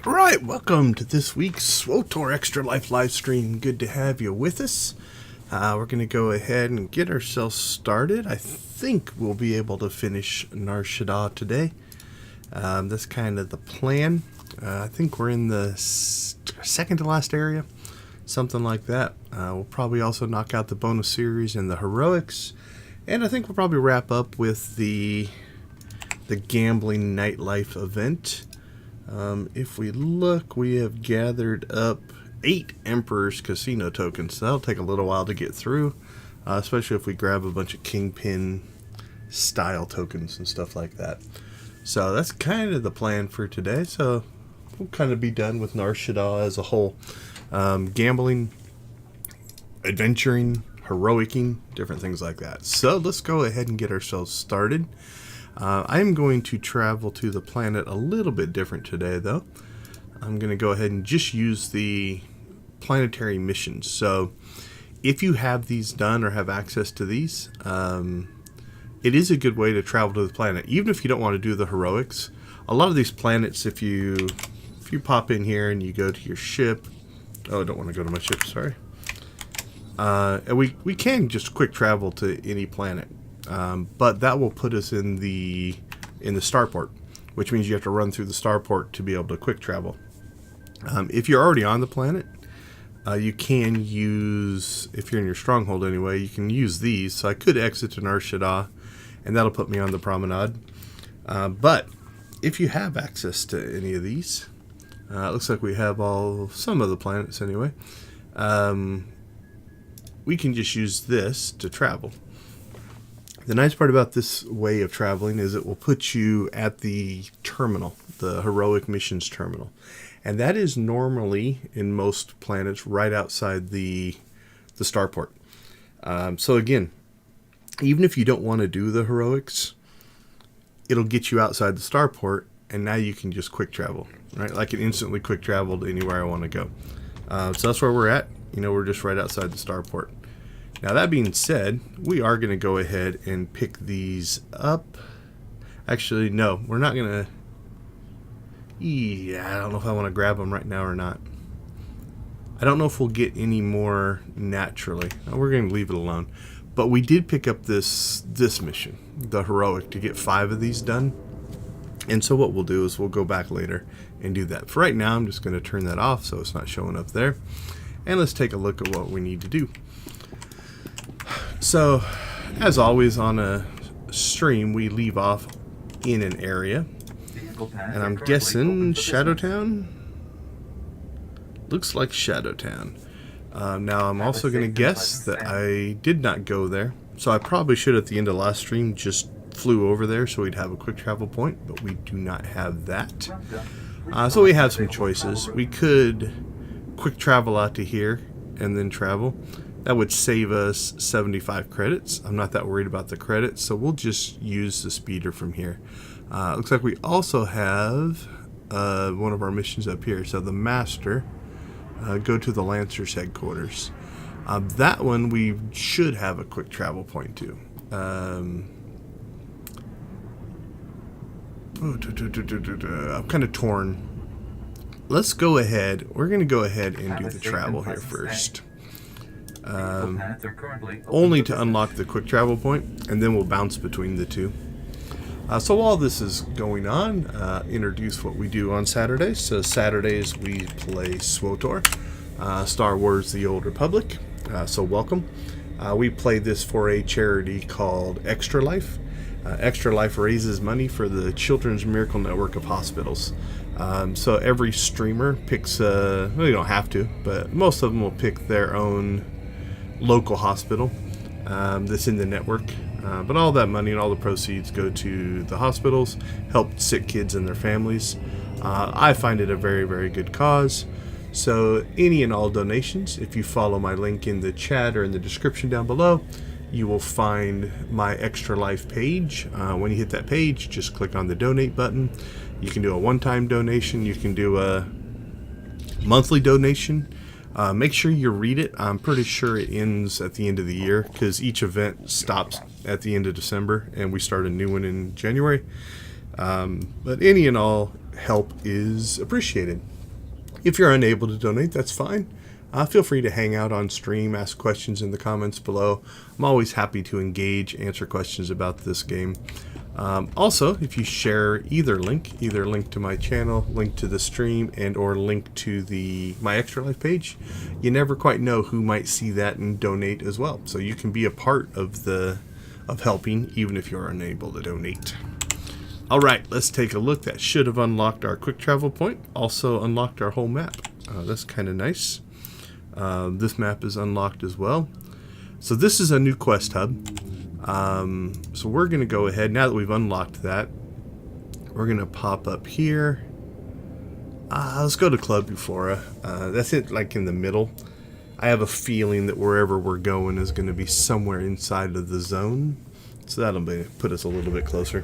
Right, welcome to this week's SWTOR Extra Life live stream. Good to have you with us. We're going to go ahead and get ourselves started. I think we'll be able to finish Nar Shaadda today. That's kind of the plan. I think we're in the second to last area, something like that. We'll probably also knock out the bonus series and the heroics, and I think we'll probably wrap up with the gambling nightlife event. If we look, we have gathered up 8 Emperor's Casino tokens. So that'll take a little while to get through, especially if we grab a bunch of Kingpin style tokens and stuff like that. So that's kind of the plan for today. So we'll kind of be done with Nar Shaadda as a whole. Gambling, adventuring, heroicing, different things like that. So let's go ahead and get ourselves started. I'm going to travel to the planet a little bit different today, though. I'm going to go ahead and just use the Planetary Missions. So if you have these done or have access to these, it is a good way to travel to the planet, even if you don't want to do the heroics. A lot of these planets, if you pop in here and you go to your ship, oh, I don't want to go to my ship, sorry. And we can just quick travel to any planet. But that will put us in the starport, which means you have to run through the starport to be able to quick travel. If you're already on the planet, you can use, if you're in your stronghold anyway, you can use these. So I could exit to Nar Shaadda, and that'll put me on the promenade. But if you have access to any of these, it looks like we have some of the planets anyway. We can just use this to travel. The nice part about this way of traveling is it will put you at the terminal, the heroic missions terminal. And that is normally, in most planets, right outside the starport. So again, even if you don't want to do the heroics, it'll get you outside the starport, and now you can just quick travel, right? I can instantly quick travel to anywhere I want to go. So that's where we're at. We're just right outside the starport. Now, that being said, we are going to go ahead and pick these up. Actually, no, we're not going to... Yeah, I don't know if I want to grab them right now or not. I don't know if we'll get any more naturally. We're going to leave it alone. But we did pick up this mission, the heroic, to get 5 of these done. And so what we'll do is we'll go back later and do that. For right now, I'm just going to turn that off so it's not showing up there. And let's take a look at what we need to do. So, as always on a stream, we leave off in an area. And I'm guessing Shadowtown? Looks like Shadowtown. Now, I'm also going to guess that I did not go there. So I probably should, at the end of last stream, just flew over there so we'd have a quick travel point. But we do not have that. So we have some choices. We could quick travel out to here and then travel. That would save us 75 credits. I'm not that worried about the credits, so we'll just use the speeder from here. Looks like we also have one of our missions up here. So the Master, go to the Lancer's headquarters. That one we should have a quick travel point to. I'm kind of torn. Let's go ahead. We're going to go ahead and do the travel here first. Only to unlock the quick travel point, and then we'll bounce between the two. So while this is going on, introduce what we do on Saturdays. So Saturdays we play SWTOR, Star Wars The Old Republic. So welcome. We play this for a charity called Extra Life. Extra Life raises money for the Children's Miracle Network of hospitals. So every streamer picks, well, you don't have to, but most of them will pick their own local hospital that's in the network. But all that money and all the proceeds go to the hospitals, help sick kids and their families. I find it a very, very good cause. So any and all donations, if you follow my link in the chat or in the description down below, you will find my Extra Life page. When you hit that page, just click on the donate button. You can do a one-time donation. You can do a monthly donation. Make sure you read it. I'm pretty sure it ends at the end of the year because each event stops at the end of December and we start a new one in January. But any and all help is appreciated. If you're unable to donate, that's fine. Feel free to hang out on stream, ask questions in the comments below. I'm always happy to engage, answer questions about this game. Also, if you share either link to my channel, link to the stream, and or link to my Extra Life page, you never quite know who might see that and donate as well. So you can be a part of helping, even if you're unable to donate. All right, let's take a look. That should have unlocked our quick travel point. Also unlocked our whole map. That's kind of nice. This map is unlocked as well. So this is a new quest hub. So we're going to go ahead, now that we've unlocked that, we're going to pop up here. Let's go to Club Euphora. That's it, like in the middle. I have a feeling that wherever we're going is going to be somewhere inside of the zone. So that'll put us a little bit closer.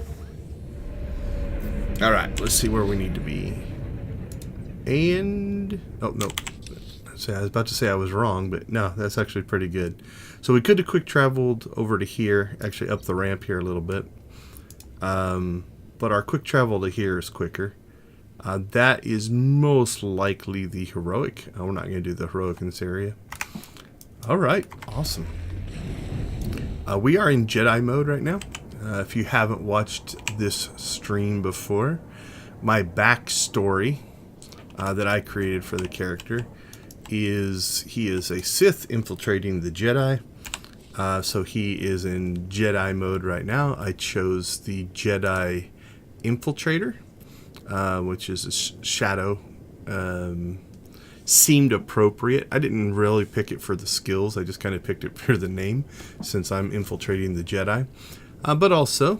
Alright, let's see where we need to be. And... oh, no. I was about to say I was wrong, but no, that's actually pretty good. So we could have quick traveled over to here, actually up the ramp here a little bit. But our quick travel to here is quicker. That is most likely the heroic. We're not going to do the heroic in this area. Alright, awesome. We are in Jedi mode right now. If you haven't watched this stream before, my backstory that I created for the character is he is a Sith infiltrating the Jedi. So he is in Jedi mode right now. I chose the Jedi Infiltrator, which is a shadow. Seemed appropriate. I didn't really pick it for the skills. I just kind of picked it for the name, since I'm infiltrating the Jedi. But also,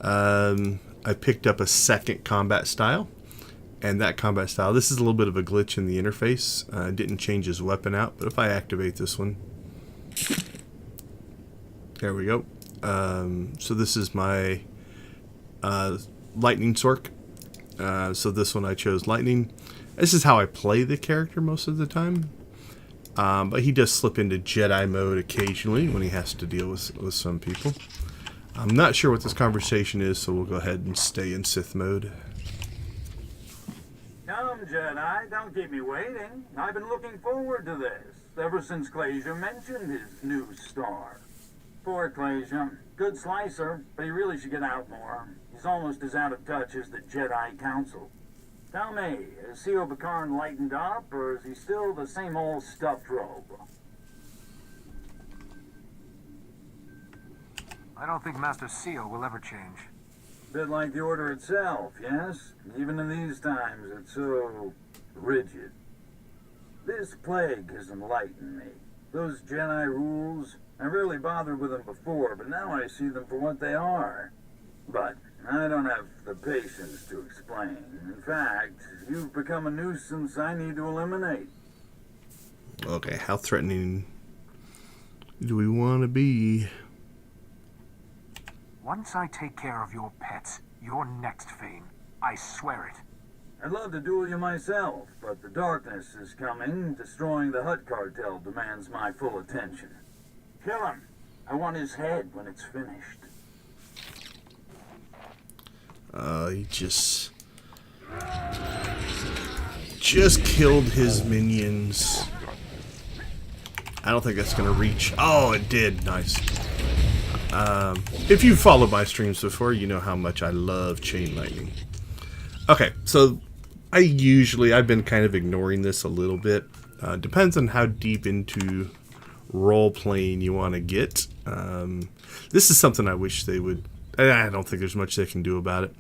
I picked up a second combat style. And that combat style, this is a little bit of a glitch in the interface. Didn't change his weapon out, but if I activate this one, there we go. So this is my lightning sork. So this one I chose lightning. This is how I play the character most of the time. But he does slip into Jedi mode occasionally when he has to deal with some people. I'm not sure what this conversation is, so we'll go ahead and stay in Sith mode. Come, Jedi, don't keep me waiting. I've been looking forward to this ever since Glacier mentioned his new star. Poor Glacier. Good slicer, but he really should get out more. He's almost as out of touch as the Jedi Council. Tell me, is C.O. Bakarn lightened up, or is he still the same old stuffed robe? I don't think Master C.O. will ever change. Bit like the Order itself, yes? Even in these times, it's so rigid. This plague has enlightened me. Those Jedi rules, I rarely bothered with them before, but now I see them for what they are. But I don't have the patience to explain. In fact, you've become a nuisance I need to eliminate. Okay, how threatening do we want to be? Once I take care of your pets, you're next, Fane. I swear it. I'd love to duel you myself, but the darkness is coming. Destroying the Hutt cartel demands my full attention. Kill him. I want his head when it's finished. He just killed his minions. I don't think that's gonna reach. Oh, it did. Nice. If you've followed my streams before, you know how much I love chain lightning. Okay, so I've been kind of ignoring this a little bit. Depends on how deep into role playing you want to get. This is something I wish they would. I don't think there's much they can do about it.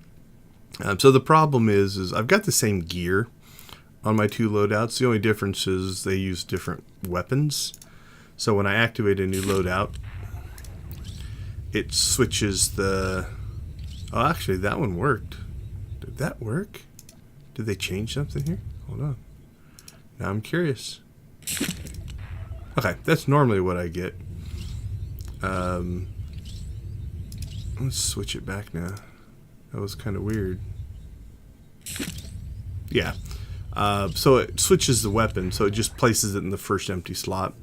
So the problem is I've got the same gear on my two loadouts. The only difference is they use different weapons. So when I activate a new loadout, it switches the... Oh, actually, that one worked. Did that work? Did they change something here? Hold on. Now I'm curious. Okay, that's normally what I get. Let's switch it back now. That was kind of weird. Yeah. So it switches the weapon, so it just places it in the first empty slot.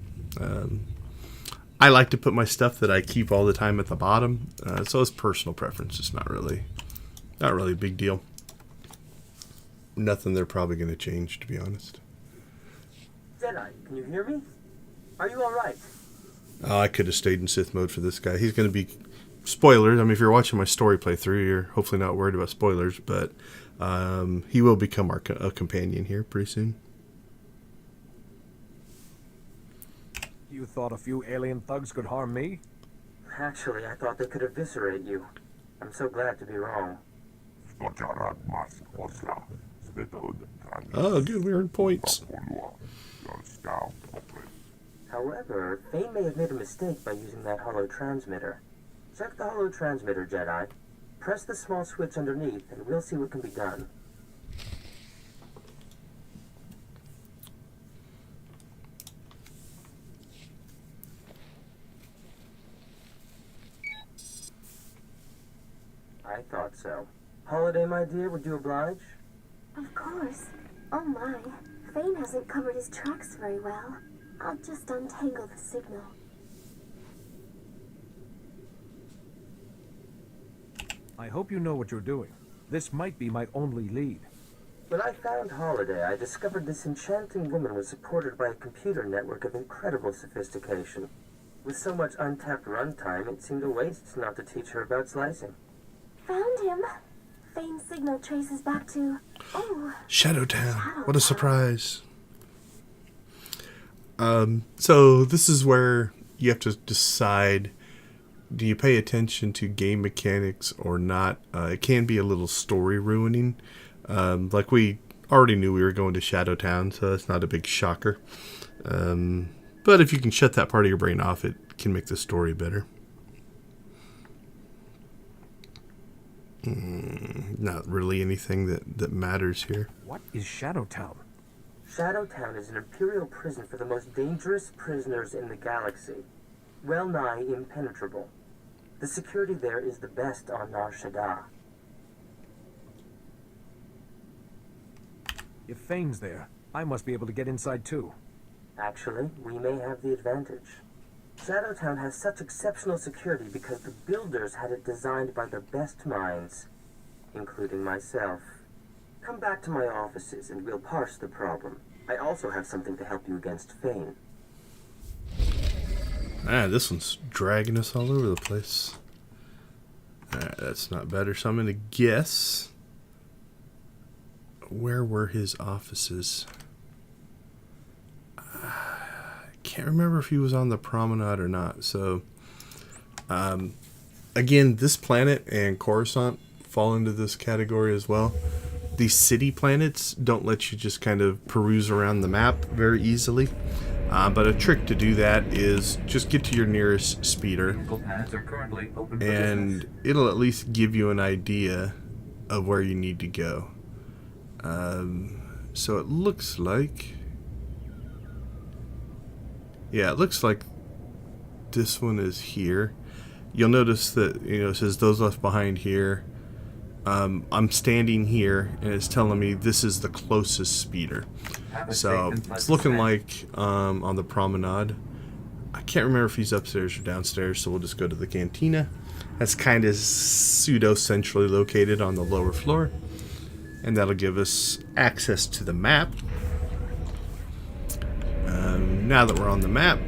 I like to put my stuff that I keep all the time at the bottom, so it's personal preference. It's not really a big deal. nothing they're probably going to change, to be honest. Jedi, can you hear me? Are you alright? Oh, I could have stayed in Sith mode for this guy. He's going to be... Spoilers. I mean, if you're watching my story playthrough, you're hopefully not worried about spoilers, but he will become a companion here pretty soon. You thought a few alien thugs could harm me? Actually, I thought they could eviscerate you. I'm so glad to be wrong. Oh, good. We earned points. However, Thane may have made a mistake by using that holo transmitter. Check the holo transmitter, Jedi. Press the small switch underneath, and we'll see what can be done. I thought so. Holiday, my dear, would you oblige? Of course. Oh my, Thane hasn't covered his tracks very well. I'll just untangle the signal. I hope you know what you're doing. This might be my only lead. When I found Holiday, I discovered this enchanting woman was supported by a computer network of incredible sophistication. With so much untapped runtime, it seemed a waste not to teach her about slicing. Found him. Fane's signal traces back to... Oh, Shadowtown. What a surprise. So this is where you have to decide, do you pay attention to game mechanics or not? It can be a little story ruining. Like we already knew we were going to Shadowtown, so that's not a big shocker. But if you can shut that part of your brain off, it can make the story better. Not really anything that matters here. What is Shadowtown? Shadowtown is an imperial prison for the most dangerous prisoners in the galaxy. Well nigh impenetrable. The security there is the best on Nar Shaddaa. If Fane's there, I must be able to get inside too. Actually, we may have the advantage. Shadowtown has such exceptional security because the builders had it designed by the best minds, including myself. Come back to my offices and we'll parse the problem. I also have something to help you against Fane. This one's dragging us all over the place. Alright, that's not better. So I'm going to guess. Where were his offices? I can't remember if he was on the promenade or not. So, again, this planet and Coruscant fall into this category as well. These city planets don't let you just kind of peruse around the map very easily. But a trick to do that is just get to your nearest speeder, and it'll at least give you an idea of where you need to go. So it looks like... Yeah, it looks like this one is here. You'll notice that, it says those left behind here. I'm standing here, and it's telling me this is the closest speeder. So it's looking like on the promenade. I can't remember if he's upstairs or downstairs, so we'll just go to the cantina. That's kind of pseudo-centrally located on the lower floor. And that'll give us access to the map. Now that we're on the map,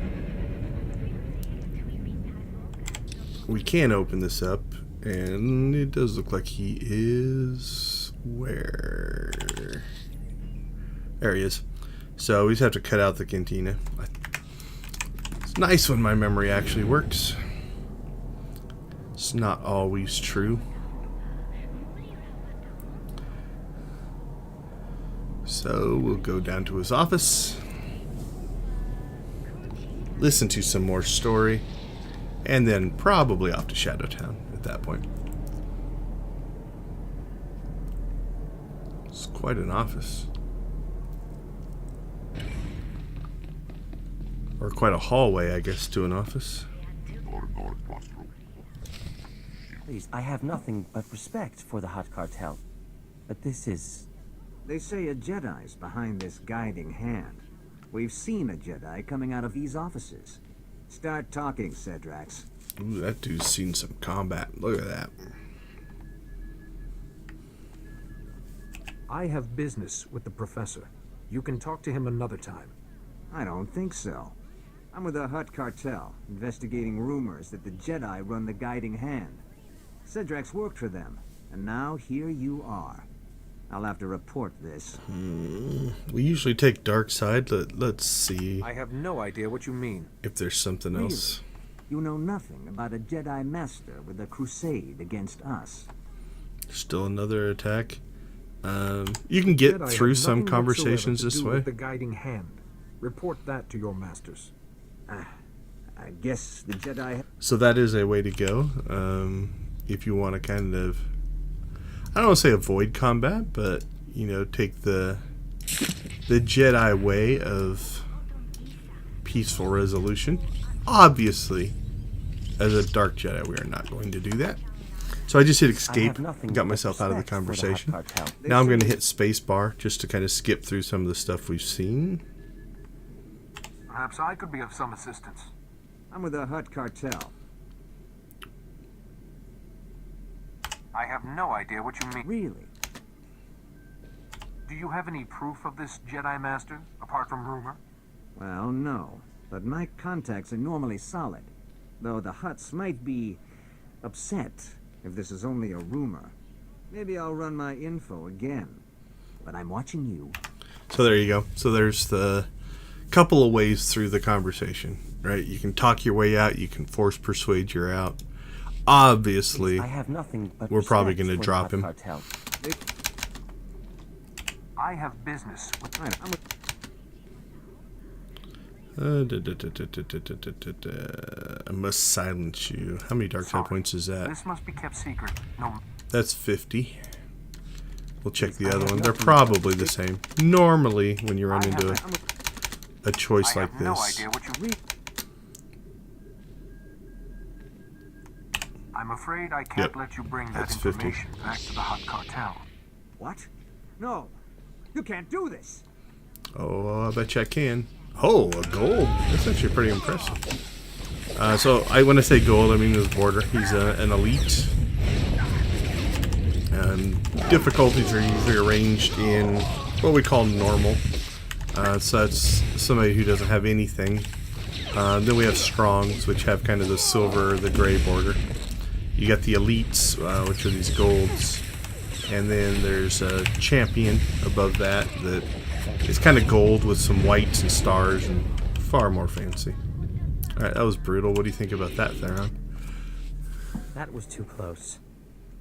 we can open this up. And it does look like he is... Where? There he is. So we just have to cut out the cantina. It's nice when my memory actually works. It's not always true. So we'll go down to his office. Listen to some more story. And then probably off to Shadowtown at that point. It's quite an office. Or quite a hallway, I guess, to an office. Please, I have nothing but respect for the Hut Cartel. But this is... They say a Jedi's behind this guiding hand. We've seen a Jedi coming out of these offices. Start talking, Cedrax. Ooh, that dude's seen some combat. Look at that. I have business with the professor. You can talk to him another time. I don't think so. I'm with the Hutt cartel, investigating rumors that the Jedi run the guiding hand. Cedric's worked for them, and now here you are. I'll have to report this. We usually take dark side. Let's see I have no idea what you mean. if there's something else. You know nothing about a Jedi Master with a crusade against us. Still another attack. You can get Jedi through have some nothing conversations whatsoever to this do way. with the guiding hand. Report that to your masters. I guess the Jedi... So that is a way to go. If you want to kind of, I don't want to say avoid combat, but you know, take the Jedi way of peaceful resolution. Obviously, as a dark Jedi, we are not going to do that. So I just hit escape, got myself out of the conversation. Now I'm going to hit space bar just to kind of skip through some of the stuff we've seen. Perhaps I could be of some assistance. I'm with the Hutt cartel. I have no idea what you mean. Really? Do you have any proof of this Jedi Master, apart from rumor? Well, no. But my contacts are normally solid. Though the Hutts might be upset if this is only a rumor. Maybe I'll run my info again. But I'm watching you. So there you go. So there's the couple of ways through the conversation, right? You can talk your way out. You can force persuade your out. Obviously, I have nothing but we're probably respect going to for the drop Hutt him. Cartel. I have business with... I'm with... I must silence you. How many dark side points is that? This must be kept secret. No... That's 50. We'll check the other one. They're probably the same. Normally, when you run into a choice I like have no this, idea what you read. I'm afraid I can't Yep, let you bring that that's 50. information back to the Hutt cartel. What? No. You can't do this. oh, I bet you I can. Oh, a gold. That's actually pretty impressive. So when I say gold, I mean this border. He's an elite. And difficulties are usually arranged in what we call normal. So that's somebody who doesn't have anything. Then we have strongs, which have kind of the silver, the gray border. You got the elites, which are these golds. And then there's a champion above that is kind of gold with some whites and stars and far more fancy. Alright, that was brutal. What do you think about that, Theron? That was too close.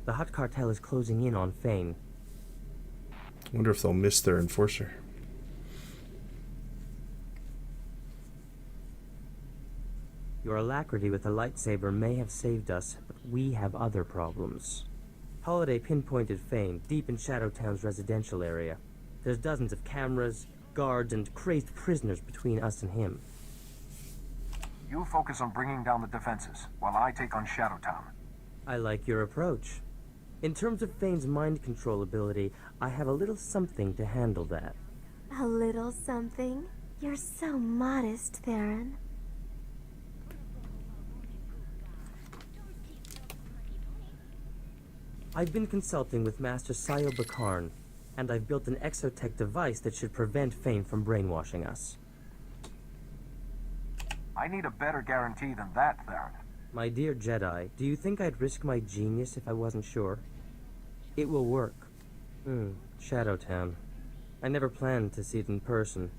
The Hutt Cartel is closing in on Fane. Wonder if they'll miss their enforcer. Your alacrity with the lightsaber may have saved us, but we have other problems. Holiday pinpointed Fane, deep in Shadowtown's residential area. There's dozens of cameras, guards, and crazed prisoners between us and him. You focus on bringing down the defenses, while I take on Shadowtown. I like your approach. In terms of Fane's mind control ability, I have a little something to handle that. A little something? You're so modest, Theron. I've been consulting with Master Sayo Bakarn, and I've built an exotech device that should prevent Fane from brainwashing us. I need a better guarantee than that, Theron. My dear Jedi, do you think I'd risk my genius if I wasn't sure? It will work. Shadowtown. I never planned to see it in person.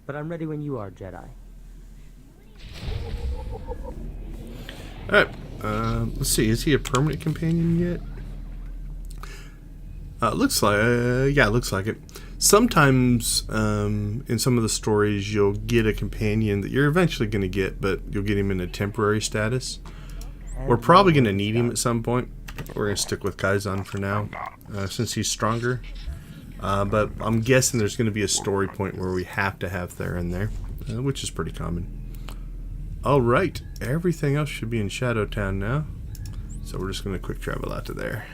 But I'm ready when you are, Jedi. Alright, let's see. Is he a permanent companion yet? Looks like, yeah, looks like it. Sometimes, in some of the stories, you'll get a companion that you're eventually going to get, but you'll get him in a temporary status. We're probably going to need him at some point. We're going to stick with Kaizen for now, since he's stronger. But I'm guessing there's going to be a story point where we have to have Theron there, which is pretty common. Alright, everything else should be in Shadowtown now. So we're just going to quick travel out to there.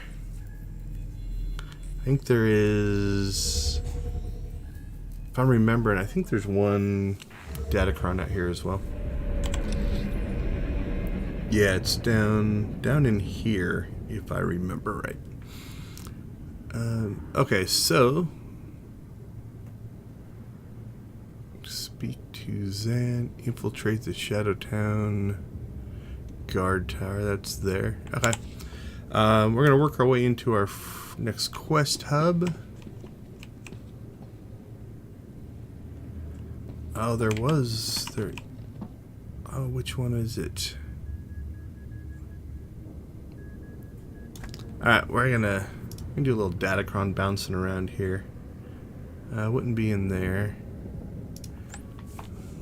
I think there is, if I'm remembering, I think there's one Datacron out here as well. Yeah, it's down in here, if I remember right. Okay, so speak to Zan, infiltrate the Shadow Town guard tower. That's there. Okay, we're gonna work our way into our next quest hub. Oh, there. Oh, which one is it? All right, we're gonna do a little datacron bouncing around here. Wouldn't be in there.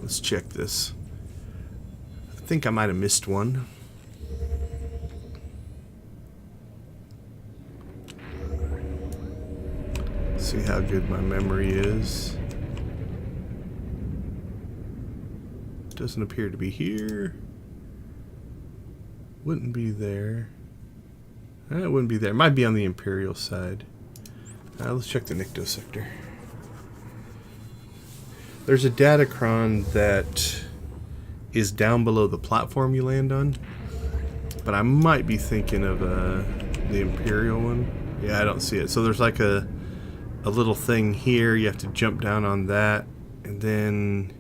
Let's check this. I think I might have missed one. See how good my memory is. Doesn't appear to be here. Wouldn't be there. It wouldn't be there. It might be on the Imperial side. Let's check the Nikto sector. There's a datacron that is down below the platform you land on, but I might be thinking of the Imperial one. Yeah, I don't see it. So there's like a little thing here. You have to jump down on that, and then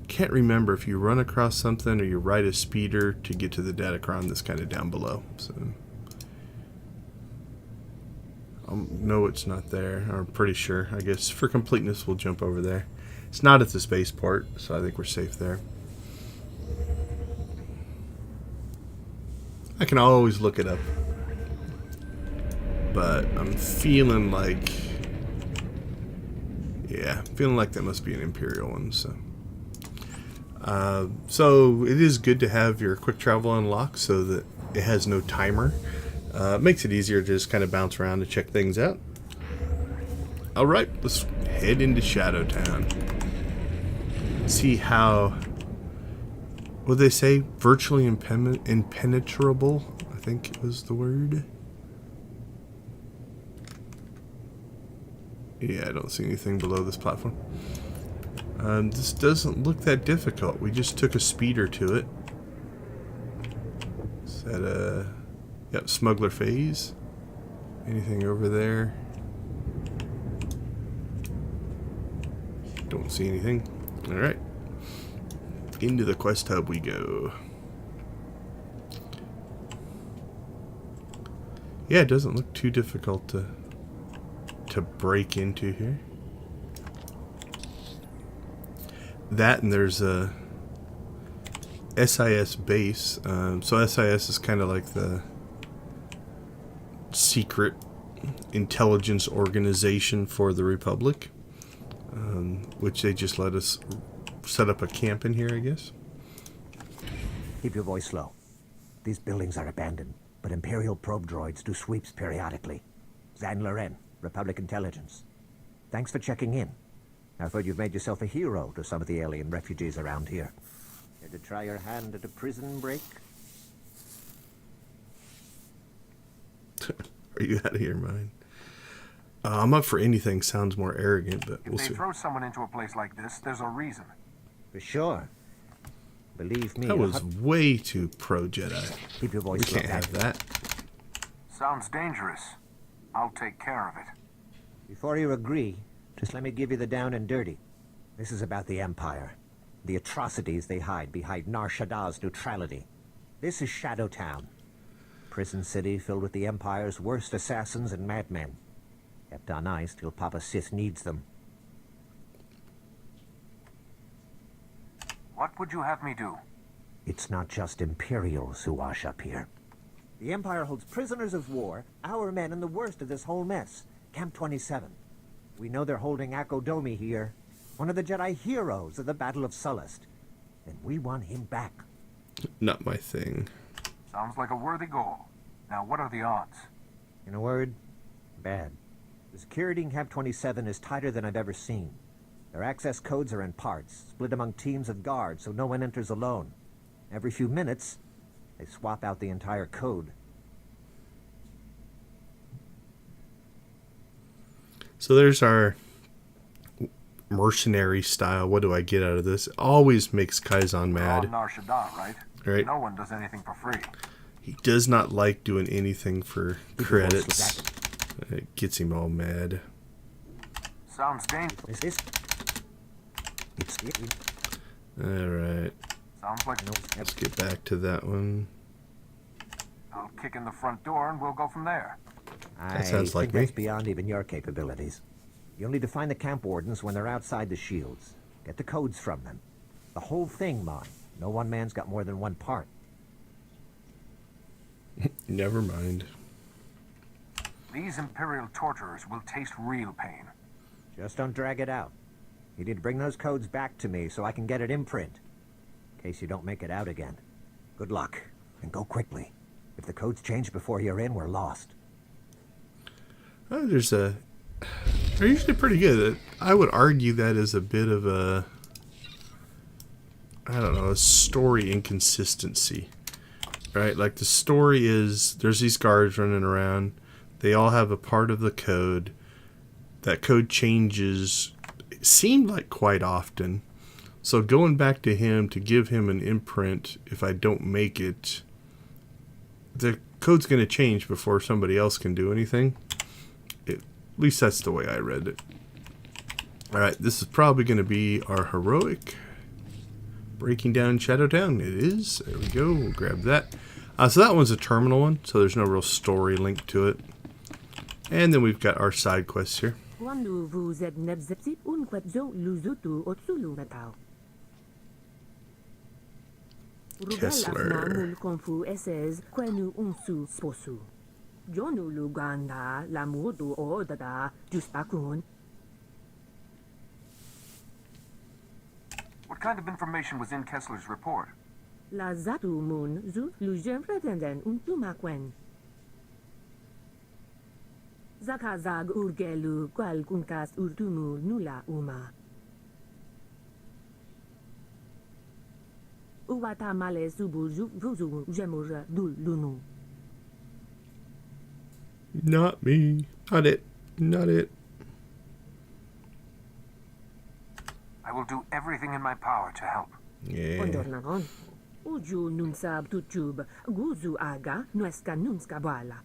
can't remember if you run across something or you ride a speeder to get to the datacron that's kind of down below. So no, it's not there. I'm pretty sure. I guess for completeness, we'll jump over there. It's not at the spaceport, so I think we're safe there. I can always look it up, but I'm feeling like, yeah, feeling like that must be an Imperial one. So it is good to have your quick travel unlocked so that it has no timer. It makes it easier to just kind of bounce around and check things out. Alright, let's head into Shadow Town. See how, what they say, virtually impenetrable, I think it was the word. Yeah, I don't see anything below this platform. This doesn't look that difficult. We just took a speeder to it. Is that a... Yep, smuggler phase. Anything over there? Don't see anything. Alright. Into the quest hub we go. Yeah, it doesn't look too difficult to break into here. That, and there's a SIS base. So SIS is kind of like the secret intelligence organization for the Republic, which they just let us set up a camp in here, I guess. Keep your voice low. These buildings are abandoned, but Imperial probe droids do sweeps periodically. Zan Loren, Republic Intelligence. Thanks for checking in. I've heard you've made yourself a hero to some of the alien refugees around here. Here to try your hand at a prison break? Are you out of your mind? I'm up for anything sounds more arrogant, but we'll see. If they throw someone into a place like this, there's a reason. For sure. Believe me. That was way too pro-Jedi. Keep your voice We can't have that. Sounds dangerous. I'll take care of it. Before you agree, just let me give you the down and dirty. This is about the Empire. The atrocities they hide behind Nar Shaddaa's neutrality. This is Shadow Town. Prison city filled with the Empire's worst assassins and madmen. Kept on ice till Papa Sith needs them. What would you have me do? It's not just Imperials who wash up here. The Empire holds prisoners of war, our men, and the worst of this whole mess. Camp 27. We know they're holding Akodomi here, one of the Jedi heroes of the Battle of Sullust. And we want him back. Not my thing. Sounds like a worthy goal. Now, what are the odds? In a word, bad. The security in Camp 27 is tighter than I've ever seen. Their access codes are in parts, split among teams of guards so no one enters alone. Every few minutes, they swap out the entire code. So there's our mercenary style. What do I get out of this? It always makes Kaizen mad. Nar Shaadda, right? Right. No one does anything for free. He does not like doing anything for credits. It gets him all mad. Sounds dangerous. Is this? It's Alright. Sounds like Let's get back to that one. I'll kick in the front door and we'll go from there. I sounds like think me. that's beyond even your capabilities. You'll need to find the camp wardens when they're outside the shields. Get the codes from them. The whole thing, Mon. No one man's got more than one part. Never mind. These Imperial torturers will taste real pain. Just don't drag it out. You need to bring those codes back to me so I can get it imprint. In case you don't make it out again. Good luck, and go quickly. If the codes change before you're in, we're lost. They're usually pretty good. I would argue that is a bit of a, I don't know, a story inconsistency. Right? Like the story is, there's these guards running around. They all have a part of the code. That code changes, it seemed like quite often. So going back to him to give him an imprint, if I don't make it, the code's going to change before somebody else can do anything. At least that's the way I read it. Alright, this is probably going to be our heroic. Breaking down Shadowtown. It is. There we go. We'll grab that. So that one's a terminal one, so there's no real story link to it. And then we've got our side quests here. Quando vous êtes nebzepsip un quetzo luzutu otsulu metao. Kessler. Namul konfu eses quenu unsu sposu. Jonu luganda lamudu odada justakun. What kind of information was in Kessler's report? La zatu mun zu lujem pretenden untumakwen. Zakazag urgelu qual kunkas urtumu nula uma. Uwata male subu vuzu jemur dul lunu. Not me. Not it. Not it. I will do everything in my power to help. Yeah. Ondornagon. Uju nunsab tutub guzu aga nuesca nunska bala.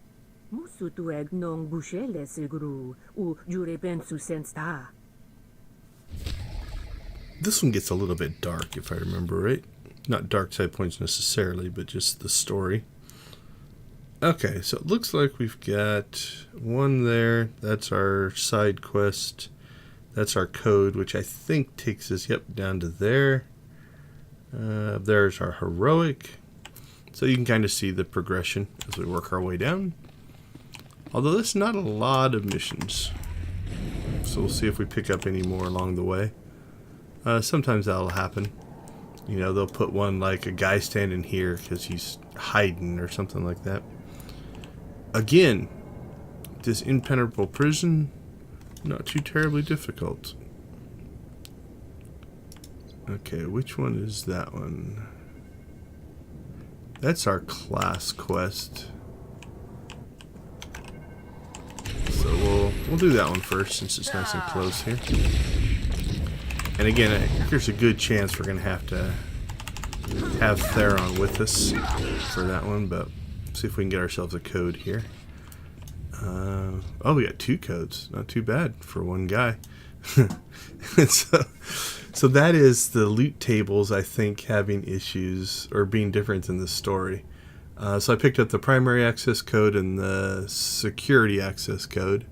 Musu tueg non bushele seguru u jure pensu sensta. This one gets a little bit dark, if I remember right. Not dark side points necessarily, but just the story. Okay, so it looks like we've got one there. That's our side quest. That's our code, which I think takes us, yep, down to there. There's our heroic. So you can kind of see the progression as we work our way down. Although there's not a lot of missions. So we'll see if we pick up any more along the way. Sometimes that'll happen. You know, they'll put one like a guy standing here because he's hiding or something like that. Again, this impenetrable prison, not too terribly difficult. Okay, which one is that one? That's our class quest. So we'll do that one first since it's nice and close here. And again, I think there's a good chance we're going to have Theron with us for that one, but see if we can get ourselves a code here. Oh, we got 2 codes. Not too bad for one guy. So that is the loot tables, I think, having issues or being different in the story. So I picked up the primary access code and the security access code.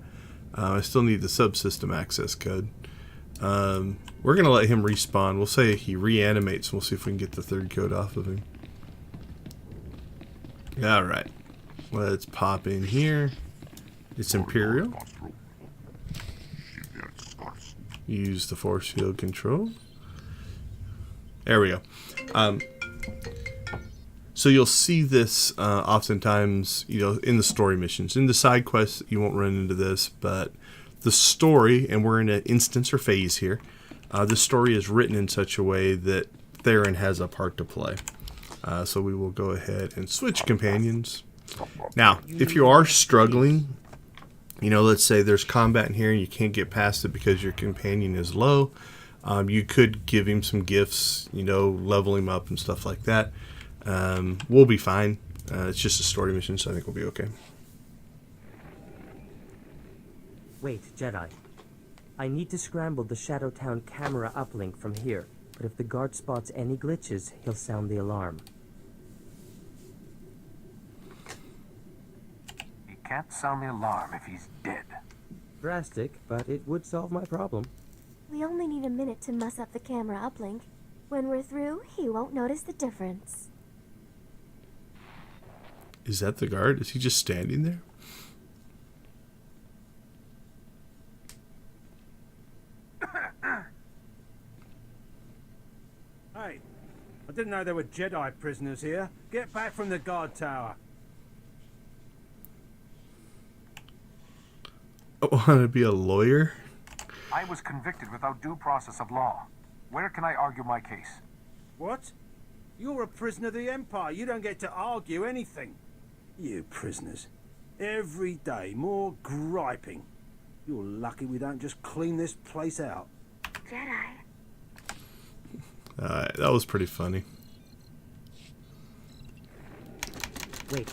I still need the subsystem access code. We're going to let him respawn. We'll say he reanimates. We'll see if we can get the 3rd code off of him. Alright. Let's pop in here. It's Imperial. Use the force field control. There we go. So you'll see this oftentimes, you know, in the story missions. In the side quests, you won't run into this, but the story, and we're in an instance or phase here, the story is written in such a way that Theron has a part to play. So we will go ahead and switch companions. Now, if you are struggling, you know, let's say there's combat in here and you can't get past it because your companion is low, you could give him some gifts, you know, level him up and stuff like that. We'll be fine. It's just a story mission, so I think we'll be okay. Wait, Jedi. I need to scramble the Shadowtown camera uplink from here, but if the guard spots any glitches, he'll sound the alarm. He can't sound the alarm if he's dead. Drastic, but it would solve my problem. We only need a minute to muss up the camera uplink. When we're through, he won't notice the difference. Is that the guard? Is he just standing there? Hey, I didn't know there were Jedi prisoners here. Get back from the guard tower. I want to be a lawyer? I was convicted without due process of law. Where can I argue my case? What? You're a prisoner of the Empire. You don't get to argue anything. You prisoners. Every day, more griping. You're lucky we don't just clean this place out. Jedi. That was pretty funny. Wait.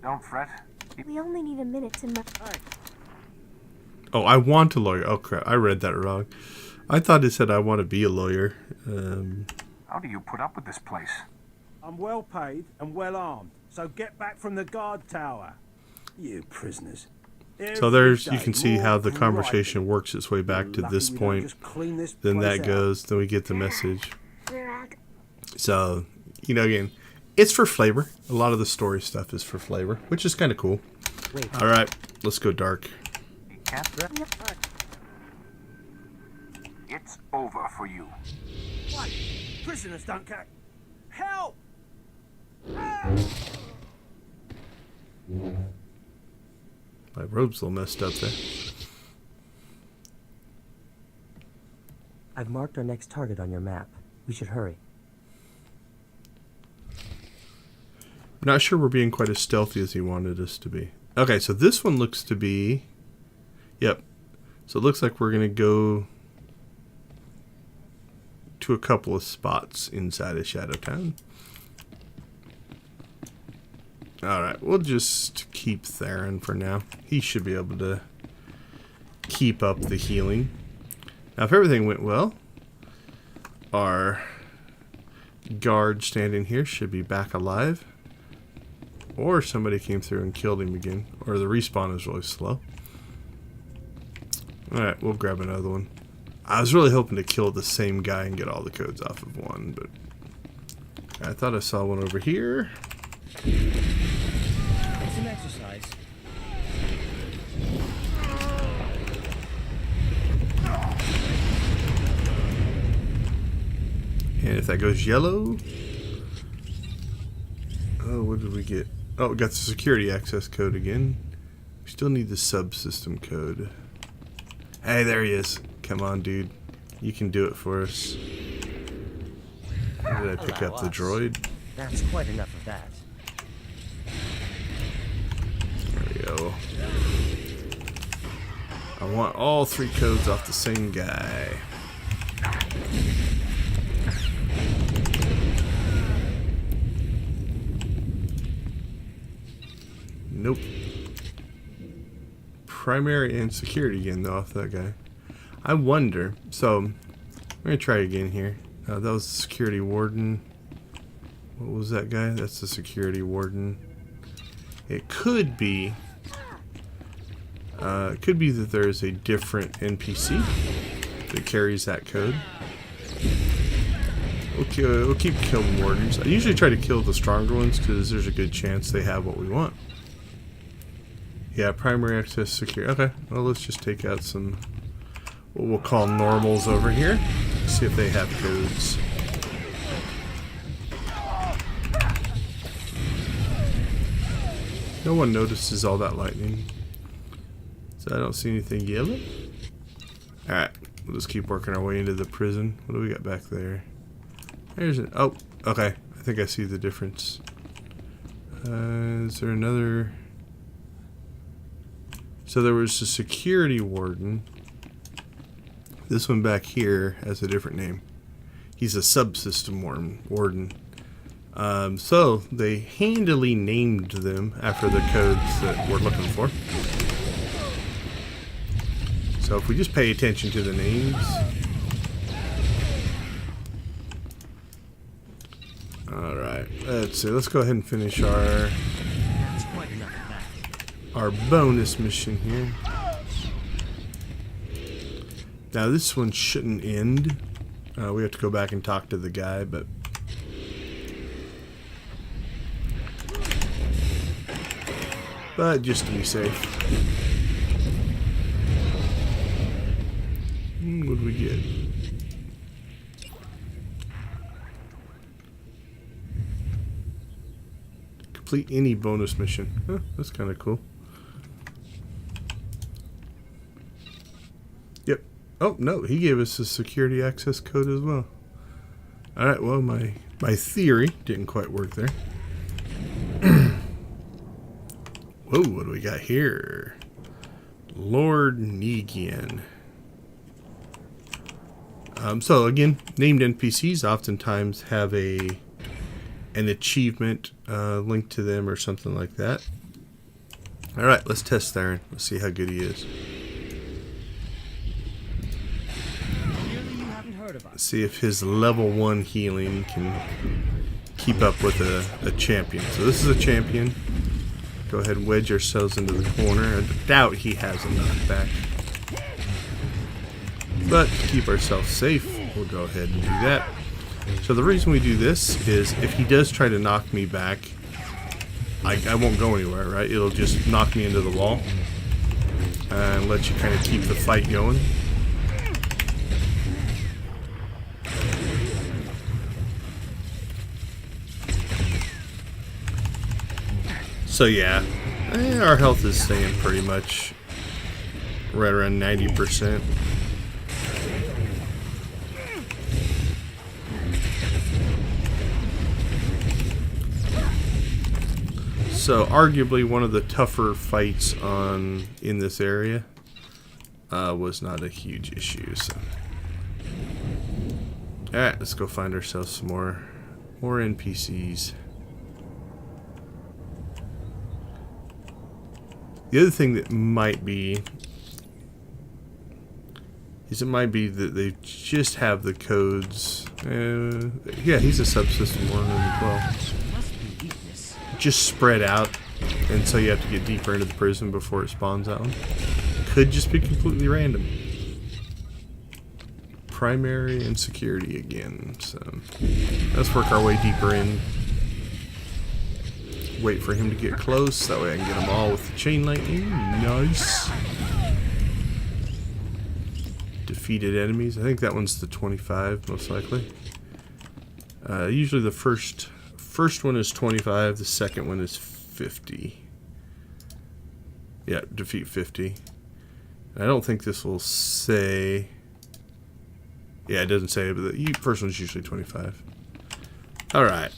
Don't fret. We only need a minute to Hey. Oh, I want a lawyer. Oh, crap. I read that wrong. I thought it said I want to be a lawyer. How do you put up with this place? I'm well paid and well armed, so get back from the guard tower. You prisoners. So there's, you can see how the conversation works its way back to this point. Then that goes, then we get the message. So, you know, again, it's for flavor. A lot of the story stuff is for flavor, which is kind of cool. All right, let's go dark. He can't. It's over for you. What? Prisoners don't care. Help! My robe's a little messed up there. I've marked our next target on your map. We should hurry. Not sure we're being quite as stealthy as he wanted us to be. Okay, so this one looks to be... Yep. So it looks like we're going to go to a couple of spots inside of Shadowtown. Alright, we'll just keep Theron for now. He should be able to keep up the healing. Now, if everything went well, our guard standing here should be back alive. Or somebody came through and killed him again. Or the respawn is really slow. Alright, we'll grab another one. I was really hoping to kill the same guy and get all the codes off of one, but I thought I saw one over here. It's an exercise. And if that goes yellow... Oh, what did we get? Oh, we got the security access code again. We still need the subsystem code. Hey, there he is. Come on, dude. You can do it for us. Where did I pick up the droid? That's quite enough of that. There we go. I want all 3 codes off the same guy. Nope. Primary and security again, though, off that guy. I wonder. So, I'm going to try again here. That was the security warden. What was that guy? That's the security warden. It could be... that there is a different NPC that carries that code. We'll keep killing wardens. I usually try to kill the stronger ones because there's a good chance they have what we want. Yeah, primary access secure. Okay, well, let's just take out some what we'll call normals over here. See if they have codes. No one notices all that lightning. So I don't see anything yellow. Alright, we'll just keep working our way into the prison. What do we got back there? There's an... Oh, okay. I think I see the difference. Is there another... So there was a security warden. This one back here has a different name. He's a subsystem warden. So they handily named them after the codes that we're looking for. So if we just pay attention to the names. Alright, let's see. Let's go ahead and finish our bonus mission here. Now this one shouldn't end. We have to go back and talk to the guy, but just to be safe. What do we get? Complete any bonus mission. Huh, that's kind of cool. Yep. Oh, no, he gave us a security access code as well. Alright, well, my theory didn't quite work there. Whoa, what do we got here? Lord Negian. So again, named NPCs oftentimes have an achievement linked to them or something like that. Alright, let's test Theron. Let's see how good he is. Let's see if his level 1 healing can keep up with a champion. So this is a champion. Go ahead and wedge ourselves into the corner. I doubt he has a knockback. But to keep ourselves safe, we'll go ahead and do that. So the reason we do this is if he does try to knock me back, I won't go anywhere, right? It'll just knock me into the wall and let you kind of keep the fight going. So yeah, our health is staying pretty much right around 90%. So arguably one of the tougher fights in this area was not a huge issue. So. Alright, let's go find ourselves some more NPCs. The other thing that might be is it might be that they just have the codes. Yeah, he's a subsystem 112. Just spread out, and so you have to get deeper into the prison before it spawns out. Could just be completely random. Primary and security again. So let's work our way deeper in. Wait for him to get close, that way I can get them all with the chain lightning. Nice. Defeated enemies. I think that one's the 25, most likely. Usually the first one is 25, the second one is 50. Yeah, defeat 50. I don't think this will say... Yeah, it doesn't say, but the first one's usually 25. Alright.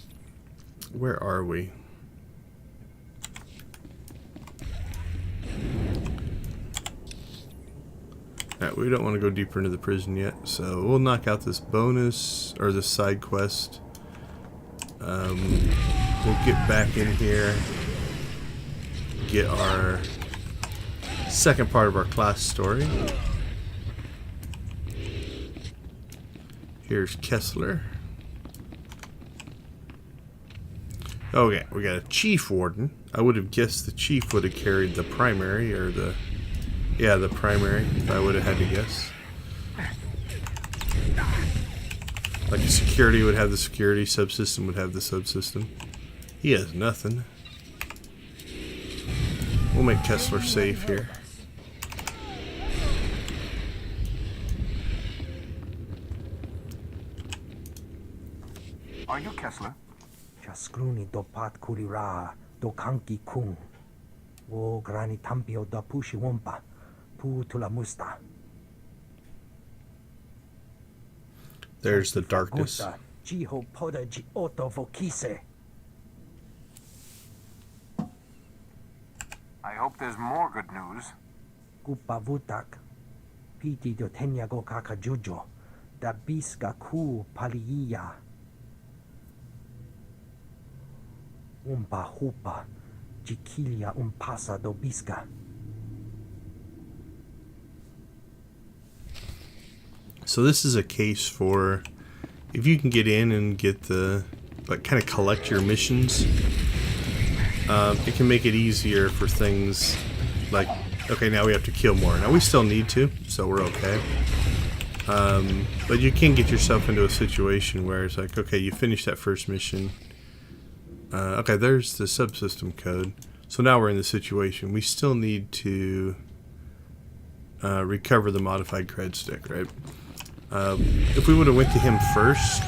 Where are we? Alright, we don't want to go deeper into the prison yet, so we'll knock out this bonus, or this side quest. We'll get back in here, get our second part of our class story. Here's Kessler. Okay, we got a chief warden. I would have guessed the chief would have carried the primary, or the primary, if I would have had to guess. Like a security would have the security, subsystem would have the subsystem. He has nothing. We'll make Kessler safe here. Are you Kessler? Chaskruni dopat kulira dokanki kung. Wo grani tampio da pushi wompa. Pu tula musta. There's the darkness. Jiho poda ji oto vokise. I hope there's more good news. Gupa vutak. Piti do tenyago kakajujo. Da biska ku paliya. Umpa hupa, chiquilia umpasa dobiska. So this is a case for if you can get in and get the, like, kind of collect your missions. It can make it easier for things like, okay, now we have to kill more. Now we still need to, so we're okay. But you can get yourself into a situation where it's like, okay, you finish that first mission. Okay, there's the subsystem code. So now we're in the situation. We still need to recover the modified cred stick, right? If we would have went to him first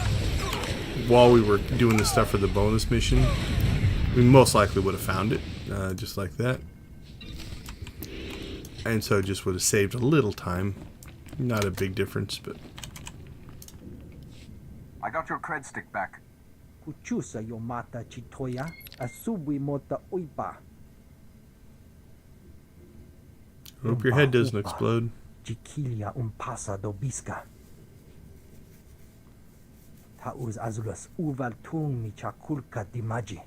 while we were doing the stuff for the bonus mission, we most likely would have found it, just like that. And so it just would have saved a little time. Not a big difference, but... I got your cred stick back. Kuchusa yomata chitoya, asubwi mota uipa. Hope your head doesn't explode. Chiquilia umpasa dobiska. Tauz azulas uval tung mi chakulka dimaji.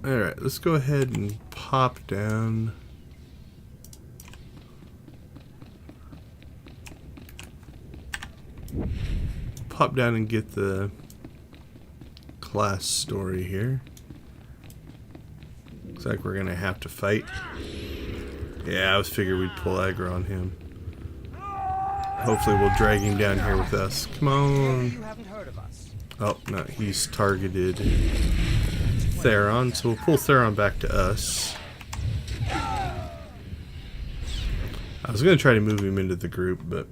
Alright, let's go ahead and pop down. Pop down and get the class story here. Looks like we're gonna have to fight. Yeah, I was figured we'd pull aggro on him. Hopefully we'll drag him down here with us. Come on. Oh, no, he's targeted Theron, so we'll pull Theron back to us. I was gonna try to move him into the group, but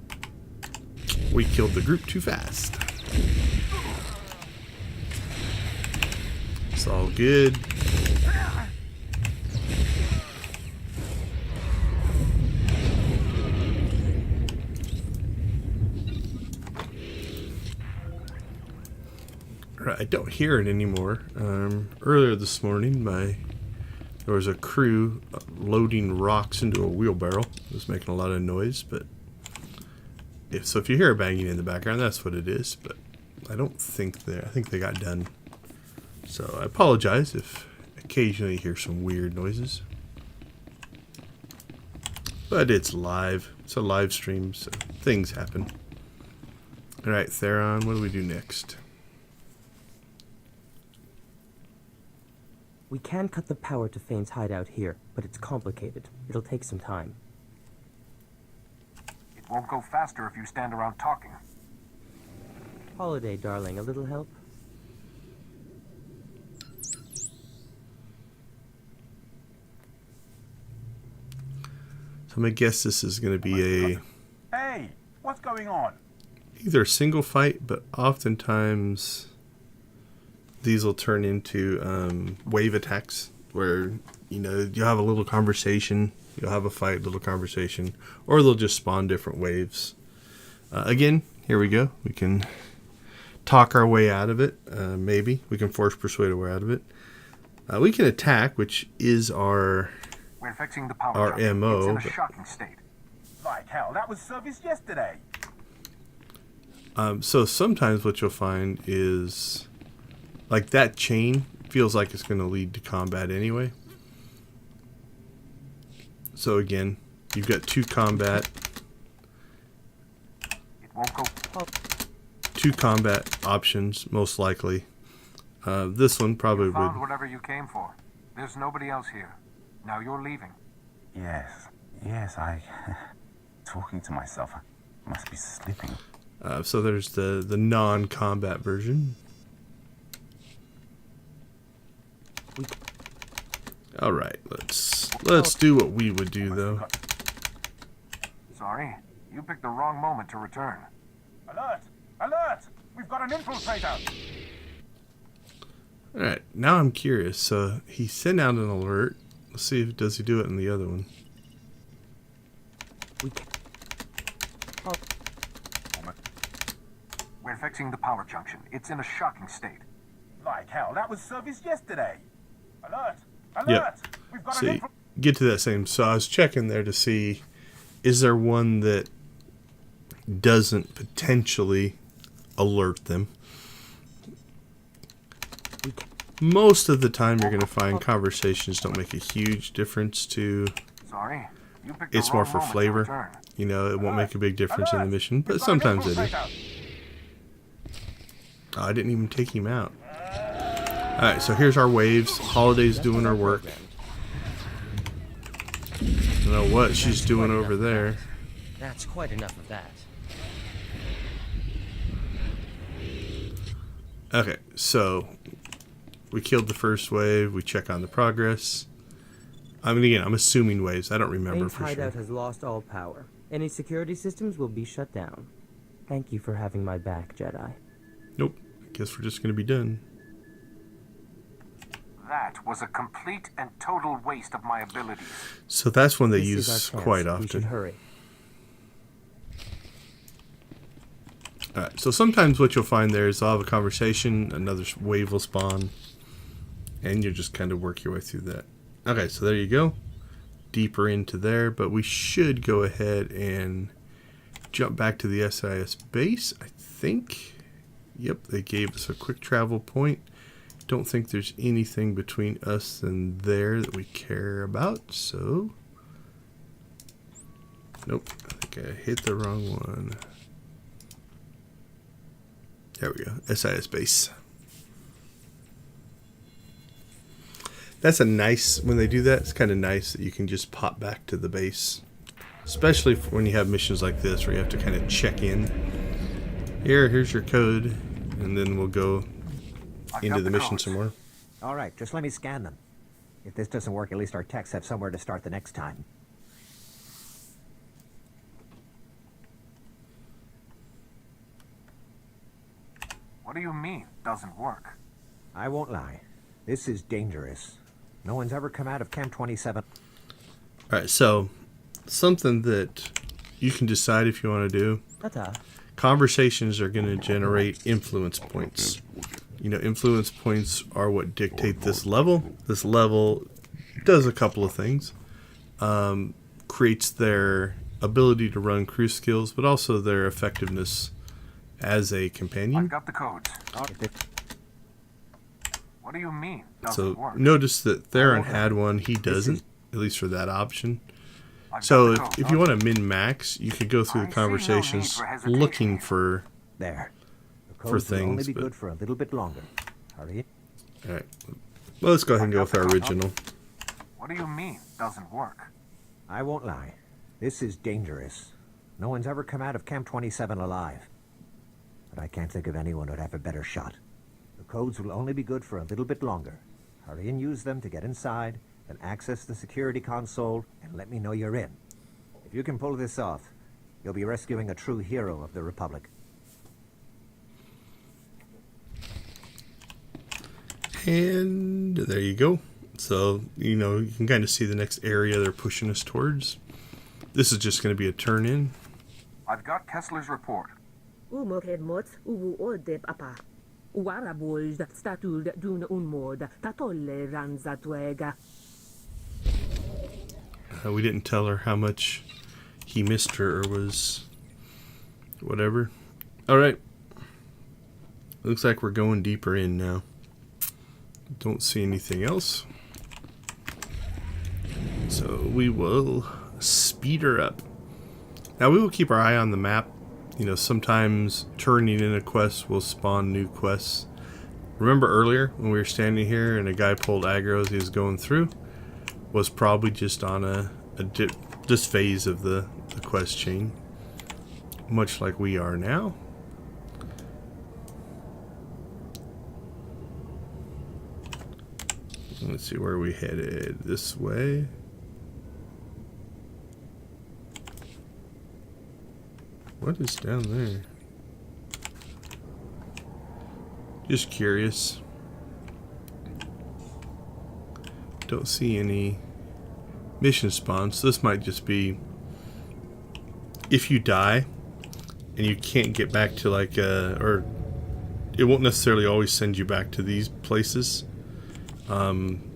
we killed the group too fast. It's all good. Right, I don't hear it anymore. Earlier this morning, there was a crew loading rocks into a wheelbarrow. It was making a lot of noise, but if you hear a banging in the background, that's what it is. But I don't think I think they got done. So I apologize if occasionally you hear some weird noises. But it's live. It's a live stream, so things happen. Alright, Theron, what do we do next? We can cut the power to Fane's hideout here, but it's complicated. It'll take some time. It won't go faster if you stand around talking. Holiday, darling, a little help? So I'm gonna guess this is gonna be a... Hey, what's going on? either a single fight, but oftentimes these will turn into wave attacks where, you know, you'll have a little conversation, you'll have a fight, little conversation, or they'll just spawn different waves. Again, here we go. We can talk our way out of it. Maybe we can force persuade our way out of it. We can attack, which is our We're fixing the power our MO. It's in a shocking state. Like hell, that was serviced yesterday. So sometimes what you'll find is like that chain feels like it's going to lead to combat anyway. So again, you've got two combat options, most likely. This one probably You found would. whatever you came for. There's nobody else here. Now you're leaving. Yes, I... talking to myself. I must be sleeping. So there's the non-combat version. All right, let's do what we would do though. Sorry, you picked the wrong moment to return. Alert! Alert! We've got an infiltrator! All right, now I'm curious. So he sent out an alert. Let's see if does he do it in the other one. We're fixing the power junction. It's in a shocking state. Like hell, that was serviced yesterday. Alert! Alert! Yep. We've got See, get to that same. So I was checking there to see, is there one that doesn't potentially alert them? Most of the time you're going to find conversations don't make a huge difference to... Sorry, you picked It's the more wrong for moment to flavor. return. You know, it won't make a big difference in the mission, but sometimes they do. Oh, I didn't even take him out. Alright, so here's our waves. Holiday's doing her work. I don't know what she's doing over there. That's quite enough of that. Okay, so we killed the first wave. We check on the progress. I mean, again, I'm assuming waves. I don't remember Fane's for hideout sure. has lost all power. Any security systems will be shut down. Thank you for having my back, Jedi. Nope. I guess we're just going to be done. That was a complete and total waste of my abilities. So that's one they This is use our chance. quite We should often. hurry. Alright, so sometimes what you'll find there is I'll have a conversation, another wave will spawn, and you just kind of work your way through that. Okay, so there you go. Deeper into there, but we should go ahead and jump back to the SIS base, I think. Yep, they gave us a quick travel point. Don't think there's anything between us and there that we care about, so... Nope, I think I hit the wrong one. There we go, SIS base. That's a nice, when they do that, it's kind of nice that you can just pop back to the base. Especially when you have missions like this where you have to kind of check in. Here's your code, and then we'll go into the mission some more. All right, just let me scan them. If this doesn't work, at least our techs have somewhere to start the next time. What do you mean, doesn't work? I won't lie. This is dangerous. No one's ever come out of Camp 27. Alright, so something that you can decide if you want to do. Ta-ta. Conversations are going to generate influence points. You know, influence points are what dictate this level. This level does a couple of things. Creates their ability to run crew skills, but also their effectiveness as a companion. I've got the codes. What do you mean, doesn't So work? notice that Theron had one, he doesn't, at least for that option. So if you want to min-max, you could go through the conversations looking for There. The for codes will only things. be But, good for a little bit longer. Hurry. alright. Well, let's go ahead and go with our original. What do you mean, doesn't work? I won't lie. This is dangerous. No one's ever come out of Camp 27 alive. But I can't think of anyone who'd have a better shot. The codes will only be good for a little bit longer. Hurry and use them to get inside, then access the security console, and let me know you're in. If you can pull this off, you'll be rescuing a true hero of the Republic. And there you go. So, you know, you can kind of see the next area they're pushing us towards. This is just going to be a turn in. I've got Kessler's report. Umoked uwu odeb apa. Warabold statud dun unmod tatolle ranzatuega. We didn't tell her how much he missed her or was whatever. Alright. Looks like we're going deeper in now. Don't see anything else. So we will speed her up. Now we will keep our eye on the map. You know, sometimes turning in a quest will spawn new quests. Remember earlier when we were standing here and a guy pulled aggro as he was going through? Was probably just on this phase of the quest chain. Much like we are now. Let's see where we headed. This way. What is down there? Just curious. Don't see any mission spawns. This might just be if you die and you can't get back to like or it won't necessarily always send you back to these places.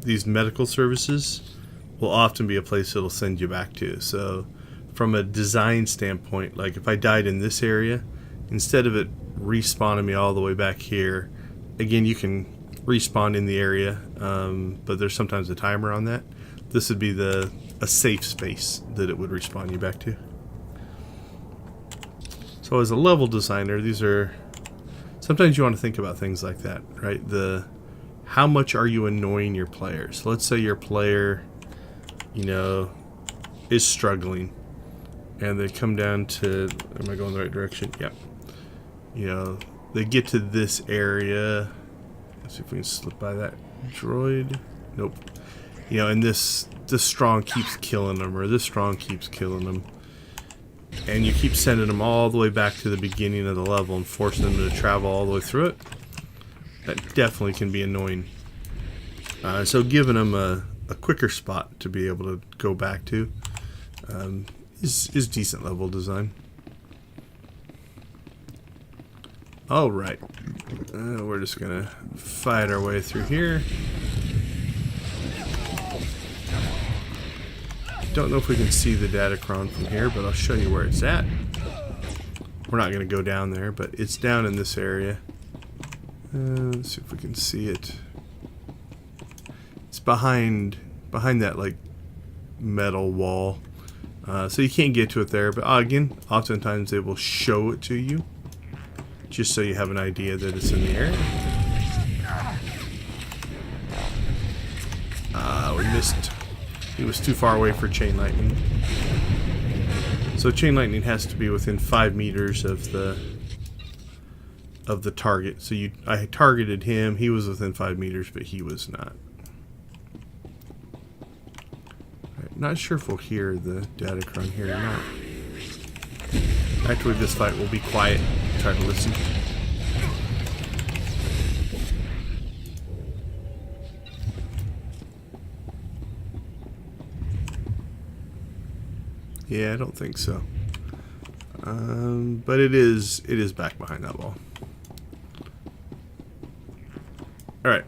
These medical services will often be a place it'll send you back to. So from a design standpoint, like if I died in this area, instead of it respawning me all the way back here, again, you can respawn in the area, but there's sometimes a timer on that. This would be a safe space that it would respawn you back to. So as a level designer, these are... Sometimes you want to think about things like that, right? How much are you annoying your players? Let's say your player, you know, is struggling, and they come down to... Am I going the right direction? Yeah. You know, they get to this area. Let's see if we can slip by that droid. Nope. You know, and this strong keeps killing them, or this strong keeps killing them. And you keep sending them all the way back to the beginning of the level and forcing them to travel all the way through it. That definitely can be annoying. So giving them a quicker spot to be able to go back to is decent level design. Alright. We're just going to fight our way through here. Don't know if we can see the Datacron from here, but I'll show you where it's at. We're not going to go down there, but it's down in this area. Let's see if we can see it. It's behind that like metal wall, so you can't get to it there. But again, oftentimes they will show it to you, just so you have an idea that it's in the area. We missed. He was too far away for chain lightning. So chain lightning has to be within 5 meters of the target. So I targeted him. He was within 5 meters, but he was not. Right, not sure if we'll hear the Datacron here or not. After this fight, we'll be quiet. Try to listen. Yeah, I don't think so. But it is back behind that wall. Alright,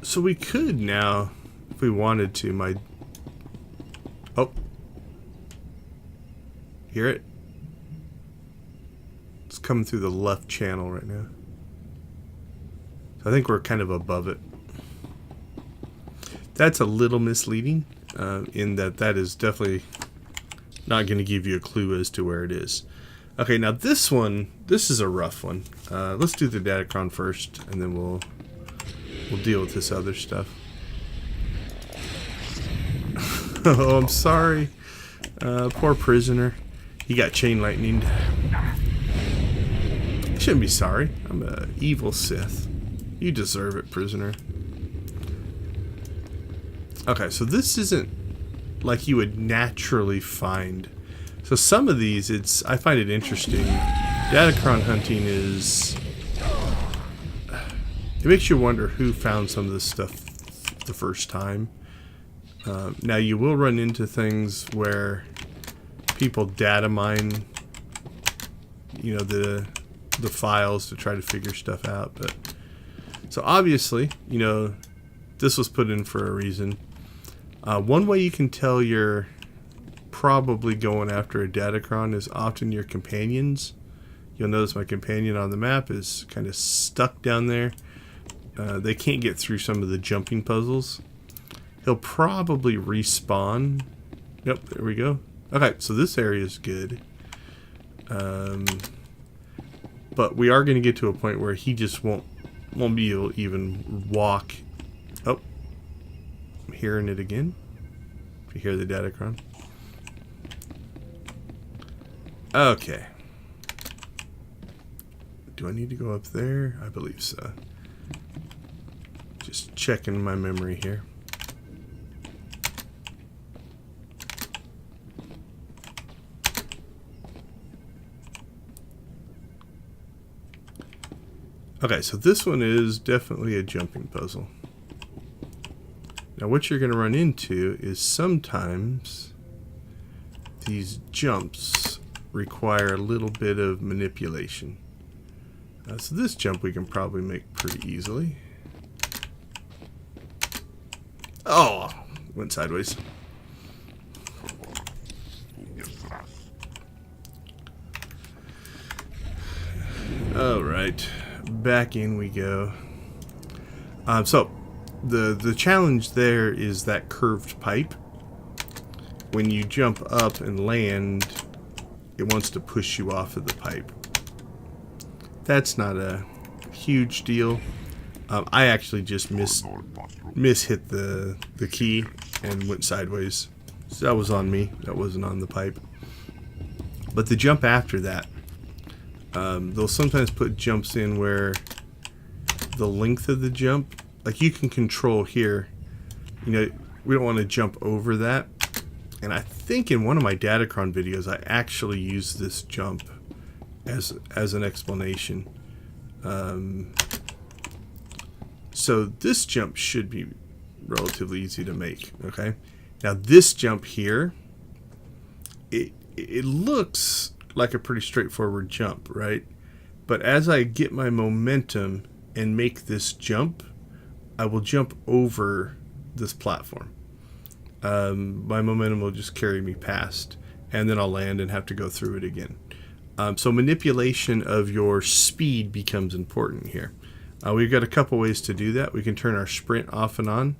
so we could now, if we wanted to, oh. Hear it? It's coming through the left channel right now. So I think we're kind of above it. That's a little misleading, in that is definitely not going to give you a clue as to where it is. Okay, now this is a rough one. Let's do the Datacron first, and then we'll deal with this other stuff. Oh, I'm sorry. Poor prisoner. He got chain lightninged. I shouldn't be sorry. I'm an evil Sith. You deserve it, prisoner. Okay, so this isn't like you would naturally find. So some of these, I find it interesting. Datacron hunting is... It makes you wonder who found some of this stuff the first time. Now you will run into things where people data mine, you know, the files to try to figure stuff out. But so obviously, you know, this was put in for a reason. One way you can tell you're probably going after a Datacron is often your companions. You'll notice my companion on the map is kind of stuck down there. They can't get through some of the jumping puzzles. He'll probably respawn. Yep, there we go. Okay, so this area is good. But we are going to get to a point where he just won't be able to even walk. Oh, I'm hearing it again. If you hear the Datacron. Okay. Do I need to go up there? I believe so. Just checking my memory here. Okay, so this one is definitely a jumping puzzle. Now what you're going to run into is sometimes these jumps require a little bit of manipulation. So this jump we can probably make pretty easily. Oh, went sideways. All right, back in we go. So the challenge there is that curved pipe. When you jump up and land, it wants to push you off of the pipe. That's not a huge deal. I actually just hit the key and went sideways. So that was on me. That wasn't on the pipe. But the jump after that, they'll sometimes put jumps in where the length of the jump, like you can control here, you know, we don't want to jump over that. And I think in one of my Datacron videos, I actually used this jump as an explanation. So this jump should be relatively easy to make. Okay, now this jump here, it looks like a pretty straightforward jump, right? But as I get my momentum and make this jump, I will jump over this platform. My momentum will just carry me past, and then I'll land and have to go through it again. So manipulation of your speed becomes important here. We've got a couple ways to do that. We can turn our sprint off and on,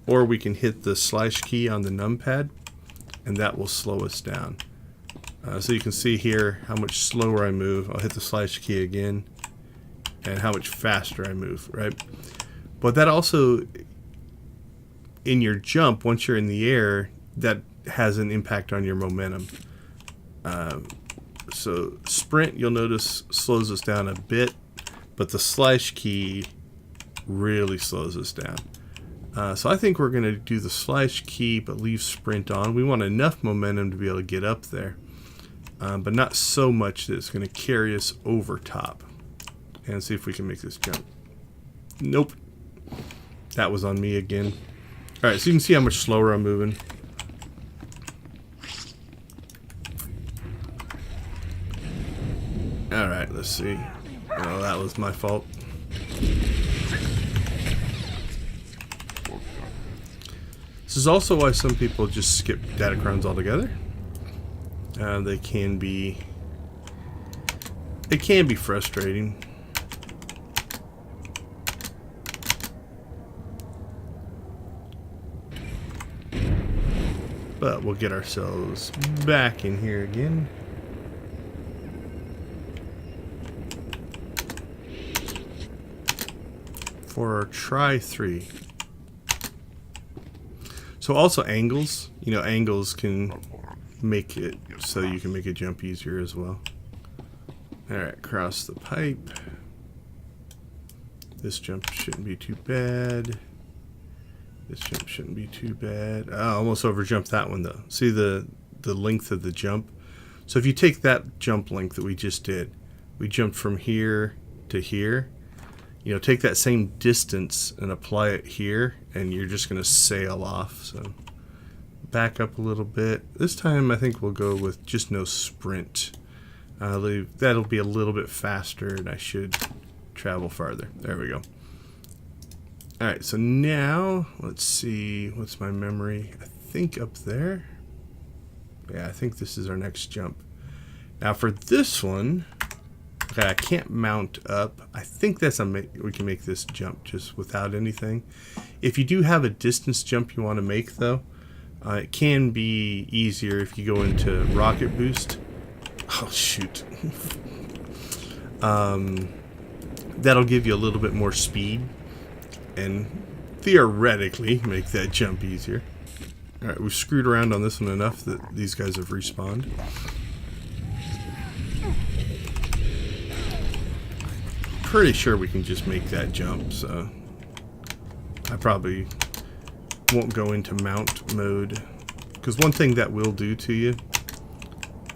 or we can hit the slash key on the numpad, and that will slow us down. So you can see here how much slower I move. I'll hit the slash key again, and how much faster I move, right? But that also, in your jump, once you're in the air, that has an impact on your momentum. So sprint, you'll notice, slows us down a bit, but the slash key really slows us down. So I think we're going to do the slash key but leave sprint on. We want enough momentum to be able to get up there, but not so much that it's going to carry us over top. And see if we can make this jump. Nope. That was on me again. Alright, so you can see how much slower I'm moving. Alright, let's see. Oh, that was my fault. This is also why some people just skip Datacrons altogether. It can be frustrating. But we'll get ourselves back in here again. For try 3. So also angles, you know, angles can make it so you can make a jump easier as well. Alright, cross the pipe. This jump shouldn't be too bad. This jump shouldn't be too bad. I almost overjumped that one though. See the length of the jump? So if you take that jump length that we just did, we jumped from here to here. You know, take that same distance and apply it here, and you're just going to sail off. So back up a little bit. This time I think we'll go with just no sprint. That'll be a little bit faster, and I should travel farther. There we go. Alright, so now, let's see, what's my memory? I think up there. Yeah, I think this is our next jump. Now for this one, okay, I can't mount up. I think we can make this jump just without anything. If you do have a distance jump you want to make though, it can be easier if you go into rocket boost. Oh shoot. That'll give you a little bit more speed and theoretically make that jump easier. Alright, we've screwed around on this one enough that these guys have respawned. Pretty sure we can just make that jump, so I probably won't go into mount mode, because one thing that will do to you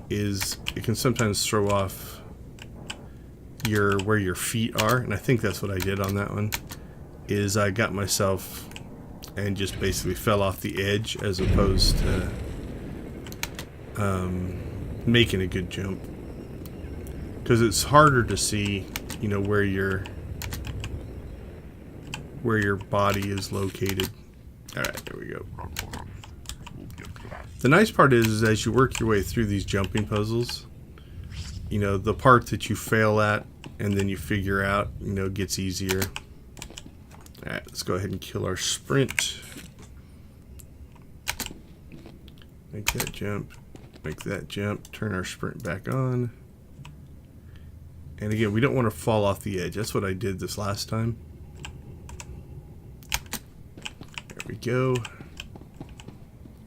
is it can sometimes throw off where your feet are, and I think that's what I did on that one. Is I got myself and just basically fell off the edge as opposed to making a good jump, because it's harder to see, you know, where your body is located. Alright, there we go. The nice part is as you work your way through these jumping puzzles, you know, the part that you fail at and then you figure out, you know, gets easier. Alright, let's go ahead and kill our sprint. Make that jump. Make that jump. Turn our sprint back on. And again, we don't want to fall off the edge. That's what I did this last time. There we go.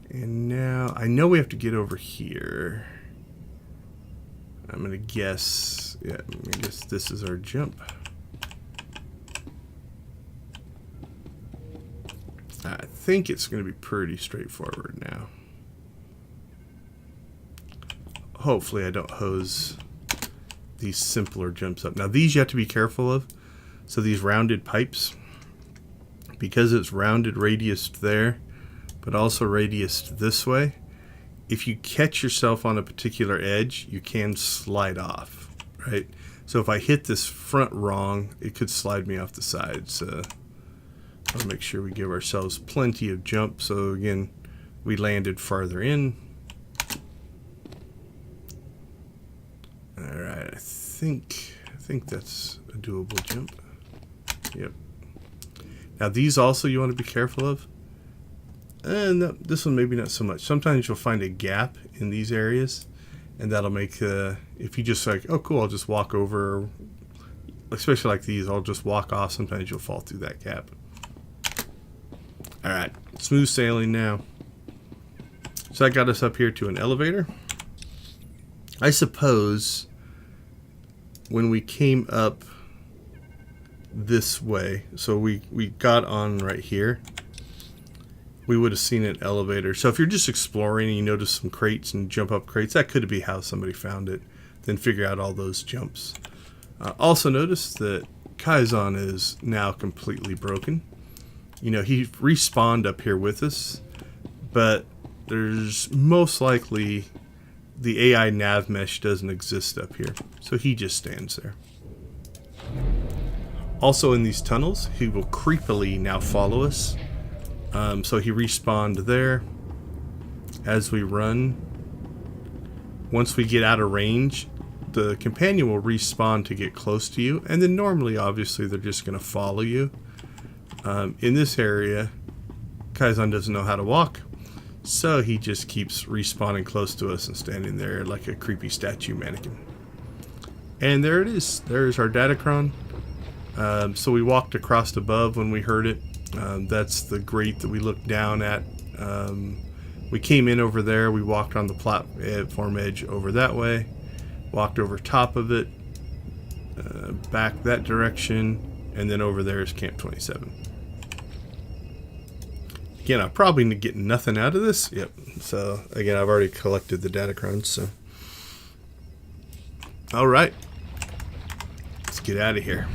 And now, I know we have to get over here. I'm going to guess, yeah, I guess this is our jump. I think it's going to be pretty straightforward now. Hopefully I don't hose these simpler jumps up. Now these you have to be careful of. So these rounded pipes, because it's rounded radiused there, but also radiused this way, if you catch yourself on a particular edge, you can slide off, right? So if I hit this front wrong, it could slide me off the side. So I'll make sure we give ourselves plenty of jump. So again, we landed farther in. All right, I think that's a doable jump. Yep. Now these also you want to be careful of. And this one maybe not so much. Sometimes you'll find a gap in these areas, and that'll make if you just like, oh cool, I'll just walk over, especially like these, I'll just walk off. Sometimes you'll fall through that gap. All right, smooth sailing now. So that got us up here to an elevator. I suppose when we came up this way, so we got on right here, we would have seen an elevator. So if you're just exploring and you notice some crates and jump up crates, that could be how somebody found it. Then figure out all those jumps. Also notice that Kaizen is now completely broken. You know, he respawned up here with us, but there's most likely the AI nav mesh doesn't exist up here. So he just stands there. Also in these tunnels, he will creepily now follow us. So he respawned there. As we run, once we get out of range, the companion will respawn to get close to you, and then normally obviously they're just going to follow you. In this area, Kaizen doesn't know how to walk, so he just keeps respawning close to us and standing there like a creepy statue mannequin. And there it is. There's our Datacron. So we walked across above when we heard it. That's the grate that we looked down at. We came in over there. We walked on the platform edge over that way. Walked over top of it. Back that direction. And then over there is Camp 27. Again, I'm probably getting nothing out of this. Yep. So, again, I've already collected the Datacrons. So, all right. Let's get out of here.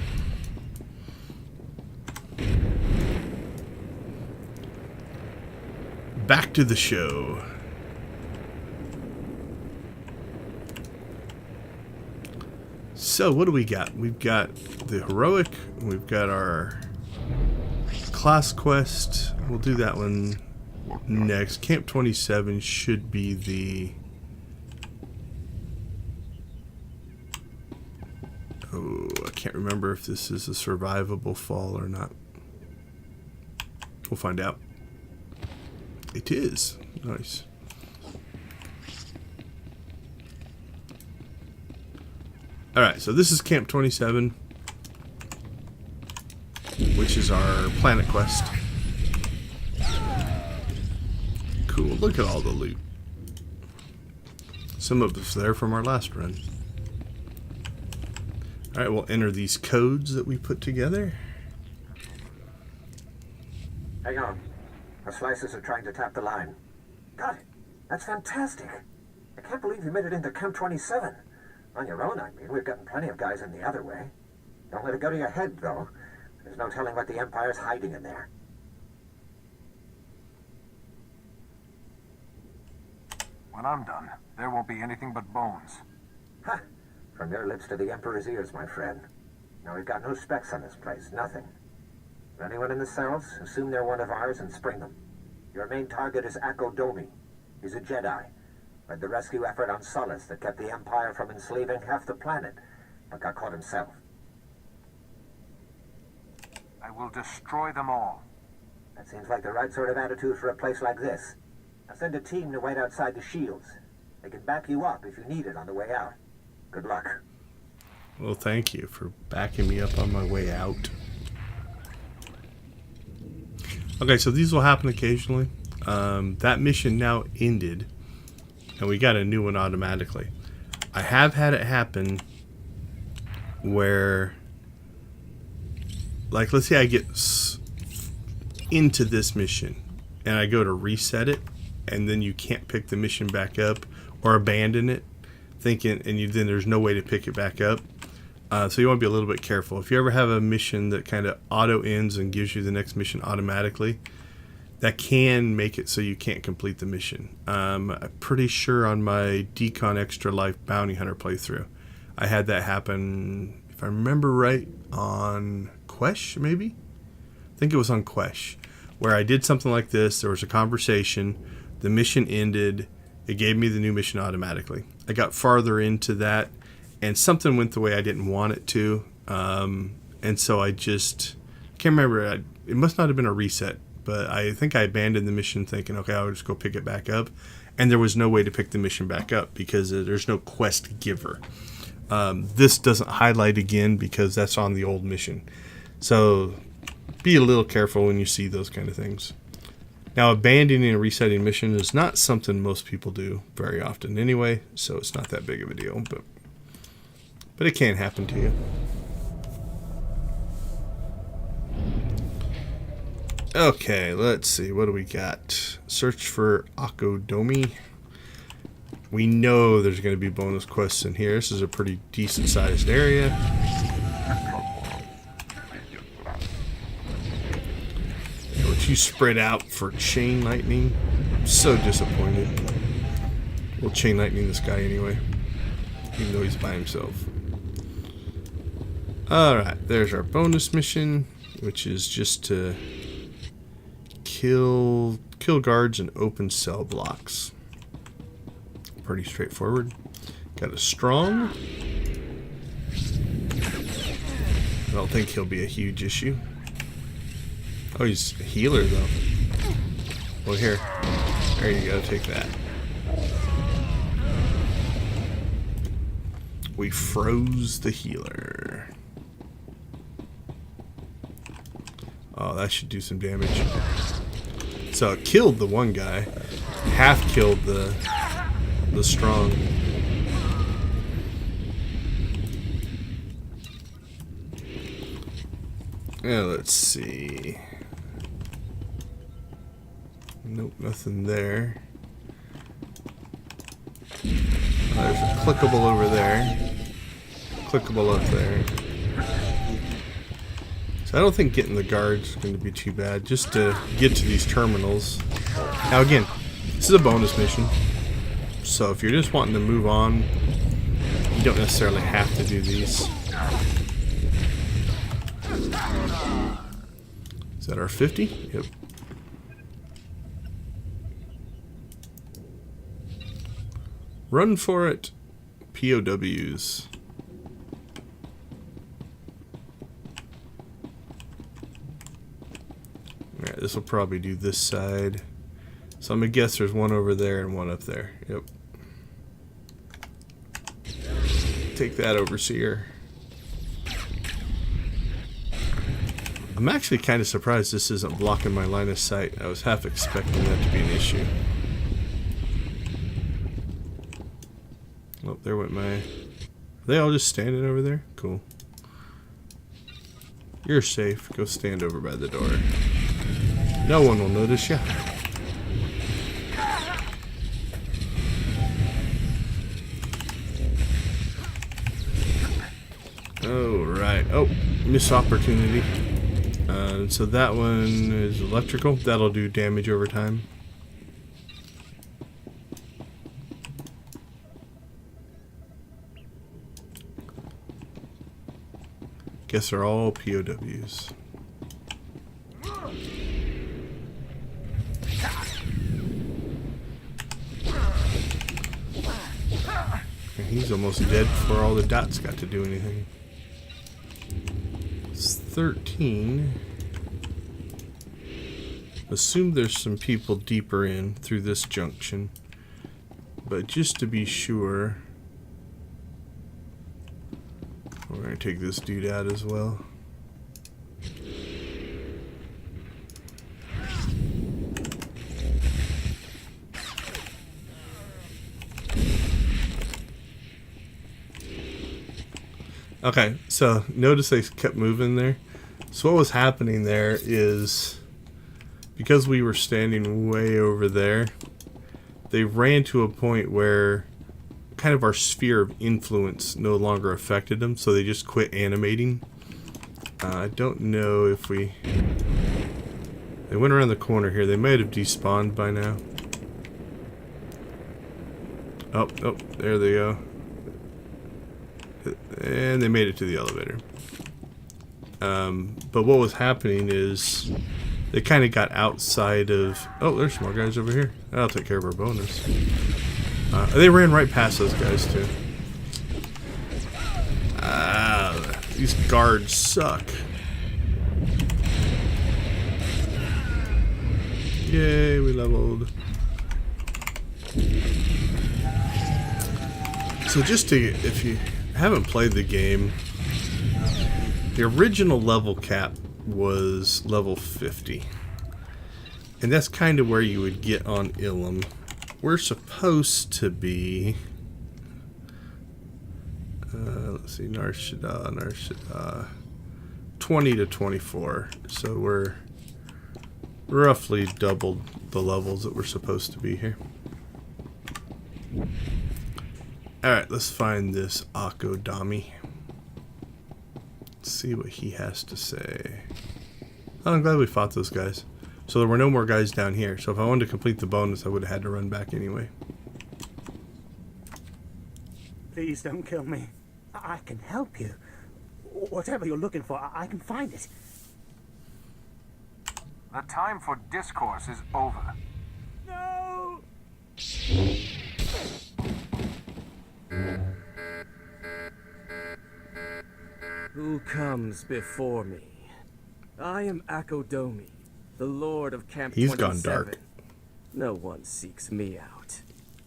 Back to the show. So what do we got? We've got the heroic. We've got our class quest. We'll do that one next. Camp 27 should be the... Oh, I can't remember if this is a survivable fall or not. We'll find out. It is. Nice. Alright, so this is Camp 27, which is our planet quest. Cool, look at all the loot. Some of it's there from our last run. Alright, we'll enter these codes that we put together. Hang on. Our slicers are trying to tap the line. God, that's fantastic. I can't believe you made it into Camp 27. On your own, I mean. We've gotten plenty of guys in the other way. Don't let it go to your head, though. There's no telling what the Empire's hiding in there. When I'm done, there won't be anything but bones. Ha! From your lips to the Emperor's ears, my friend. Now, we've got no specs on this place. Nothing. Anyone in the cells, assume they're one of ours and spring them. Your main target is Akko Domi. He's a Jedi. Led the rescue effort on Solace that kept the Empire from enslaving half the planet, but got caught himself. I will destroy them all. That seems like the right sort of attitude for a place like this. I'll send a team to wait outside the shields. They can back you up if you need it on the way out. Good luck. Well, thank you for backing me up on my way out. Okay, so these will happen occasionally. That mission now ended, and we got a new one automatically. I have had it happen where, like, let's say I get into this mission, and I go to reset it, and then you can't pick the mission back up, or abandon it, thinking, and then there's no way to pick it back up. So you want to be a little bit careful. If you ever have a mission that kind of auto ends and gives you the next mission automatically, that can make it so you can't complete the mission. I'm pretty sure on my Decon Extra Life Bounty Hunter playthrough, I had that happen, if I remember right, on Quesh, maybe? I think it was on Quesh, where I did something like this. There was a conversation, the mission ended, it gave me the new mission automatically. I got farther into that, and something went the way I didn't want it to, and so I just can't remember. It must not have been a reset, but I think I abandoned the mission thinking, okay, I'll just go pick it back up, and there was no way to pick the mission back up because there's no quest giver. This doesn't highlight again because that's on the old mission, so be a little careful when you see those kind of things. Now, abandoning and resetting a mission is not something most people do very often anyway, so it's not that big of a deal, but it can happen to you. Okay, let's see. What do we got? Search for Akodomi. We know there's going to be bonus quests in here. This is a pretty decent sized area. But you spread out for chain lightning. I'm so disappointed. We'll chain lightning this guy anyway, even though he's by himself. Alright, there's our bonus mission, which is just to kill guards and open cell blocks. Pretty straightforward. Got a strong. I don't think he'll be a huge issue. Oh, he's a healer though. Well, here. There you go, take that. We froze the healer. Oh, that should do some damage. So it killed the one guy. Half killed the strong. Yeah, let's see. Nope, nothing there. There's a clickable over there. Clickable up there. So I don't think getting the guards is going to be too bad. Just to get to these terminals. Now again, this is a bonus mission. So if you're just wanting to move on, you don't necessarily have to do these. Is that our 50? Yep. Run for it, POWs. Alright, this will probably do this side. So I'm gonna guess there's one over there and one up there. Yep. Take that, Overseer. I'm actually kind of surprised this isn't blocking my line of sight. I was half expecting that to be an issue. Oh, there went my... Are they all just standing over there? Cool. You're safe. Go stand over by the door. No one will notice you. Oh, right. Oh, miss opportunity. So that one is electrical. That'll do damage over time. Guess they're all POWs. And he's almost dead before all the dots got to do anything. It's 13. assume there's some people deeper in through this junction. But just to be sure, we're going to take this dude out as well. Okay, so notice they kept moving there. So what was happening there is, because we were standing way over there, they ran to a point where kind of our sphere of influence no longer affected them, so they just quit animating. I don't know if they went around the corner here. They might have despawned by now. Oh, there they go. And they made it to the elevator. But what was happening is they kind of got outside of... Oh, there's more guys over here. That'll take care of our bonus. They ran right past those guys, too. These guards suck. Yay, we leveled. So just to... if you haven't played the game, the original level cap was level 50, and that's kind of where you would get on Ilum. We're supposed to be let's see, Nar Shaddaa 20 to 24, so we're roughly doubled the levels that we're supposed to be here. Alright, let's find this Akodami. Let's see what he has to say. Oh, I'm glad we fought those guys. So there were no more guys down here. So if I wanted to complete the bonus, I would have had to run back anyway. Please don't kill me. I can help you. Whatever you're looking for, I can find it. The time for discourse is over. No! Who comes before me? I am Akodomi, the Lord of Camp 27. He's gone dark. No one seeks me out.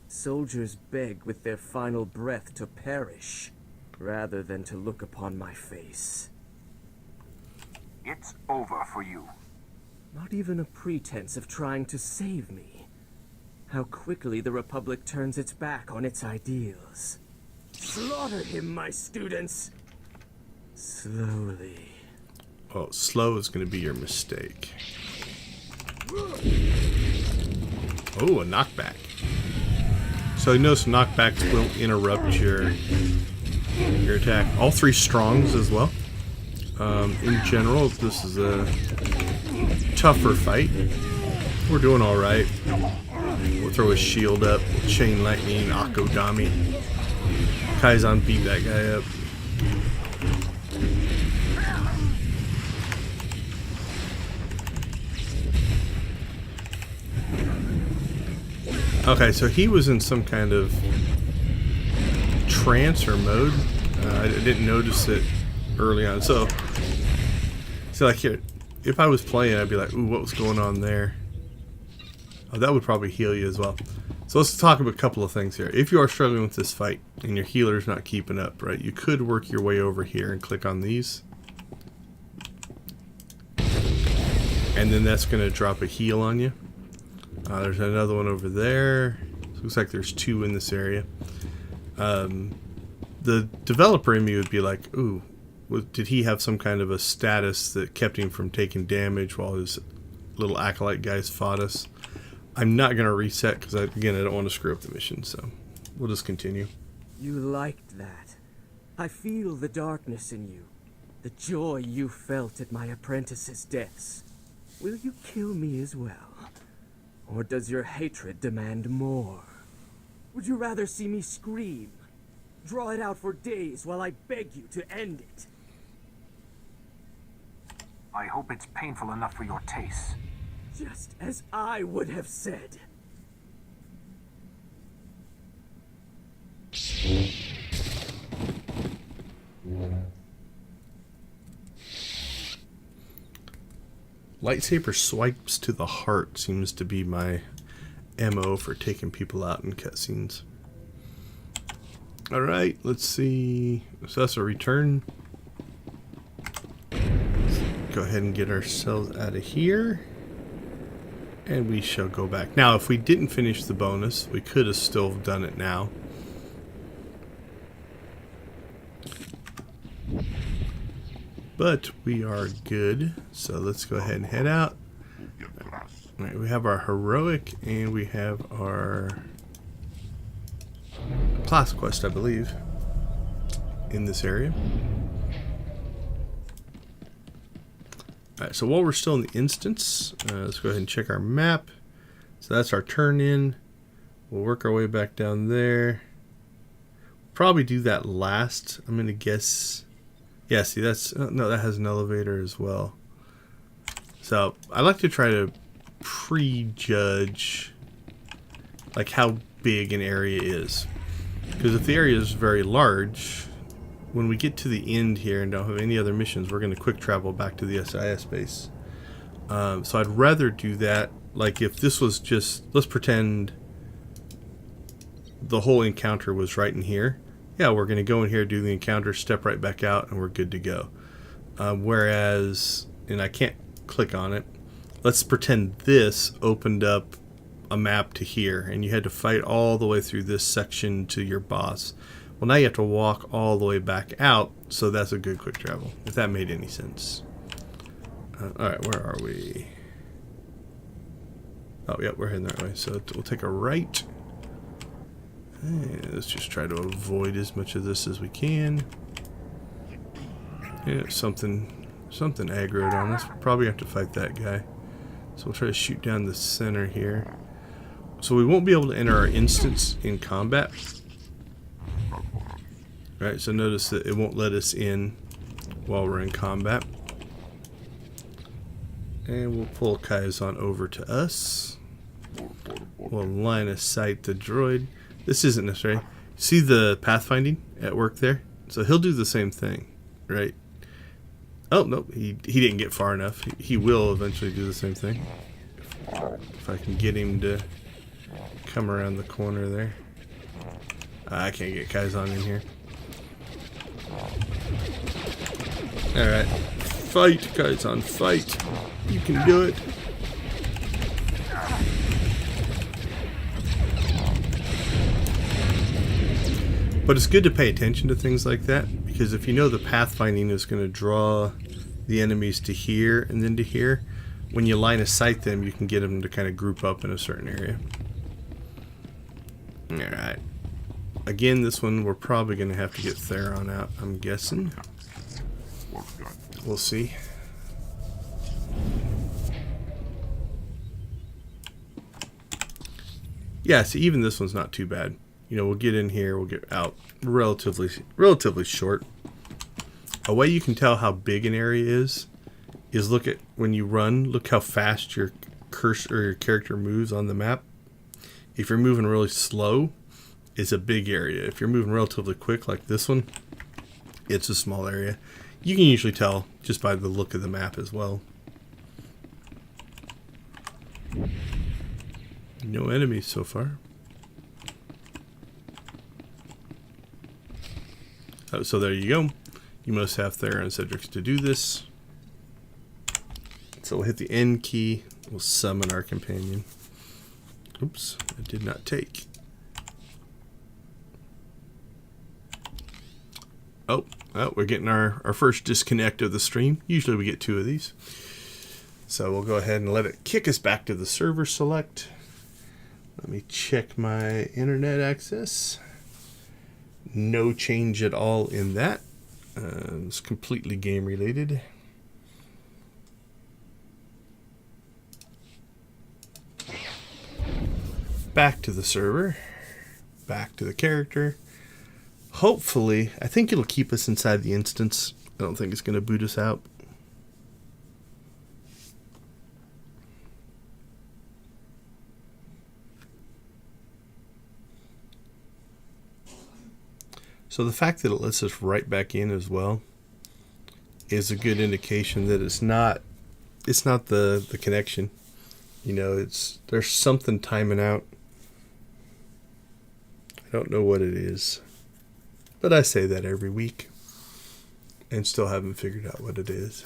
Soldiers beg with their final breath to perish, rather than to look upon my face. It's over for you. Not even a pretense of trying to save me. How quickly the Republic turns its back on its ideals. Slaughter him, my students! Slowly. Well, slow is going to be your mistake. Oh, a knockback. So you notice knockbacks will interrupt your attack. All three strongs as well. In general, this is a tougher fight. We're doing all right. We'll throw his shield up. We'll chain lightning, Akodami. Kaizen beat that guy up. Okay, so he was in some kind of trance or mode. I didn't notice it early on. So like here, if I was playing, I'd be like, ooh, what was going on there? Oh, that would probably heal you as well. So let's talk about a couple of things here. If you are struggling with this fight and your healer's not keeping up, right, you could work your way over here and click on these. And then that's going to drop a heal on you. There's another one over there. Looks like there's two in this area. The developer in me would be like, ooh, did he have some kind of a status that kept him from taking damage while his little acolyte guys fought us? I'm not going to reset because, again, I don't want to screw up the mission, so we'll just continue. You liked that. I feel the darkness in you. The joy you felt at my apprentices' deaths. Will you kill me as well? Or does your hatred demand more? Would you rather see me scream? Draw it out for days while I beg you to end it? I hope it's painful enough for your taste. Just as I would have said. Lightsaber swipes to the heart seems to be my MO for taking people out in cutscenes. Alright, let's see. So that's a return. Let's go ahead and get ourselves out of here. And we shall go back. Now, if we didn't finish the bonus, we could have still done it now. But we are good. So let's go ahead and head out. Alright, we have our heroic and we have our class quest, I believe, in this area. Alright, so while we're still in the instance, let's go ahead and check our map. So that's our turn in. We'll work our way back down there. Probably do that last. I'm going to guess. Yeah, see, that's... no, that has an elevator as well. So I like to try to prejudge like how big an area is. Because if the area is very large, when we get to the end here and don't have any other missions, we're going to quick travel back to the SIS base. So I'd rather do that. Like if this was just, let's pretend the whole encounter was right in here. Yeah, we're going to go in here, do the encounter, step right back out, and we're good to go. Whereas, and I can't click on it, let's pretend this opened up a map to here, and you had to fight all the way through this section to your boss. Well, now you have to walk all the way back out, so that's a good quick travel, if that made any sense. Alright, where are we? Oh, yeah, we're heading that way. So we'll take a right. And let's just try to avoid as much of this as we can. Yeah, something aggroed on us. We'll probably have to fight that guy. So we'll try to shoot down the center here. So we won't be able to enter our instance in combat. Right, so notice that it won't let us in while we're in combat. And we'll pull Kaizen over to us. We'll line of sight the droid. This isn't necessary. See the pathfinding at work there? So he'll do the same thing, right? Oh, no, he didn't get far enough. He will eventually do the same thing. If I can get him to come around the corner there. I can't get Kaizen in here. Alright. Fight, Kaizen, fight. You can do it. But it's good to pay attention to things like that, because if you know the pathfinding is going to draw the enemies to here and then to here, when you line of sight them, you can get them to kind of group up in a certain area. Alright. Again, this one we're probably going to have to get Theron out, I'm guessing. We'll see. Yeah, see, even this one's not too bad. You know, we'll get in here, we'll get out relatively short. A way you can tell how big an area is look at when you run, look how fast your cursor or your character moves on the map. If you're moving really slow, it's a big area. If you're moving relatively quick like this one, it's a small area. You can usually tell just by the look of the map as well. No enemies so far. Oh, so there you go. You must have Theron and Cedric to do this. So we'll hit the N key. We'll summon our companion. Oops, I did not take. Oh, we're getting our first disconnect of the stream. Usually we get 2 of these. So we'll go ahead and let it kick us back to the server select. Let me check my internet access. No change at all in that. It's completely game related. Back to the server. Back to the character. Hopefully, I think it'll keep us inside the instance. I don't think it's going to boot us out. So the fact that it lets us right back in as well is a good indication that it's not it's not the connection. You know, there's something timing out. I don't know what it is, but I say that every week and still haven't figured out what it is.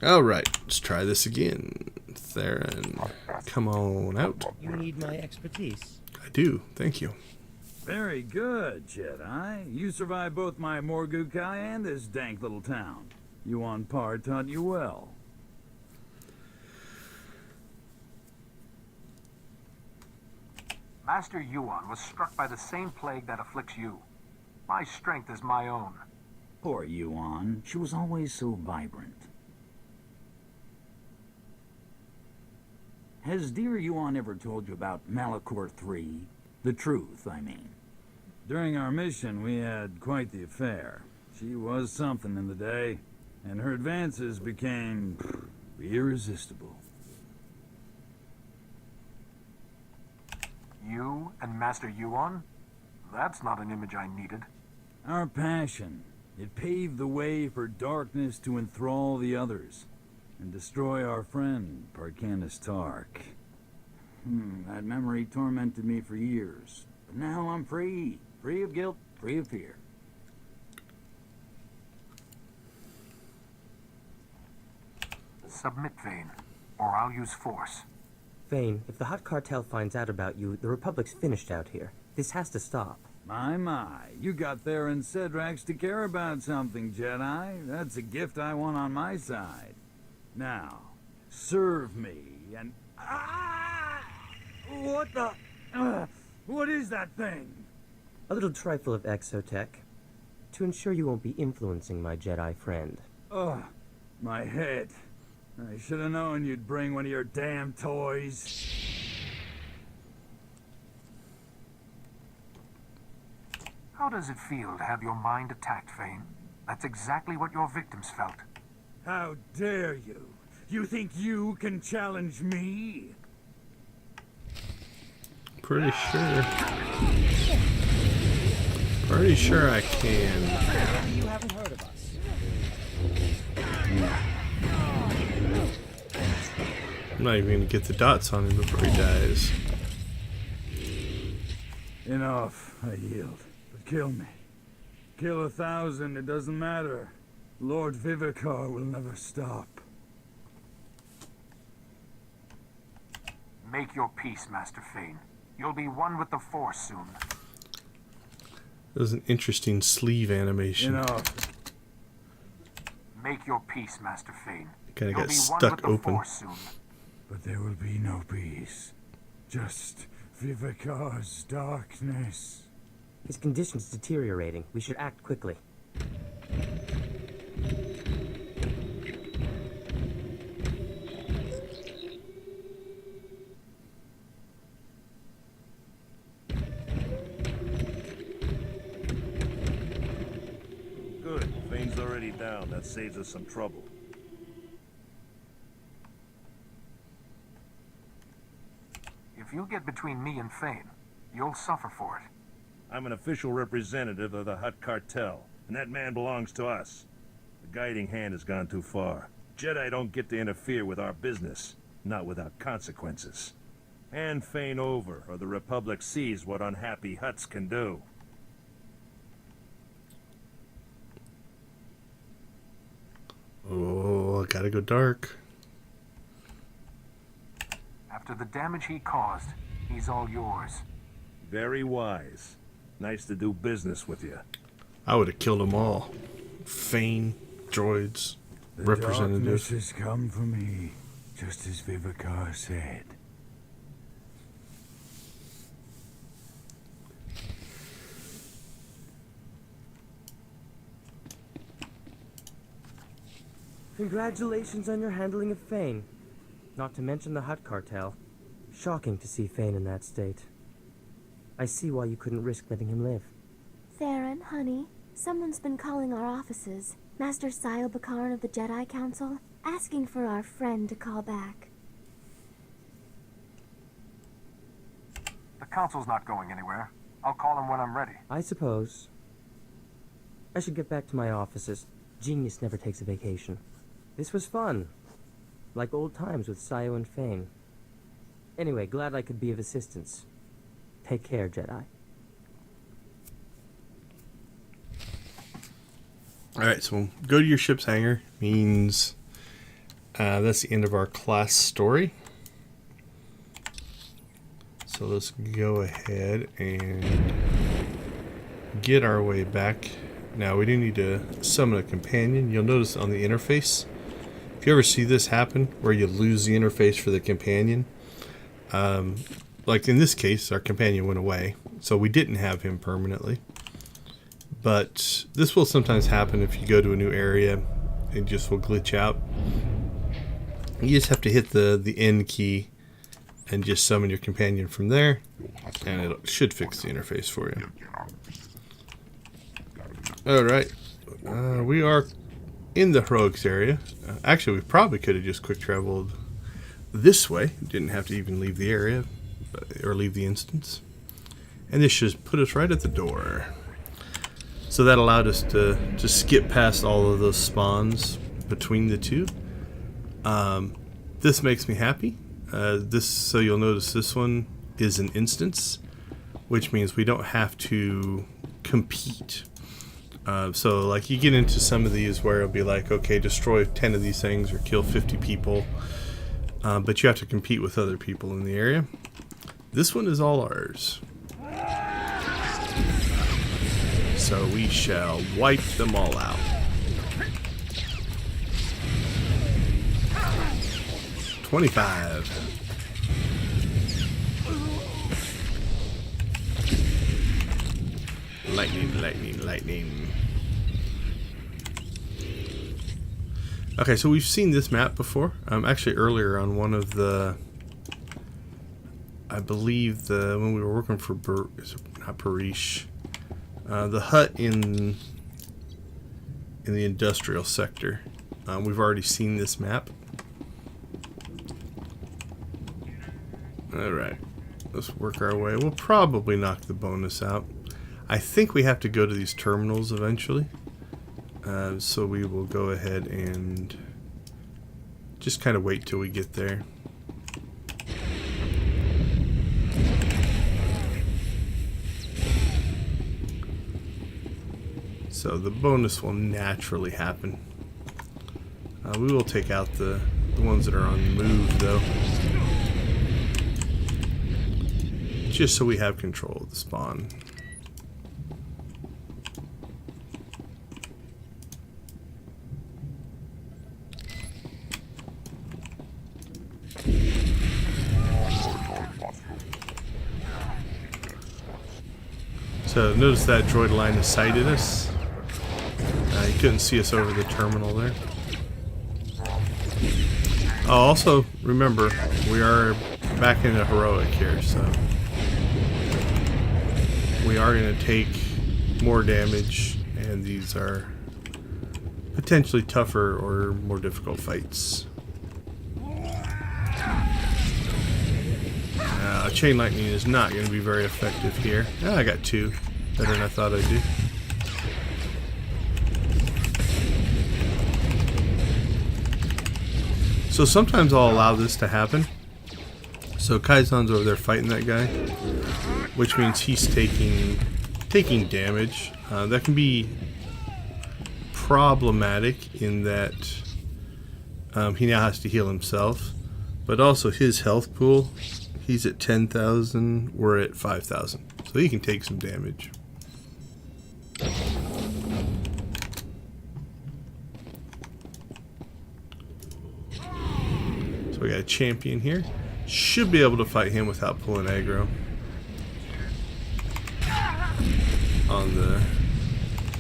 All right, let's try this again. Theron, come on out. You need my expertise. I do, thank you. Very good, Jedi. You survived both my Morgukai and this dank little town. Yuan Par taught you well. Master Yuan was struck by the same plague that afflicts you. My strength is my own. Poor Yuan. She was always so vibrant. Has dear Yuan ever told you about Malachor III? The truth, I mean. During our mission, we had quite the affair. She was something in the day, and her advances became irresistible. You and Master Yuan? That's not an image I needed. Our passion. It paved the way for darkness to enthrall the others and destroy our friend, Parkanis Tark. That memory tormented me for years. But now I'm free. Free of guilt, free of fear. Submit, Vane, or I'll use force. Vane, if the Hutt Cartel finds out about you, the Republic's finished out here. This has to stop. My, you got Theron Cedrax to care about something, Jedi. That's a gift I want on my side. Now, serve me, and... What the... what is that thing? A little trifle of exotech. To ensure you won't be influencing my Jedi friend. Ugh, my head. I should have known you'd bring one of your damn toys. How does it feel to have your mind attacked, Vane? That's exactly what your victims felt. How dare you? You think you can challenge me? Pretty sure. Pretty sure I can. You haven't heard of us. I'm not even gonna get the dots on him before he dies. Enough, I yield. But kill me. Kill 1,000, it doesn't matter. Lord Vivicar will never stop. Make your peace, Master Fane. You'll be one with the Force soon. It was an interesting sleeve animation. Enough. Make your peace, Master Fane. Kinda You'll got be stuck one with the open. Force soon. But there will be no peace. Just Vivicar's darkness. His condition's deteriorating. We should act quickly. Good. Fane's already down. That saves us some trouble. If you get between me and Fane, you'll suffer for it. I'm an official representative of the Hutt Cartel, and that man belongs to us. The guiding hand has gone too far. Jedi don't get to interfere with our business, not without consequences. Hand Fane over, or the Republic sees what unhappy Hutts can do. Oh, I gotta go dark. After the damage he caused, he's all yours. Very wise. Nice to do business with you. I would have killed them all. Fane, droids, representatives. Darkness has come for me, just as Vivicar said. Congratulations on your handling of Fane. Not to mention the Hutt Cartel. Shocking to see Fane in that state. I see why you couldn't risk letting him live. Theron, honey, someone's been calling our offices. Master Sile Bakaran of the Jedi Council, asking for our friend to call back. The Council's not going anywhere. I'll call him when I'm ready. I suppose. I should get back to my offices. Genius never takes a vacation. This was fun. Like old times with Sayo and Fane. Anyway, glad I could be of assistance. Take care, Jedi. Alright, so go to your ship's hangar. Means that's the end of our class story. So let's go ahead and get our way back. Now we do need to summon a companion. You'll notice on the interface, if you ever see this happen, where you lose the interface for the companion, like in this case, our companion went away, so we didn't have him permanently. But this will sometimes happen if you go to a new area, it just will glitch out. You just have to hit the N key and just summon your companion from there, and it should fix the interface for you. Alright, we are in the heroics area. Actually, we probably could have just quick traveled this way. Didn't have to even leave the area, or leave the instance. And this should put us right at the door. So that allowed us to skip past all of those spawns between the two. This makes me happy. So you'll notice this one is an instance, which means we don't have to compete. So like you get into some of these where it'll be like, okay, destroy 10 of these things or kill 50 people, but you have to compete with other people in the area. This one is all ours, so we shall wipe them all out. $25. Lightning, lightning, lightning. Okay, so we've seen this map before. Actually, earlier on one of the, I believe when we were working for not Parish, the hut in the industrial sector. We've already seen this map. All right, let's work our way. We'll probably knock the bonus out. I think we have to go to these terminals eventually, so we will go ahead and just kind of wait till we get there. So the bonus will naturally happen. We will take out the ones that are on the move though, just so we have control of the spawn. So notice that droid line of sight at us. You couldn't see us over the terminal there. Oh, also remember, we are back in a heroic here, so we are going to take more damage, and these are potentially tougher or more difficult fights. Chain lightning is not going to be very effective here. I got 2. Better than I thought I'd do. So sometimes I'll allow this to happen. So Kaizan's over there fighting that guy, which means he's taking damage. That can be problematic in that he now has to heal himself, but also his health pool. He's at 10,000, we're at 5,000. So he can take some damage. So we got a champion here. Should be able to fight him without pulling aggro.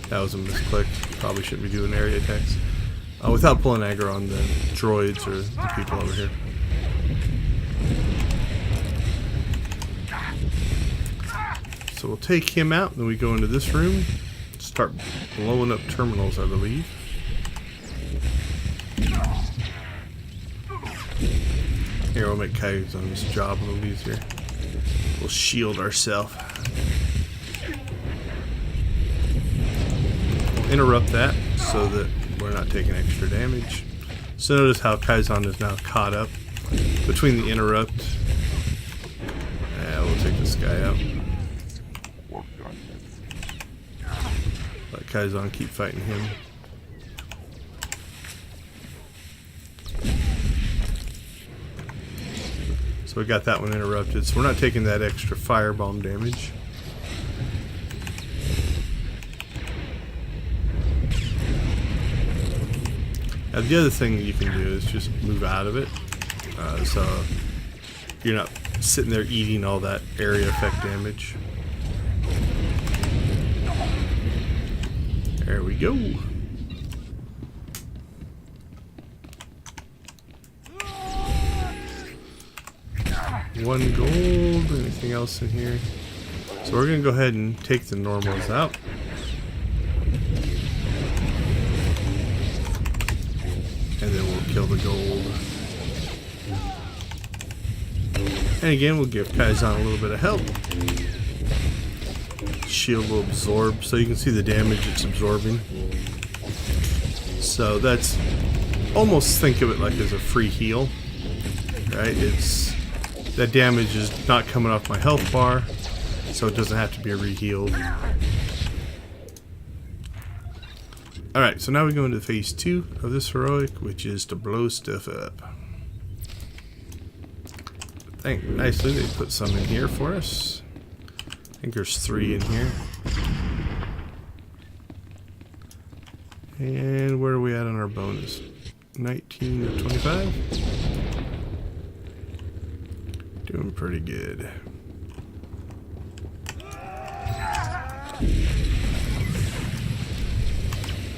That was a misclick. Probably shouldn't be doing area attacks. Without pulling aggro on the droids or the people over here. So we'll take him out, then we go into this room, start blowing up terminals, I believe. Here, we'll make Kaizan's job a little easier. We'll shield ourselves. We'll interrupt that so that we're not taking extra damage. So notice how Kaizen is now caught up between the interrupt. Yeah, we'll take this guy out. Let Kaizen keep fighting him. So we got that one interrupted. So we're not taking that extra firebomb damage. Now the other thing you can do is just move out of it. So you're not sitting there eating all that area effect damage. There we go. One gold. Anything else in here? So we're going to go ahead and take the normals out. And then we'll kill the gold. And again, we'll give Kaizen a little bit of help. Shield will absorb, so you can see the damage it's absorbing. So that's almost, think of it like as a free heal, right? It's that damage is not coming off my health bar, so it doesn't have to be re-healed. Alright, so now we go into phase 2 of this heroic, which is to blow stuff up. Nicely, they put some in here for us. I think there's 3 in here. And where are we at on our bonus? 19 to 25? Doing pretty good.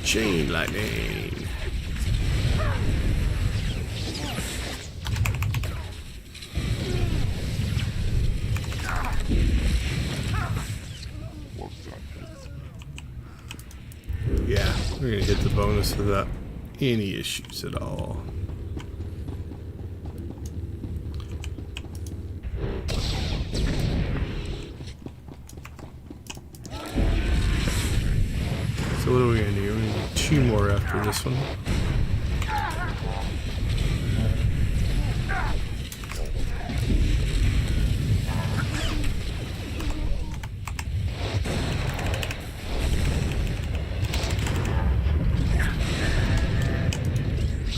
Chain lightning. Yeah, we're gonna hit the bonus without any issues at all. So what are we gonna do? We're gonna do 2 more after this one.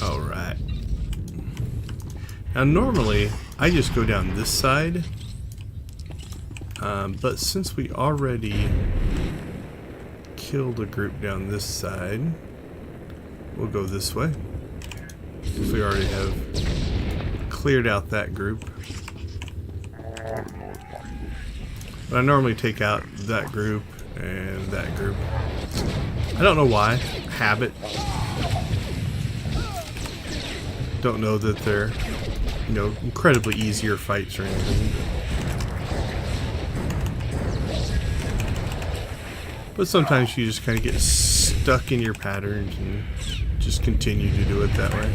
Alright. Now normally I just go down this side, but since we already killed a group down this side, we'll go this way. If we already have cleared out that group. But I normally take out that group and that group. I don't know why. Habit. Don't know that they're, you know, incredibly easier fights or anything. But sometimes you just kind of get stuck in your patterns and just continue to do it that way.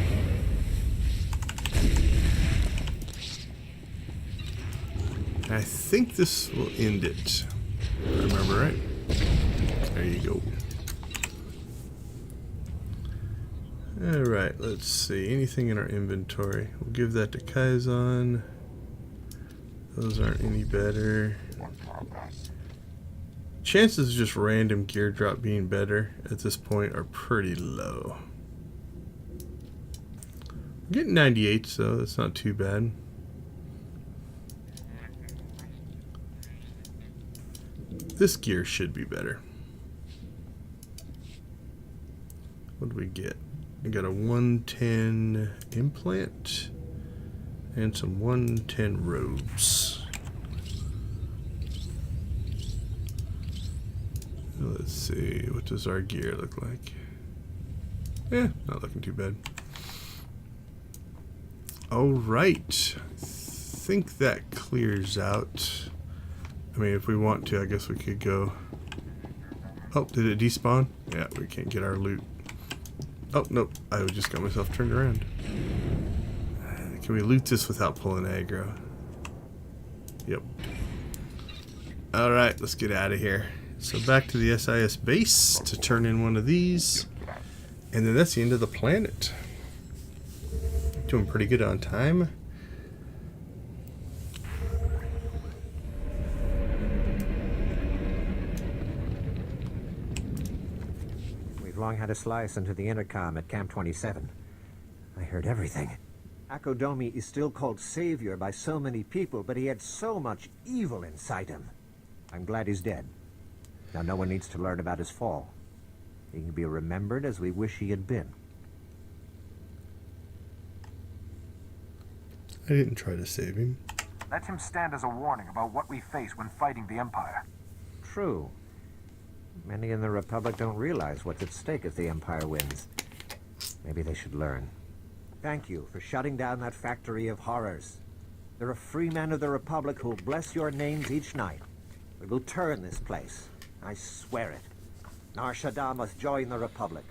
And I think this will end it. If I remember right. There you go. Alright, let's see. Anything in our inventory? We'll give that to Kaizen. Those aren't any better. Chances of just random gear drop being better at this point are pretty low. I'm getting 98, so that's not too bad. This gear should be better. What do we get? We got a 110 implant and some 110 robes. Let's see, what does our gear look like? Not looking too bad. Alright, I think that clears out. I mean, if we want to, I guess we could go. Oh, did it despawn? Yeah, we can't get our loot. Oh, nope, I just got myself turned around. Can we loot this without pulling aggro? Yep. Alright, let's get out of here. So back to the SIS base to turn in one of these. And then that's the end of the planet. Doing pretty good on time. We've long had a slice into the intercom at Camp 27. I heard everything. Akodomi is still called savior by so many people, but he had so much evil inside him. I'm glad he's dead. Now no one needs to learn about his fall. He can be remembered as we wish he had been. I didn't try to save him. Let him stand as a warning about what we face when fighting the Empire. True. Many in the Republic don't realize what's at stake if the Empire wins. Maybe they should learn. Thank you for shutting down that factory of horrors. There are free men of the Republic who will bless your names each night. We will turn this place. I swear it. Nar Shaadda must join the Republic,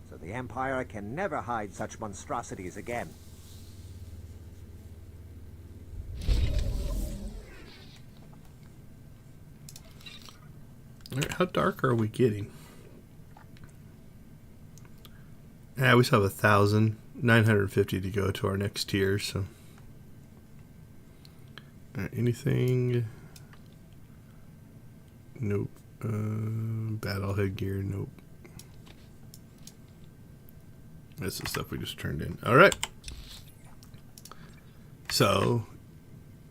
so the Empire can never hide such monstrosities again. All right, how dark are we getting? Yeah, we still have 1,950 to go to our next tier, so. All right, anything? Nope. Battle headgear, nope. That's the stuff we just turned in. All right. So,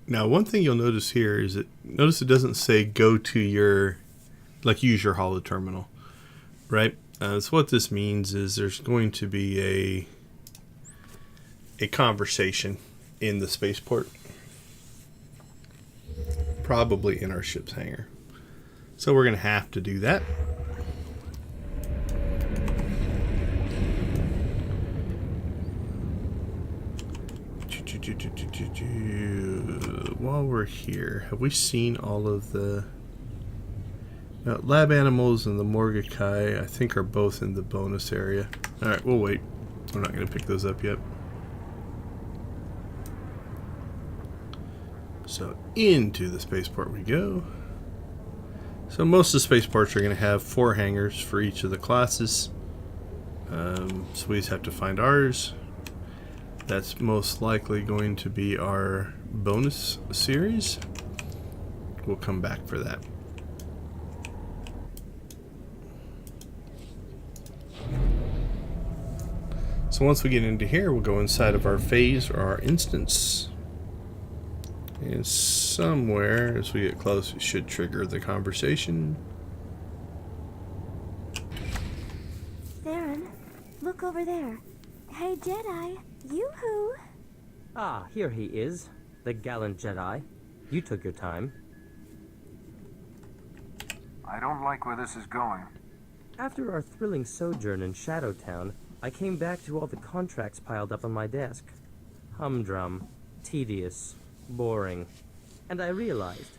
now one thing you'll notice here is notice it doesn't say go to your, like use your holo terminal, right? So what this means is there's going to be a conversation in the spaceport, probably in our ship's hangar. So we're going to have to do that. While we're here, have we seen all of the lab animals and the Morgakai? I think are both in the bonus area. Alright, we'll wait. We're not going to pick those up yet. So into the spaceport we go. So most of the spaceports are going to have 4 hangars for each of the classes. So we just have to find ours. That's most likely going to be our bonus series. We'll come back for that. So once we get into here, we'll go inside of our phase or our instance. And somewhere, as we get close, it should trigger the conversation. Theron, look over there. Hey, Jedi. Yoo-hoo! Ah, here he is. The gallant Jedi. You took your time. I don't like where this is going. After our thrilling sojourn in Shadowtown, I came back to all the contracts piled up on my desk. Humdrum, tedious, boring. And I realized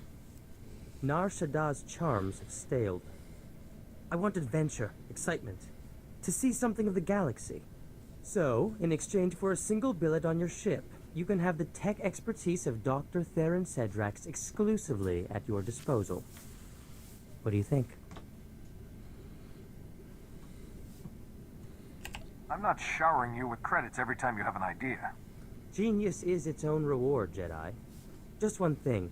Nar Shaddaa's charms have staled. I want adventure, excitement, to see something of the galaxy. So, in exchange for a single billet on your ship, you can have the tech expertise of Dr. Theron Cedrax exclusively at your disposal. What do you think? I'm not showering you with credits every time you have an idea. Genius is its own reward, Jedi. Just one thing.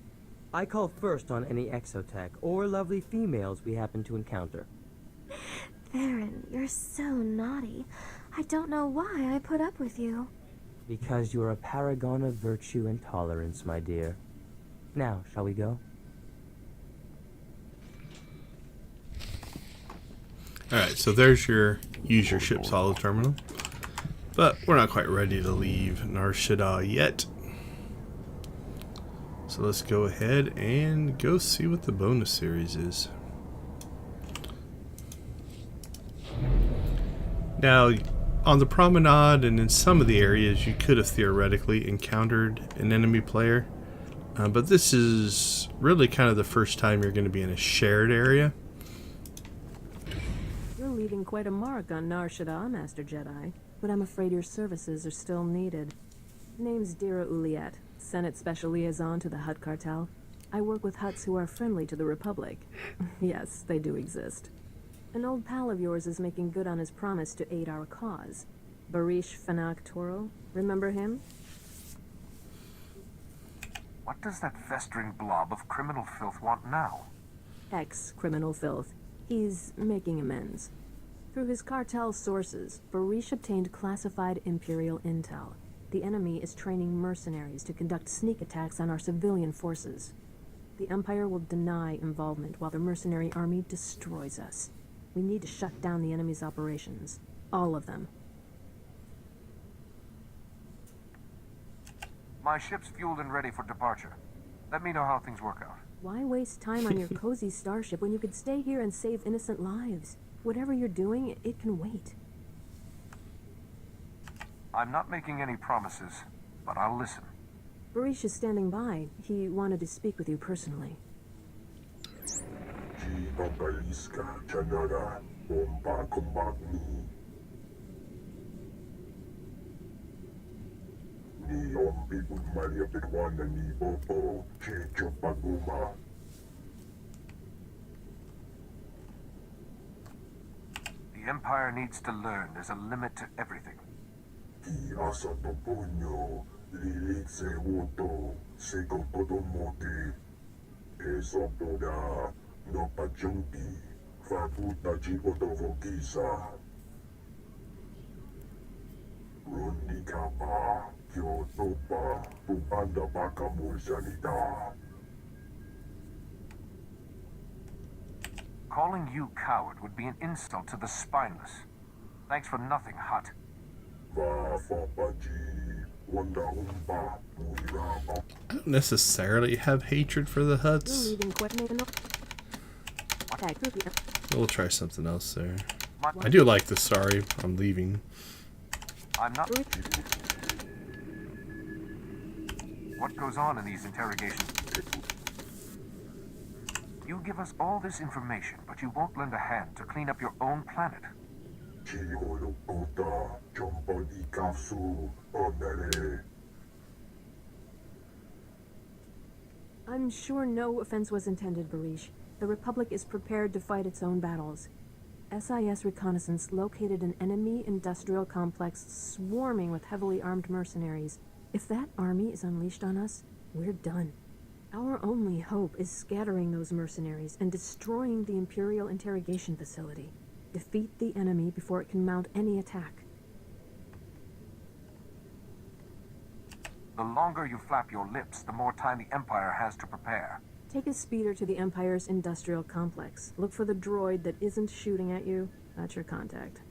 I call first on any exotech or lovely females we happen to encounter. Theron, you're so naughty. I don't know why I put up with you. Because you're a paragon of virtue and tolerance, my dear. Now, shall we go? Alright, so there's your use your ship's holo terminal. But we're not quite ready to leave Nar Shaddaa yet. So let's go ahead and go see what the bonus series is. Now, on the promenade and in some of the areas, you could have theoretically encountered an enemy player. But this is really kind of the first time you're going to be in a shared area. You're leaving quite a mark on Nar Shaddaa, Master Jedi. But I'm afraid your services are still needed. Name's Dira Uliet, Senate Special Liaison to the Hutt Cartel. I work with Hutts who are friendly to the Republic. Yes, they do exist. An old pal of yours is making good on his promise to aid our cause. Barish Fanak Toro, remember him? What does that festering blob of criminal filth want now? Ex-criminal filth. He's making amends. Through his cartel sources, Barish obtained classified Imperial intel. The enemy is training mercenaries to conduct sneak attacks on our civilian forces. The Empire will deny involvement while the mercenary army destroys us. We need to shut down the enemy's operations. All of them. My ship's fueled and ready for departure. Let me know how things work out. Why waste time on your cozy starship when you could stay here and save innocent lives? Whatever you're doing, it can wait. I'm not making any promises, but I'll listen. Barish is standing by. He wanted to speak with you personally. The Empire needs to learn there's a limit to everything. Calling you coward would be an insult to the spineless. Thanks for nothing, Hutt. I don't necessarily have hatred for the Hutts. We'll try something else there. I do like the sorry, I'm leaving. I'm not... What goes on in these interrogations? You give us all this information, but you won't lend a hand to clean up your own planet. I'm sure no offense was intended, Barish. The Republic is prepared to fight its own battles. SIS reconnaissance located an enemy industrial complex swarming with heavily armed mercenaries. If that army is unleashed on us, we're done. Our only hope is scattering those mercenaries and destroying the Imperial interrogation facility. Defeat the enemy before it can mount any attack. The longer you flap your lips, the more time the Empire has to prepare. Take a speeder to the Empire's industrial complex. Look for the droid that isn't shooting at you. That's your contact.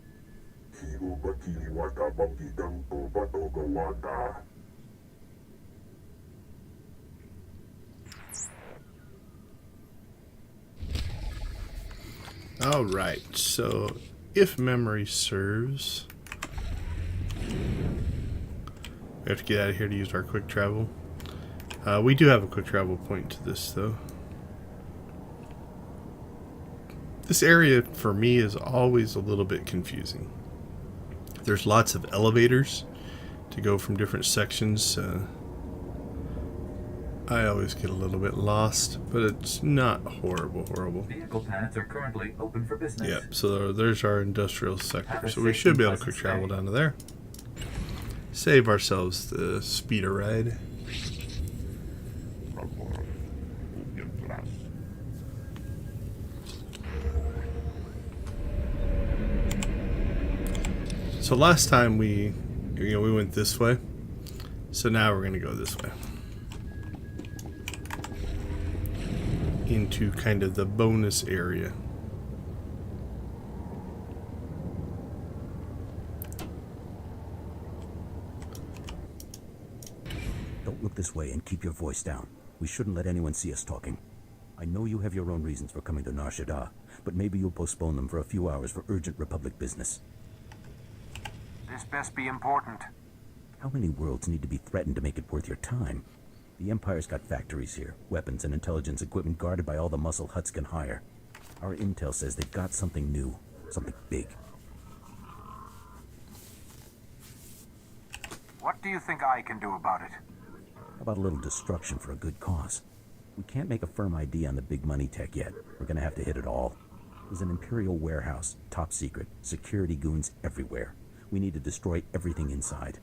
Alright, so if memory serves, we have to get out of here to use our quick travel. We do have a quick travel point to this, though. This area, for me, is always a little bit confusing. There's lots of elevators to go from different sections. I always get a little bit lost, but it's not horrible. Vehicle paths are currently open for business. Yep, so there's our industrial sector. So we should be able to quick travel down to there. Save ourselves the speeder ride. So last time we went this way. So now we're going to go this way. Into kind of the bonus area. Don't look this way and keep your voice down. We shouldn't let anyone see us talking. I know you have your own reasons for coming to Nar Shaddaa, but maybe you'll postpone them for a few hours for urgent Republic business. This best be important. How many worlds need to be threatened to make it worth your time? The Empire's got factories here, weapons and intelligence equipment guarded by all the muscle Hutts can hire. Our intel says they've got something new, something big. What do you think I can do about it? How about a little destruction for a good cause? We can't make a firm ID on the big money tech yet. We're gonna have to hit it all. There's an Imperial warehouse, top secret, security goons everywhere. We need to destroy everything inside.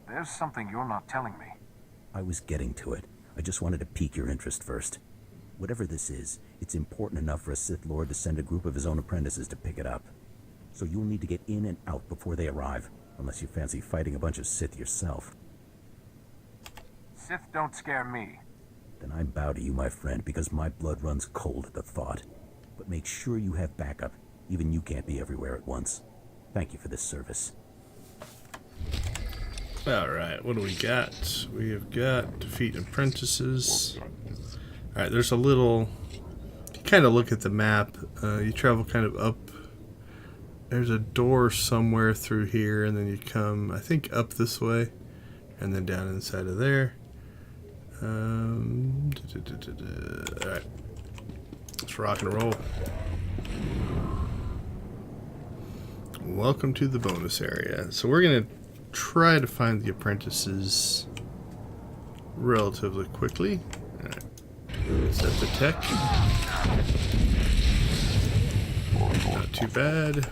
There's something you're not telling me. I was getting to it. I just wanted to pique your interest first. Whatever this is, it's important enough for a Sith Lord to send a group of his own apprentices to pick it up. So you'll need to get in and out before they arrive, unless you fancy fighting a bunch of Sith yourself. Sith don't scare me. Then I bow to you, my friend, because my blood runs cold at the thought. But make sure you have backup. Even you can't be everywhere at once. Thank you for this service. Alright, what do we got? We have got defeat apprentices. Alright, there's a little... You kind of look at the map. You travel kind of up. There's a door somewhere through here, and then you come, I think, up this way, and then down inside of there. Alright. Let's rock and roll. Welcome to the bonus area. So we're going to try to find the apprentices relatively quickly. Alright. Set the tech. Not too bad.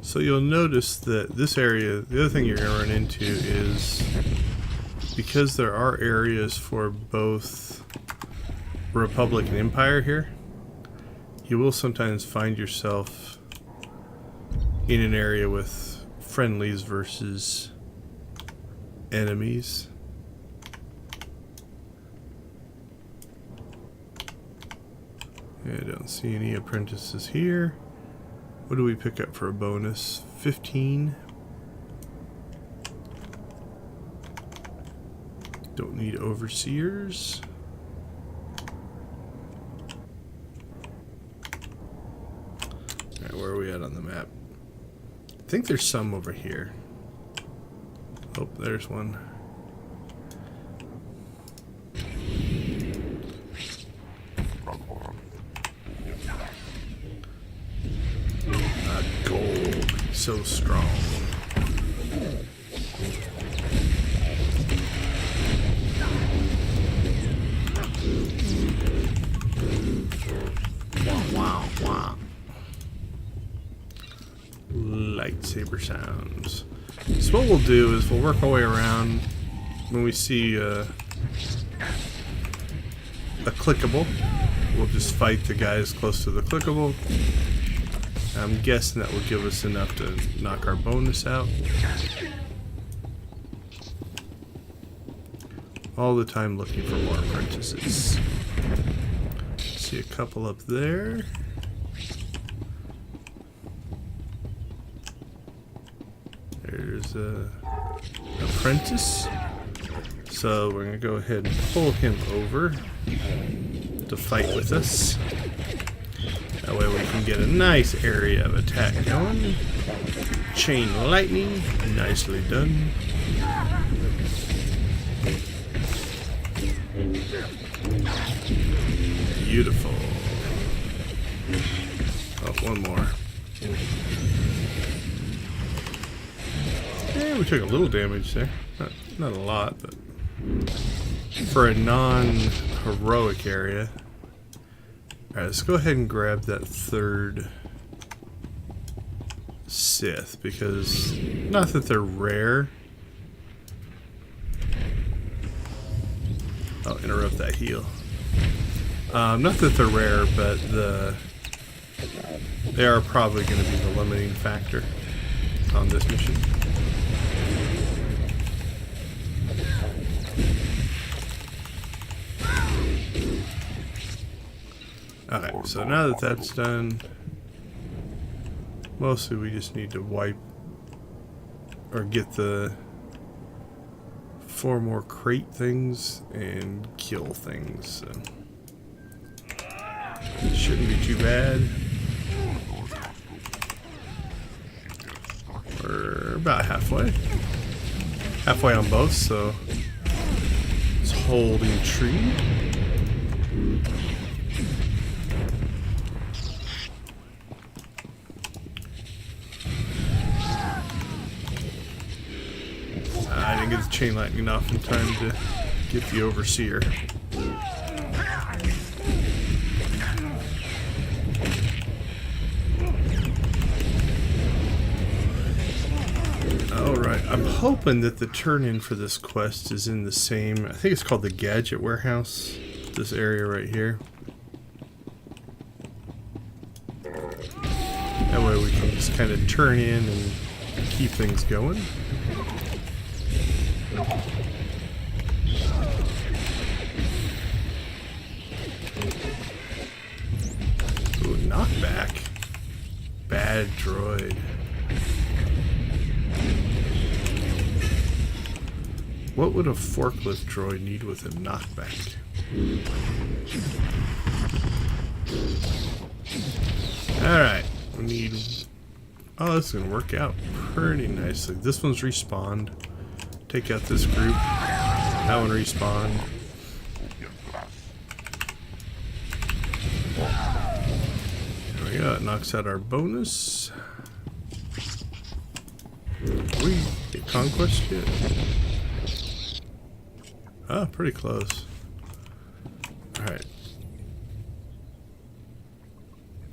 So you'll notice that this area, the other thing you're going to run into is, because there are areas for both Republic and Empire here, you will sometimes find yourself in an area with friendlies versus enemies. I don't see any apprentices here. What do we pick up for a bonus? 15. Don't need overseers. Alright, where are we at on the map? I think there's some over here. Oh, there's one. Gold. So strong. Wow, wow. Lightsaber sounds. So what we'll do is we'll work our way around. When we see a clickable, we'll just fight the guys close to the clickable. I'm guessing that will give us enough to knock our bonus out. All the time looking for more apprentices. See a couple up there. There's a apprentice. So we're gonna go ahead and pull him over to fight with us. That way we can get a nice area of attack going. Chain lightning, nicely done. Beautiful. Oh, one more. Yeah, we took a little damage there. Not a lot, but for a non-heroic area. Alright, let's go ahead and grab that third Sith, because not that they're rare. I'll interrupt that heal. Not that they're rare, but they are probably going to be the limiting factor on this mission. Alright, so now that that's done, mostly we just need to wipe or get the 4 more crate things and kill things. So shouldn't be too bad. We're about halfway. Halfway on both, so let's holding tree. I didn't get the chain lightning off in time to get the overseer. Alright, I'm hoping that the turn-in for this quest is in the same, I think it's called the Gadget Warehouse, this area right here. That way we can just kind of turn in and keep things going. Ooh, knockback. Bad droid. What would a forklift droid need with a knockback? Alright, we need... Oh, this is going to work out pretty nicely. This one's respawned. Take out this group. That one respawned. There we go, it knocks out our bonus. We get conquest yet? Ah, pretty close. Alright.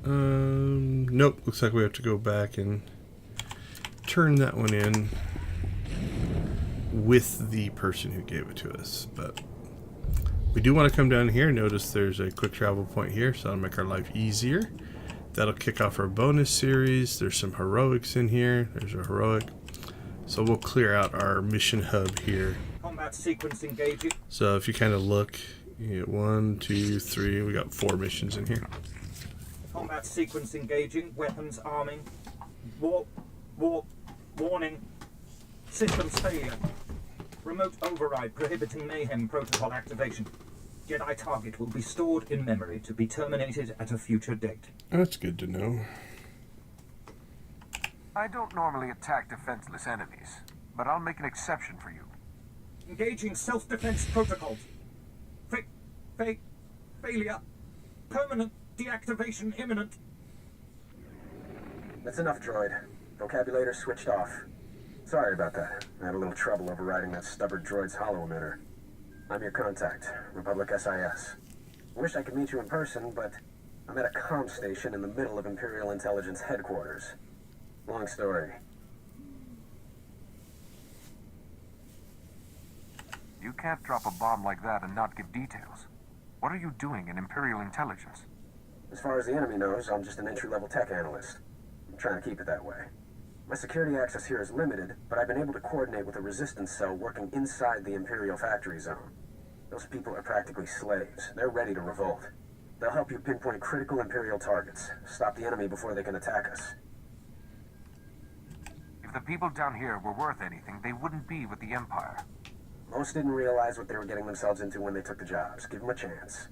Nope. Looks like we have to go back and turn that one in with the person who gave it to us. But we do want to come down here. Notice there's a quick travel point here, so that'll make our life easier. That'll kick off our bonus series. There's some heroics in here. There's a heroic. So we'll clear out our mission hub here. Combat sequence engaging. So if you kind of look, you get 1, 2, 3. We got 4 missions in here. Combat sequence engaging. Weapons arming. Warning. Systems failure. Remote override prohibiting mayhem protocol activation. Jedi target will be stored in memory to be terminated at a future date. That's good to know. I don't normally attack defenseless enemies, but I'll make an exception for you. Engaging self-defense protocols. Failure. Permanent deactivation imminent. That's enough, droid. Vocabulator switched off. Sorry about that. I had a little trouble overriding that stubborn droid's holo emitter. I'm your contact, Republic SIS. I wish I could meet you in person, but I'm at a comm station in the middle of Imperial Intelligence headquarters. Long story. You can't drop a bomb like that and not give details. What are you doing in Imperial Intelligence? As far as the enemy knows, I'm just an entry-level tech analyst. I'm trying to keep it that way. My security access here is limited, but I've been able to coordinate with a resistance cell working inside the Imperial factory zone. Those people are practically slaves. They're ready to revolt. They'll help you pinpoint critical Imperial targets, stop the enemy before they can attack us. If the people down here were worth anything, they wouldn't be with the Empire. Most didn't realize what they were getting themselves into when they took the jobs. Give them a chance.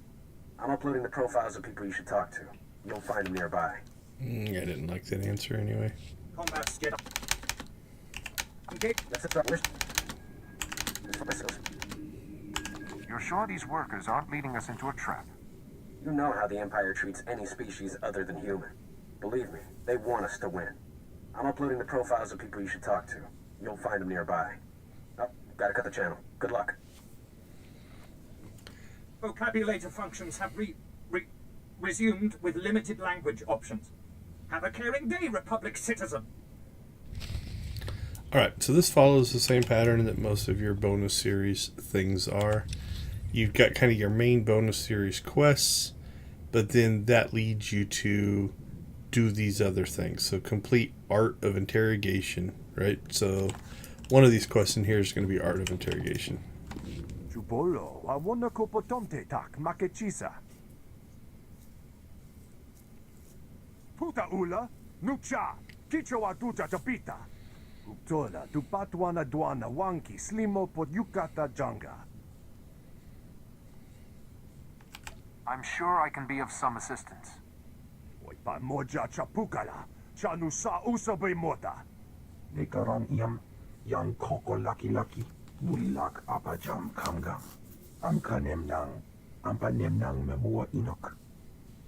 I'm uploading the profiles of people you should talk to. You'll find them nearby. I didn't like that answer anyway. Combat skid. Engage. You're sure these workers aren't leading us into a trap? You know how the Empire treats any species other than human. Believe me, they want us to win. I'm uploading the profiles of people you should talk to. You'll find them nearby. Oh, gotta cut the channel. Good luck. Vocabulator functions have resumed with limited language options. Have a caring day, Republic citizen. Alright, so this follows the same pattern that most of your bonus series things are. You've got kind of your main bonus series quests, but then that leads you to do these other things. So complete Art of Interrogation, right? So one of these quests in here is going to be Art of Interrogation. Chupolo, awona kopotomte tak makechisa. Puta ula, nucha, kichowa tuta tapita. Uptola, tupatwana dwana wanki, slimo pod yukata janga. I'm sure I can be of some assistance. Oipa moja chapukala, chanusa usabe mota. Nekaran iam, yan koko laki laki, mulilak apajam kamgam. Amka nemnang, ampa nemnang memua inok.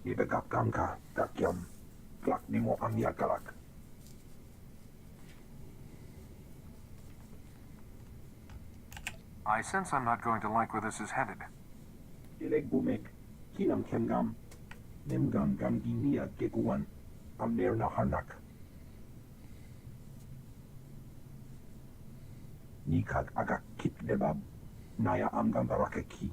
Ibegap gamka, dakyam, klak nimo amyakalak. I sense I'm not going to like where this is headed. Ileg bumek, kinam kemgam, nemgam gam ginia gekuan, amner na harnak. Nikag agak kip debab, naya amgam barakeki.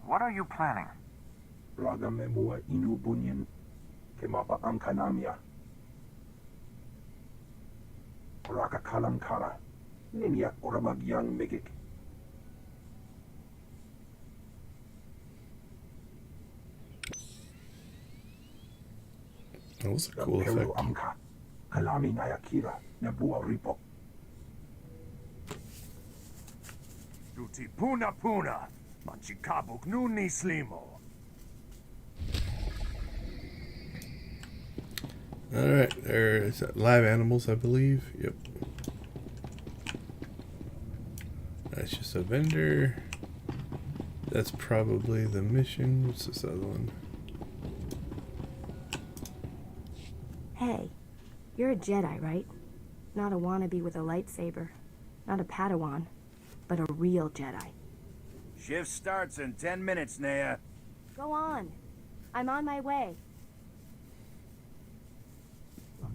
What are you planning? Raga memua inu bunyan, kemapa amkanamia. Raka kalankara, ninya oramagyang megik. That was a cool effect. Amka, kalami nayakira, nebua ripo. Duti puna puna, manchikabuk nuni slimo. Alright, there's live animals, I believe. Yep. That's just a vendor. That's probably the mission. What's this other one? Hey, you're a Jedi, right? Not a wannabe with a lightsaber. Not a Padawan, but a real Jedi. Shift starts in 10 minutes, Naya. Go on. I'm on my way. Look,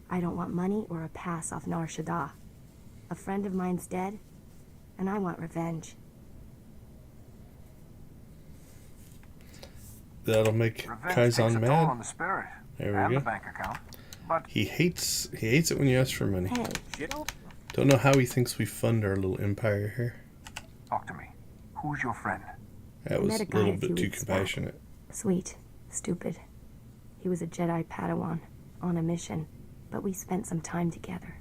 I don't want money or a pass off Nar Shaddaa. A friend of mine's dead, and I want revenge. That'll make Revenge Kaizen takes a toll mad. on the spirit There and we the go. bank account. But He hates it when you ask for money. Hey, Don't know how he thinks we fund our little empire here. talk to me. Who's your friend? That I was met a a guy little a bit few too weeks back. compassionate. Sweet, stupid. He was a Jedi Padawan, on a mission, but we spent some time together.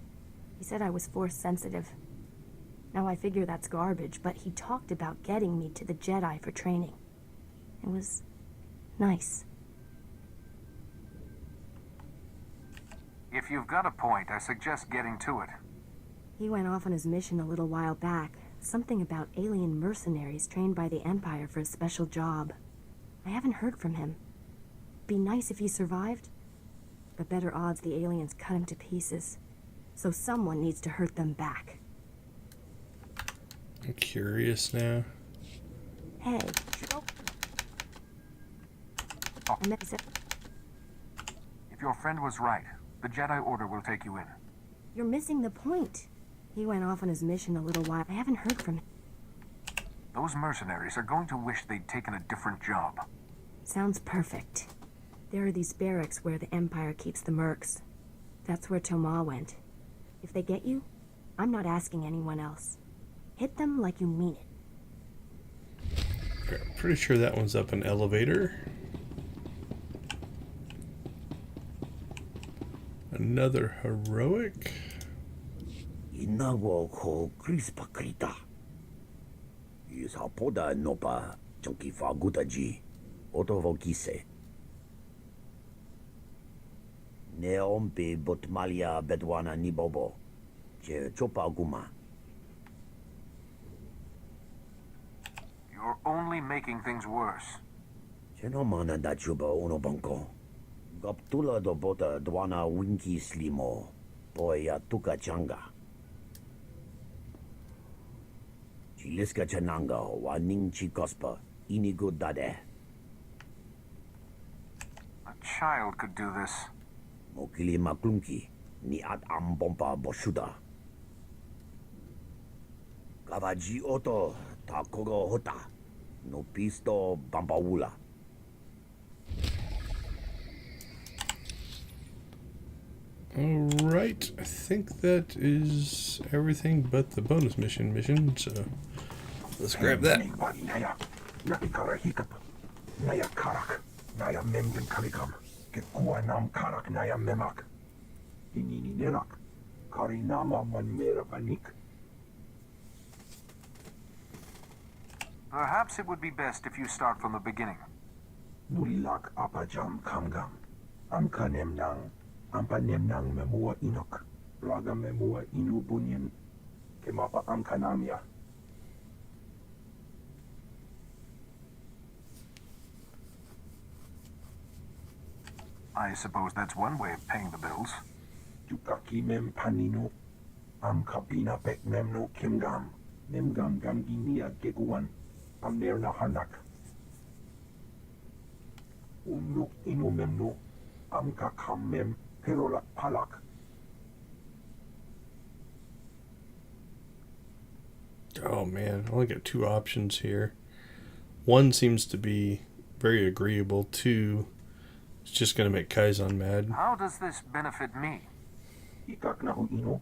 He said I was force sensitive. Now I figure that's garbage, but he talked about getting me to the Jedi for training. It was nice. If you've got a point, I suggest getting to it. He went off on his mission a little while back. Something about alien mercenaries trained by the Empire for a special job. I haven't heard from him. Be nice if he survived, but better odds the aliens cut him to pieces. So someone needs to hurt them back. I'm curious now. Hey. I met If your friend was right, the Jedi Order will take you in. You're missing the point. He went off on his mission a little while. I haven't heard from him. Those mercenaries are going to wish they'd taken a different job. Sounds perfect. There are these barracks where the Empire keeps the mercs. That's where Toma went. If they get you, I'm not asking anyone else. Hit them like you mean it. I'm pretty sure that one's up an elevator. Another heroic. Inago ko crispa krita. Isapoda nopa chunki fagutaji. Otovokise. Neompe botmalia bedwana nibobo. Che chopa guma. You're only making things worse. Chenomana da chuba unobanko. Gaptula do bota dwana winki slimo. Poya tuka changa. Chiliska chananga waning chikospa. Inigo dade. A child could do this. Mokili maklunki. Ni at ambompa boshuda. Kavaji oto takogo hota. No pisto bampaula. Alright, I think that is everything but the bonus mission, so let's grab that. Naya karak, naya memgen kalikam, kekua nam karak naya memak. Inini nerak, karinama man mera panik. Perhaps it would be best if you start from the beginning. Nulilak apajam kamgam, amka nemnang, ampa nemnang memua inok. Plaga memua inu bunyan. Kemapa amkanamia. I suppose that's one way of paying the bills. Yukaki mem panino. Amkapina pek memno kimgam. Memgam gamginia geguan. Amnerna hanak. Unuk inu memno. Amka kam mem. Perolak palak. Oh man, I only got two options here. One seems to be very agreeable. Two, it's just going to make Kaizen mad. How does this benefit me? Ikak nahu ino.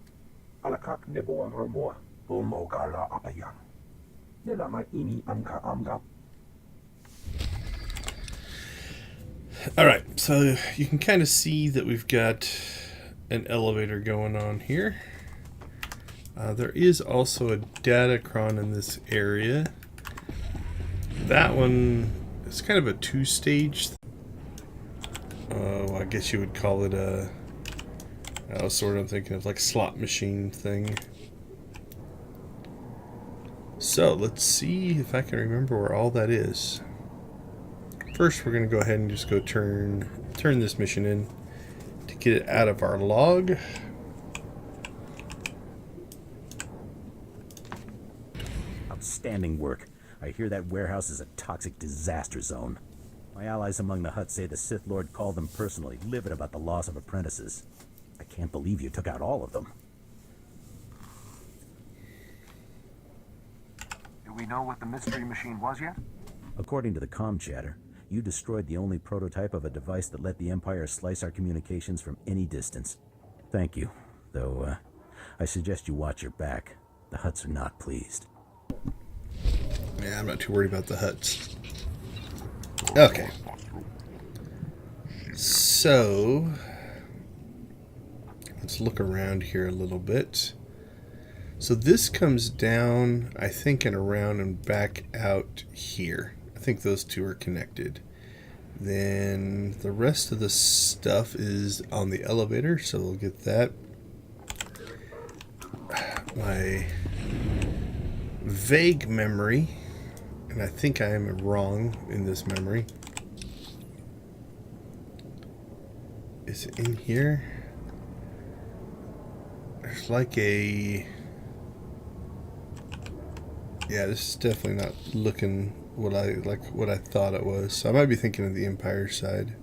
Alakak nebo ang ramoa. Bulmo gala apayang. Nilama ini amka amga. Alright, so you can kind of see that we've got an elevator going on here. There is also a datacron in this area. That one is kind of a two-stage. I guess you would call it a. I was sort of thinking of like slot machine thing. So let's see if I can remember where all that is. First, we're going to go ahead and just go turn this mission in to get it out of our log. Outstanding work. I hear that warehouse is a toxic disaster zone. My allies among the Hutts say the Sith Lord called them personally, livid about the loss of apprentices. I can't believe you took out all of them. Do we know what the mystery machine was yet? According to the comm chatter, you destroyed the only prototype of a device that let the Empire slice our communications from any distance. Thank you, though I suggest you watch your back. The Hutts are not pleased. Yeah, I'm not too worried about the Hutts. Okay. So, let's look around here a little bit. So this comes down, I think, and around and back out here. I think those two are connected. Then the rest of the stuff is on the elevator, so we'll get that. My vague memory, and I think I am wrong in this memory, is it in here? There's like a... Yeah, this is definitely not looking what I thought it was. So I might be thinking of the Empire side.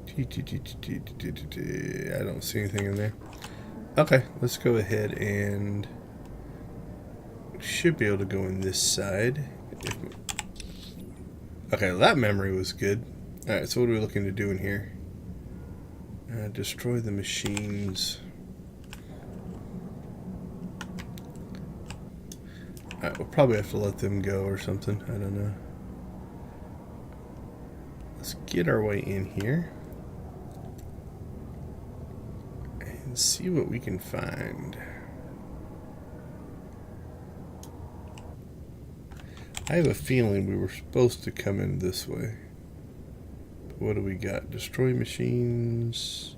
I don't see anything in there. Okay, let's go ahead and should be able to go in this side. Okay, well, that memory was good. Alright, so what are we looking to do in here? Destroy the machines. Alright, we'll probably have to let them go or something. I don't know. Let's get our way in here and see what we can find. I have a feeling we were supposed to come in this way. But what do we got? Destroy machines.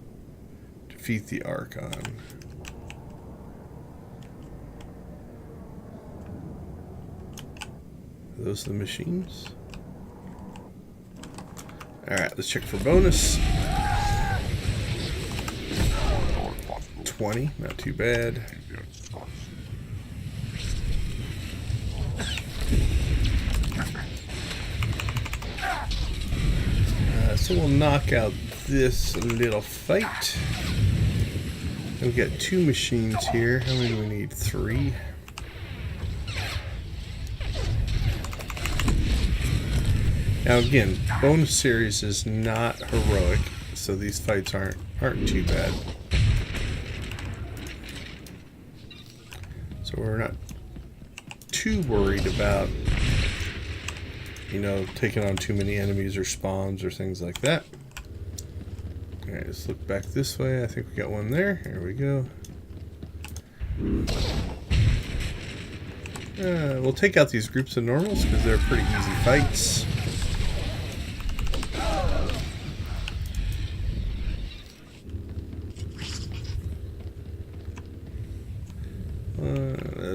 Defeat the Archon. Are those the machines? Alright, let's check for bonus. 20, not too bad. So we'll knock out this little fight. We've got 2 machines here. How many do we need? 3. Now again, bonus series is not heroic, so these fights aren't too bad. So we're not too worried about, you know, taking on too many enemies or spawns or things like that. Alright, let's look back this way. I think we got one there. Here we go. We'll take out these groups of normals because they're pretty easy fights.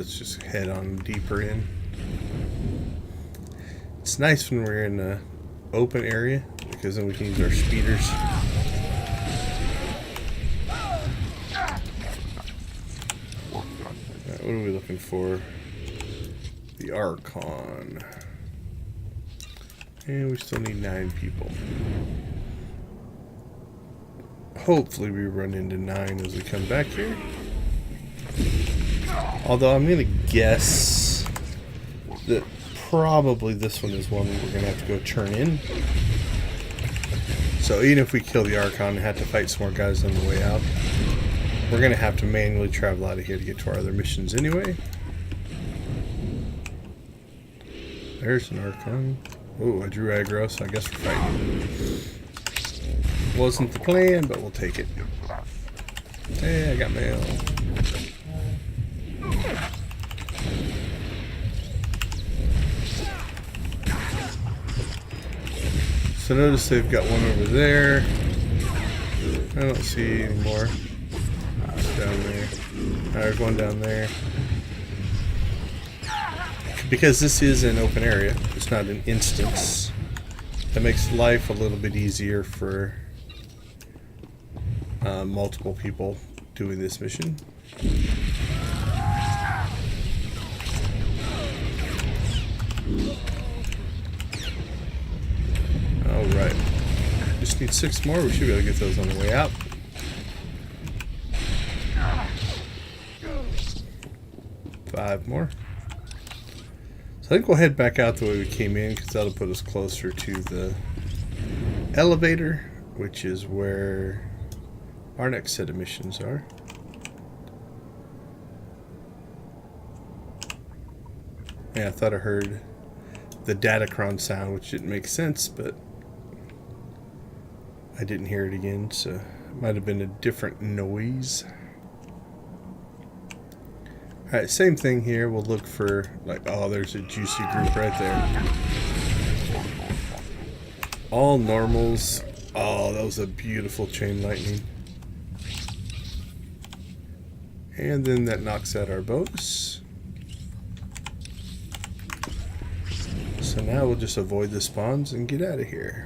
let's just head on deeper in. It's nice when we're in an open area because then we can use our speeders. Alright, what are we looking for? The Archon. And we still need 9 people. Hopefully we run into 9 as we come back here. Although I'm going to guess that probably this one is one we're going to have to go turn in. So even if we kill the Archon and have to fight some more guys on the way out, we're going to have to manually travel out of here to get to our other missions anyway. There's an Archon. Oh, I drew aggro, so I guess we're fighting. Wasn't the plan, but we'll take it. Hey, I got mail. So notice they've got one over there. I don't see any more. Down there. There's one down there. Because this is an open area, it's not an instance. That makes life a little bit easier for multiple people doing this mission. Alright. Just need 6 more. We should be able to get those on the way out. Five more. So I think we'll head back out the way we came in because that'll put us closer to the elevator, which is where our next set of missions are. Yeah, I thought I heard the Datacron sound, which didn't make sense, but I didn't hear it again, so it might have been a different noise. Alright, same thing here. We'll look for, like, oh, there's a juicy group right there. All normals. Oh, that was a beautiful chain lightning. And then that knocks out our bonus. So now we'll just avoid the spawns and get out of here.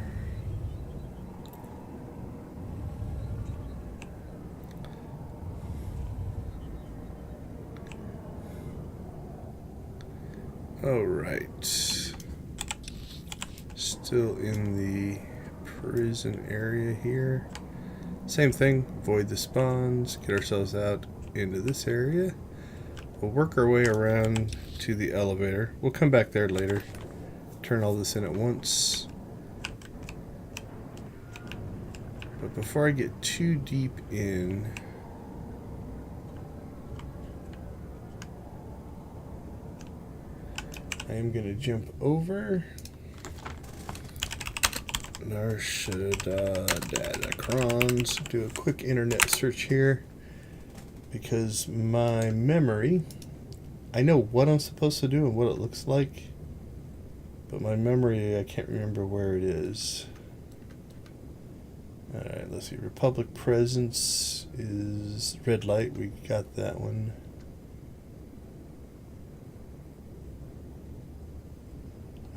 Alright. Still in the prison area here. Same thing, avoid the spawns, get ourselves out into this area. We'll work our way around to the elevator. We'll come back there later. Turn all this in at once. But before I get too deep in, I am going to jump over Nar Shaadda Datacrons, do a quick internet search here because my memory, I know what I'm supposed to do and what it looks like, but my memory, I can't remember where it is. Alright, let's see. Republic presence is red light. We got that one.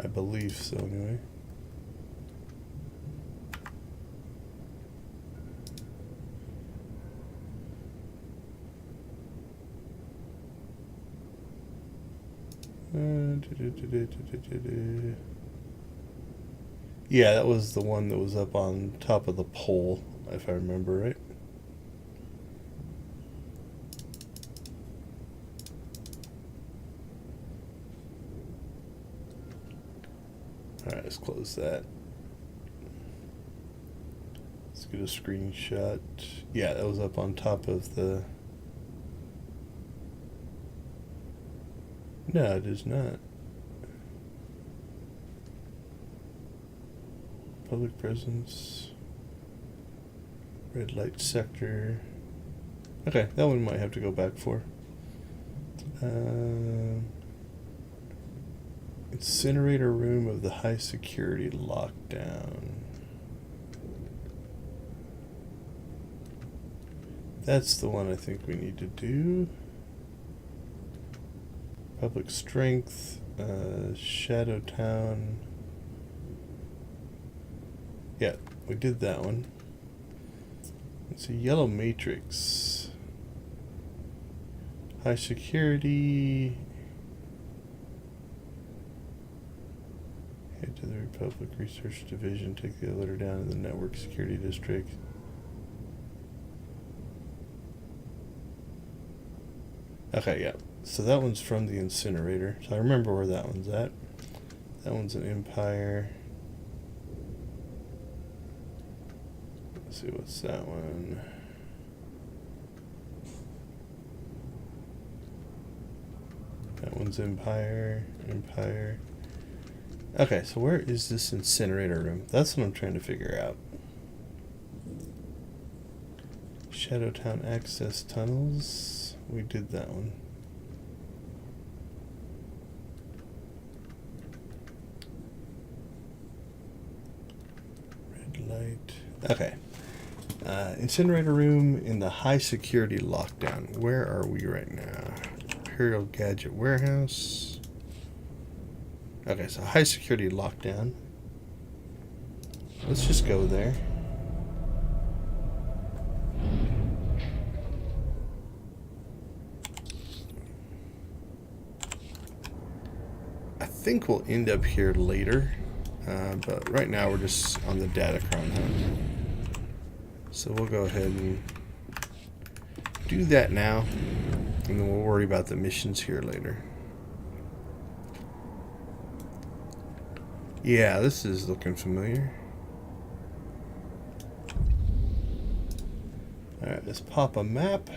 I believe so, anyway. Yeah, that was the one that was up on top of the pole, if I remember right. Alright, let's close that. Let's get a screenshot. Yeah, that was up on top of the... No, it is not. Public presence. Red light sector. Okay, that one might have to go back for. Incinerator room of the high security lockdown. That's the one I think we need to do. Republic Strength, Shadow Town. Yeah, we did that one. It's a Yellow Matrix. High security. Head to the Republic Research Division. Take the elevator down to the Network Security District. Okay, yeah. So that one's from the incinerator. So I remember where that one's at. That one's an Empire. Let's see, what's that one? That one's Empire. Empire. Okay, so where is this incinerator room? That's what I'm trying to figure out. Shadowtown access tunnels. We did that one. Red light. Okay. Incinerator room in the high security lockdown. Where are we right now? Imperial Gadget Warehouse. Okay, so high security lockdown. Let's just go there. I think we'll end up here later, but right now we're just on the Datacron hunt. So we'll go ahead and do that now, and then we'll worry about the missions here later. Yeah, this is looking familiar. Alright, let's pop a map.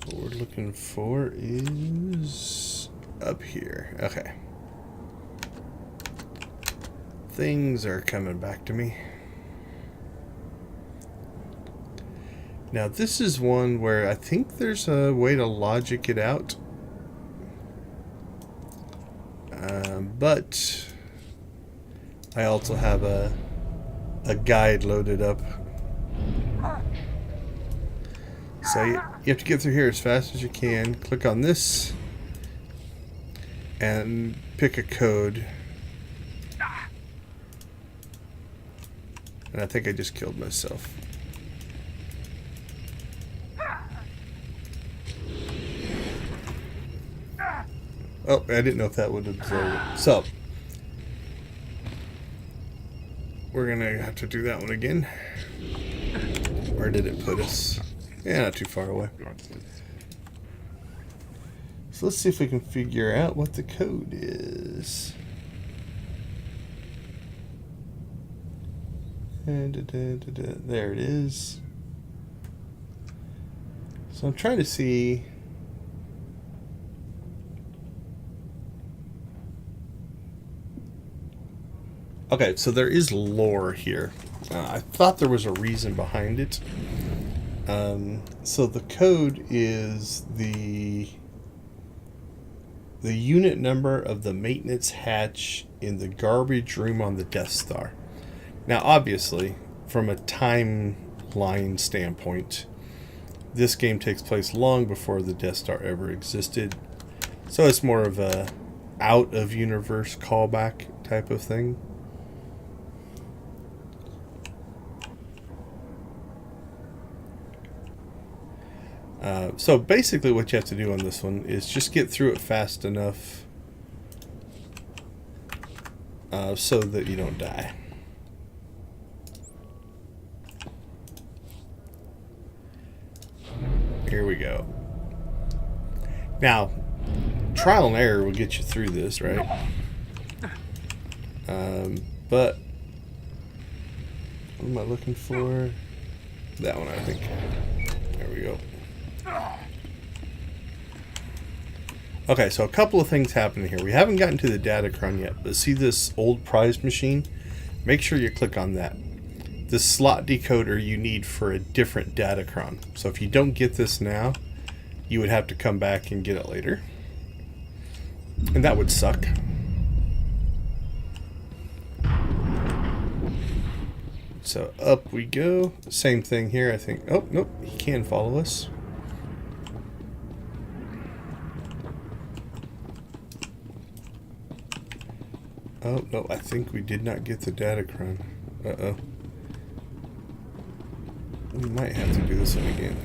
What we're looking for is up here. Okay. Things are coming back to me. Now this is one where I think there's a way to logic it out. But I also have a guide loaded up. So you have to get through here as fast as you can. Click on this and pick a code. And I think I just killed myself. Oh, I didn't know if that would absorb it. So, we're going to have to do that one again. Where did it put us? Yeah, not too far away. So let's see if we can figure out what the code is. There it is. So I'm trying to see... Okay, so there is lore here. I thought there was a reason behind it. So the code is the unit number of the maintenance hatch in the garbage room on the Death Star. Now, obviously, from a timeline standpoint, this game takes place long before the Death Star ever existed. So it's more of a out-of-universe callback type of thing. So basically what you have to do on this one is just get through it fast enough so that you don't die. Here we go. Now, trial and error will get you through this, right? But what am I looking for? That one, I think. There we go. Okay, so a couple of things happening here. We haven't gotten to the Datacron yet, but see this old prize machine? Make sure you click on that. This slot decoder you need for a different Datacron. So if you don't get this now, you would have to come back and get it later. And that would suck. so up we go. Same thing here, I think. Oh, nope, he can follow us. Oh, no, I think we did not get the datacron. Uh-oh. We might have to do this one again.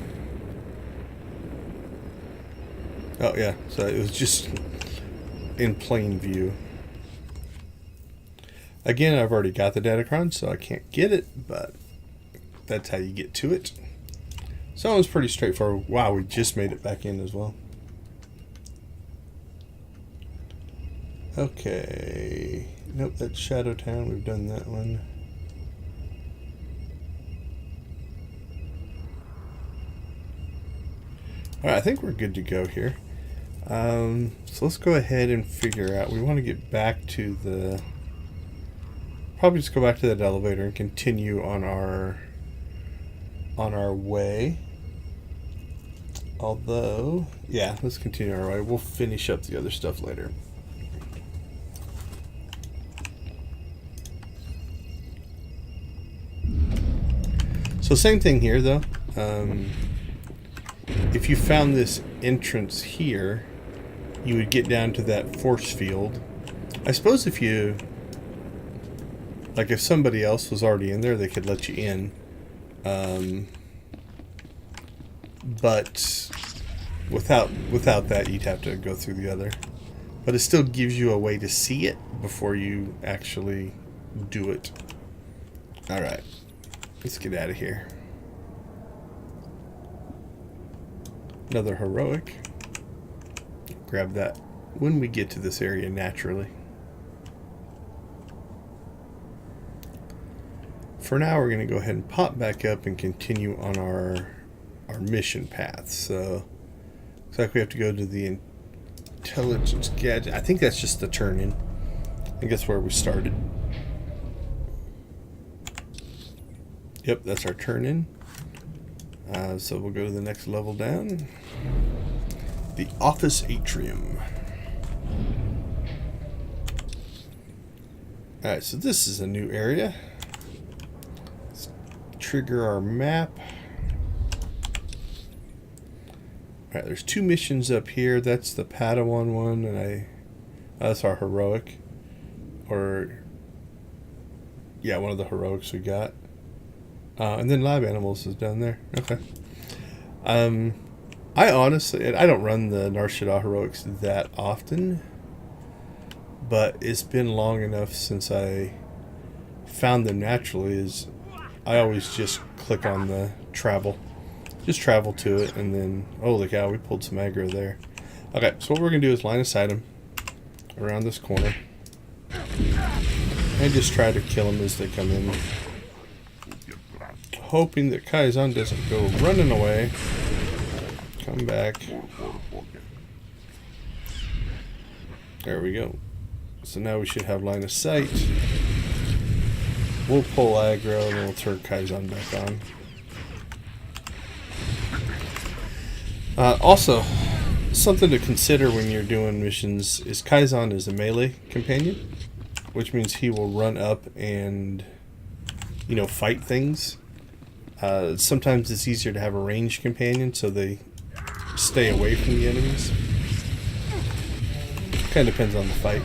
Oh, yeah, so it was just in plain view. Again, I've already got the datacron, so I can't get it, but that's how you get to it. So it was pretty straightforward. Wow, we just made it back in as well. Okay. Nope, that's Shadow Town. We've done that one. Alright, I think we're good to go here. So let's go ahead and figure out. We want to get back to the... Probably just go back to that elevator and continue on our way. Although, yeah, let's continue our way. We'll finish up the other stuff later. So same thing here, though. If you found this entrance here, you would get down to that force field. I suppose if you... Like, if somebody else was already in there, they could let you in. But without that, you'd have to go through the other. But it still gives you a way to see it before you actually do it. Alright. Let's get out of here. Another heroic. Grab that when we get to this area naturally. For now, we're going to go ahead and pop back up and continue on our mission path. So, looks like we have to go to the intelligence gadget. I think that's just the turn-in. I think that's where we started. Yep, that's our turn-in. So we'll go to the next level down. The office atrium. Alright, so this is a new area. Let's trigger our map. Alright, there's 2 missions up here. That's the Padawan one, and that's our heroic. Or, yeah, one of the heroics we got. And then Lab Animals is down there. Okay. I honestly, I don't run the Nar Shaddaa heroics that often, but it's been long enough since I found them naturally. I always just click on the travel. Just travel to it, and then, holy cow, we pulled some aggro there. Okay, so what we're going to do is line of sight them around this corner. And just try to kill them as they come in. Hoping that Kaizen doesn't go running away. Come back. There we go. So now we should have line of sight. We'll pull aggro and then we'll turn Kaizen back on. Also, something to consider when you're doing missions is Kaizen is a melee companion, which means he will run up and, you know, fight things. Sometimes it's easier to have a ranged companion so they stay away from the enemies. Kind of depends on the fight.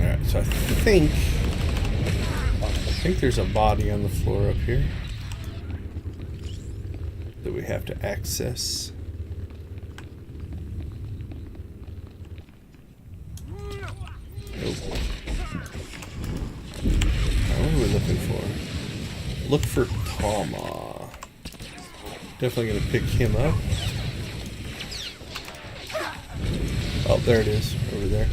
Alright, so I think there's a body on the floor up here that we have to access. What are we looking for? Look for Tama. Definitely going to pick him up. Oh, there it is. Over there.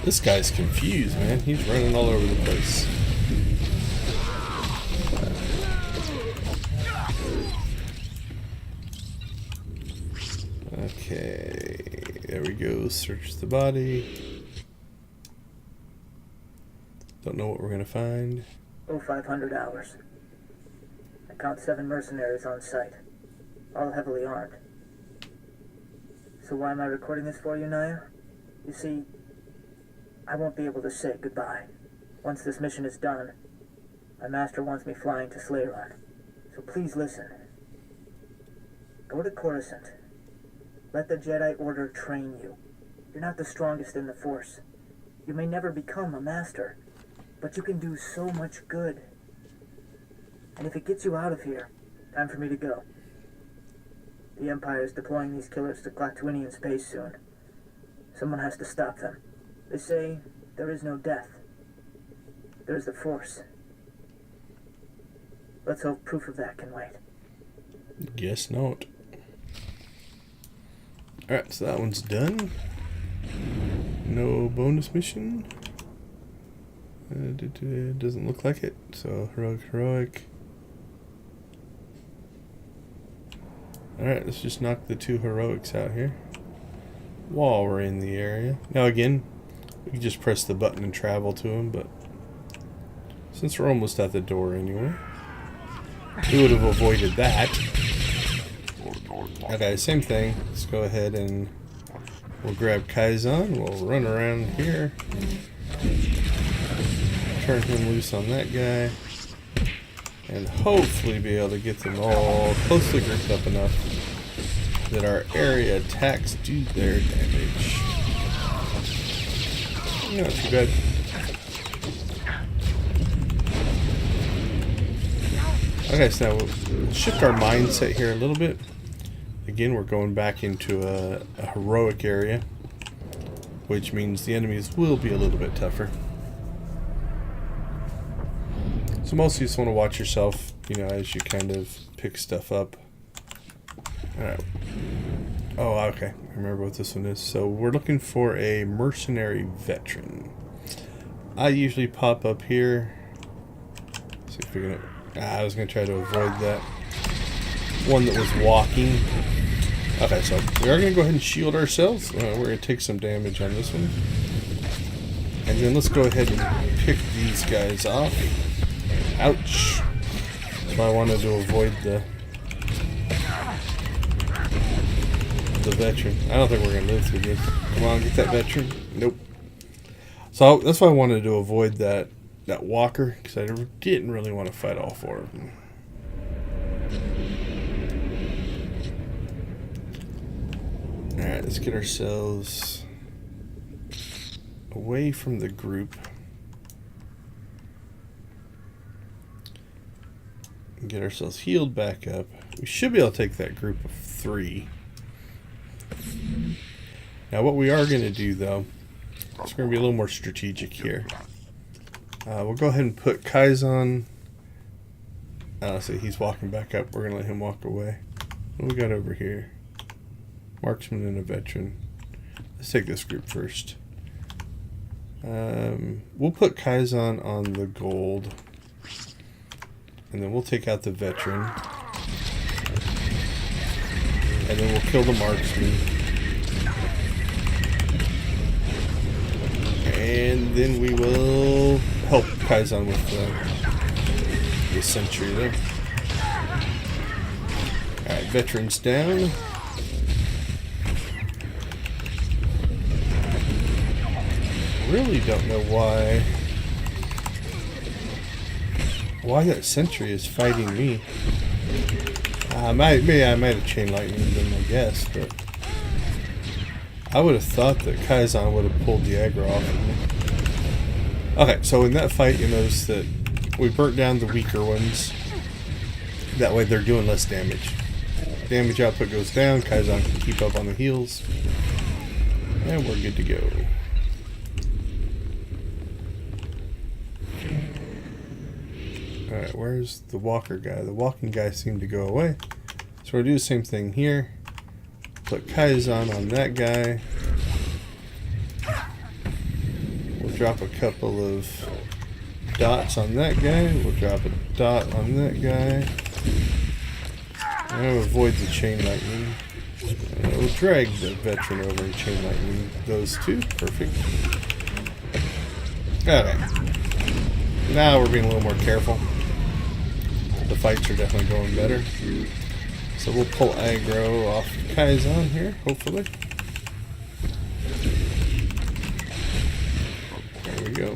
This guy's confused, man. He's running all over the place. Okay. There we go. Search the body. Don't know what we're gonna find. 0500 hours. I count 7 mercenaries on site. all heavily armed. So why am I recording this for you, Naya? You see, I won't be able to say goodbye. Once this mission is done, my master wants me flying to Slayron. So please listen. Go to Coruscant. Let the Jedi Order train you. You're not the strongest in the Force. You may never become a master, but you can do so much good. And if it gets you out of here, time for me to go. The Empire is deploying these killers to Klatooinian space soon. Someone has to stop them. They say there is no death. There is the Force. Let's hope proof of that can wait. Guess not. Alright, so that one's done. No bonus mission. Doesn't look like it. So, heroic. Alright, let's just knock the 2 heroics out here while we're in the area. Now again, we can just press the button and travel to them, but since we're almost at the door anyway, we would have avoided that. Okay, same thing. Let's go ahead and we'll grab Kaizen. We'll run around here. Turn him loose on that guy. And hopefully be able to get them all closely grouped up enough that our area attacks do their damage. Not too bad. Okay, so now we'll shift our mindset here a little bit. Again, we're going back into a heroic area, which means the enemies will be a little bit tougher. So mostly you just want to watch yourself, you know, as you kind of pick stuff up. Alright. Oh, okay. I remember what this one is. So we're looking for a mercenary veteran. I usually pop up here. See if we're gonna... I was gonna try to avoid that. One that was walking. Okay, so we are gonna go ahead and shield ourselves. We're gonna take some damage on this one. And then let's go ahead and pick these guys off. Ouch. So I wanted to avoid the veteran. I don't think we're going to live through this. Come on, get that veteran. Nope. So that's why I wanted to avoid that walker, because I didn't really want to fight all 4 of them. Alright, let's get ourselves away from the group. Get ourselves healed back up. We should be able to take that group of 3. Now what we are going to do though, is we're going to be a little more strategic here. We'll go ahead and put Kaizen. See, he's walking back up. We're going to let him walk away. What do we got over here? Marksman and a veteran. Let's take this group first. We'll put Kaizen on the gold. And then we'll take out the veteran. And then we'll kill the marksman. And then we will help Kaizen with the sentry there. Alright, veteran's down. Really don't know why that sentry is fighting me. Maybe I might have chain lightninged them, I guess, but I would have thought that Kaizen would have pulled the aggro off of me. Okay, so in that fight, you notice that we burnt down the weaker ones. That way they're doing less damage. Damage output goes down, Kaizen can keep up on the heals, and we're good to go. Alright, where's the walker guy? The walking guy seemed to go away. So we'll do the same thing here. Put Kaizen on that guy. We'll drop a couple of dots on that guy. We'll drop a dot on that guy. And we'll avoid the chain lightning. We'll drag the veteran over and chain lightning those 2. Perfect. Okay. Now we're being a little more careful. The fights are definitely going better. So we'll pull aggro off Kaizen here, hopefully. There we go.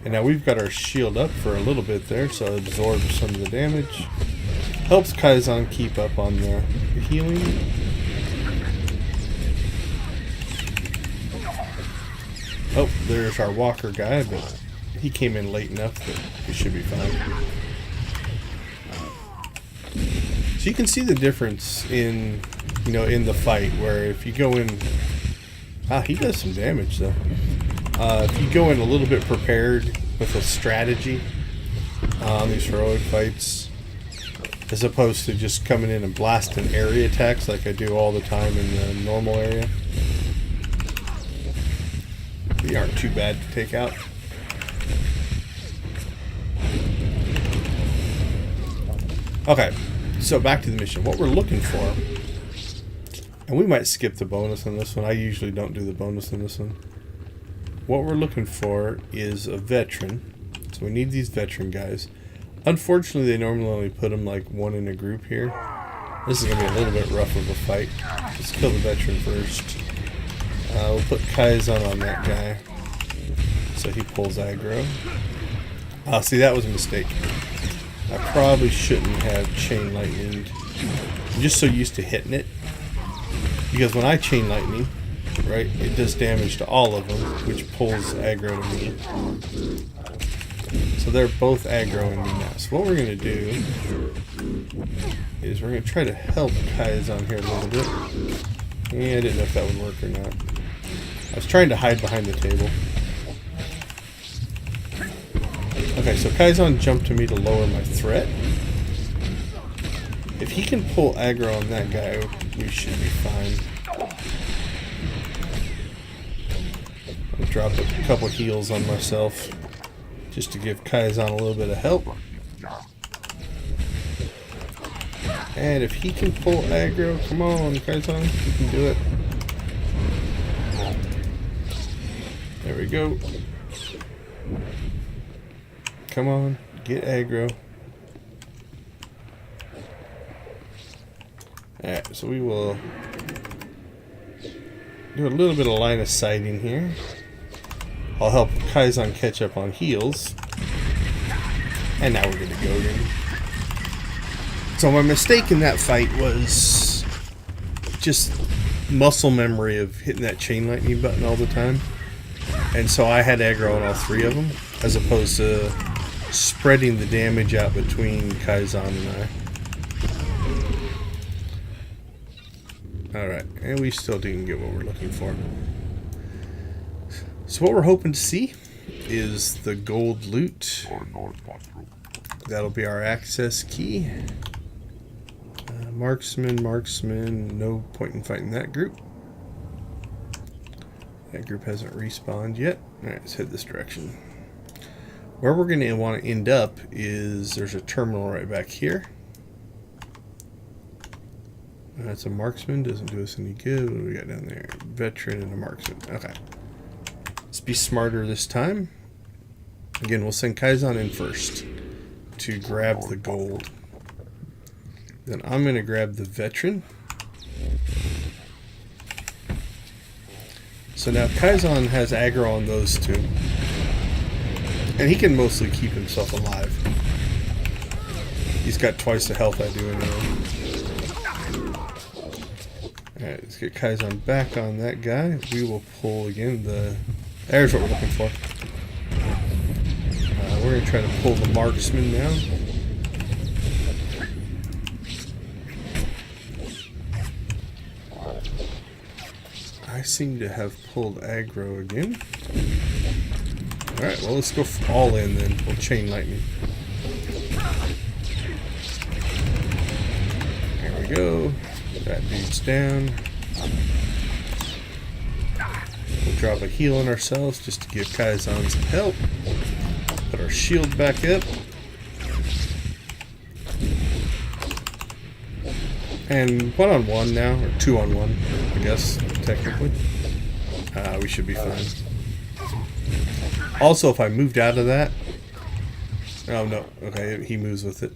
And now we've got our shield up for a little bit there, so it absorbs some of the damage. Helps Kaizen keep up on the healing. Oh, there's our walker guy, but he came in late enough that he should be fine. So you can see the difference in, you know, in the fight, where if you go in... he does some damage though. If you go in a little bit prepared with a strategy on these heroic fights, as opposed to just coming in and blasting area attacks like I do all the time in the normal area, they aren't too bad to take out. Okay, so back to the mission. What we're looking for, and we might skip the bonus on this one. I usually don't do the bonus on this one. What we're looking for is a veteran. So we need these veteran guys. Unfortunately, they normally only put them like one in a group here. This is going to be a little bit rough of a fight. Let's kill the veteran first. We'll put Kaizen on that guy, so he pulls aggro. See, that was a mistake. I probably shouldn't have chain lightning. I'm just so used to hitting it, because when I chain lightning, right, it does damage to all of them, which pulls aggro to me. So they're both aggroing me now. So what we're going to do is we're going to try to help Kaizen here a little bit. Yeah, I didn't know if that would work or not. I was trying to hide behind the table. Okay, so Kaizen jumped to me to lower my threat. If he can pull aggro on that guy, we should be fine. I'll drop a couple heals on myself just to give Kaizen a little bit of help. And if he can pull aggro, come on, Kaizen, you can do it. There we go. Come on, get aggro. Alright, so we will do a little bit of line of sighting here. I'll help Kaizen catch up on heals. And now we're going to go in. So my mistake in that fight was just muscle memory of hitting that chain lightning button all the time. And so I had aggro on all three of them, as opposed to spreading the damage out between Kaizen and I. Alright, and we still didn't get what we're looking for. So what we're hoping to see is the gold loot. That'll be our access key. Marksman, no point in fighting that group. That group hasn't respawned yet. Alright, let's head this direction. Where we're going to want to end up is there's a terminal right back here. That's a marksman, doesn't do us any good. What do we got down there? Veteran and a marksman. Okay. Let's be smarter this time. Again, we'll send Kaizen in first to grab the gold. Then I'm going to grab the veteran. So now Kaizen has aggro on those two. And he can mostly keep himself alive. He's got twice the health I do anyway. Alright, let's get Kaizen back on that guy. We will pull again the... There's what we're looking for. We're going to try to pull the marksman now. I seem to have pulled aggro again. Alright, well let's go all in then. We'll chain lightning. There we go. That dude's down. We'll drop a heal on ourselves just to give Kaizen some help. Put our shield back up. And 1-on-1 now, or 2-on-1, I guess, technically. We should be fine. Also, if I moved out of that... Oh, no. Okay, he moves with it.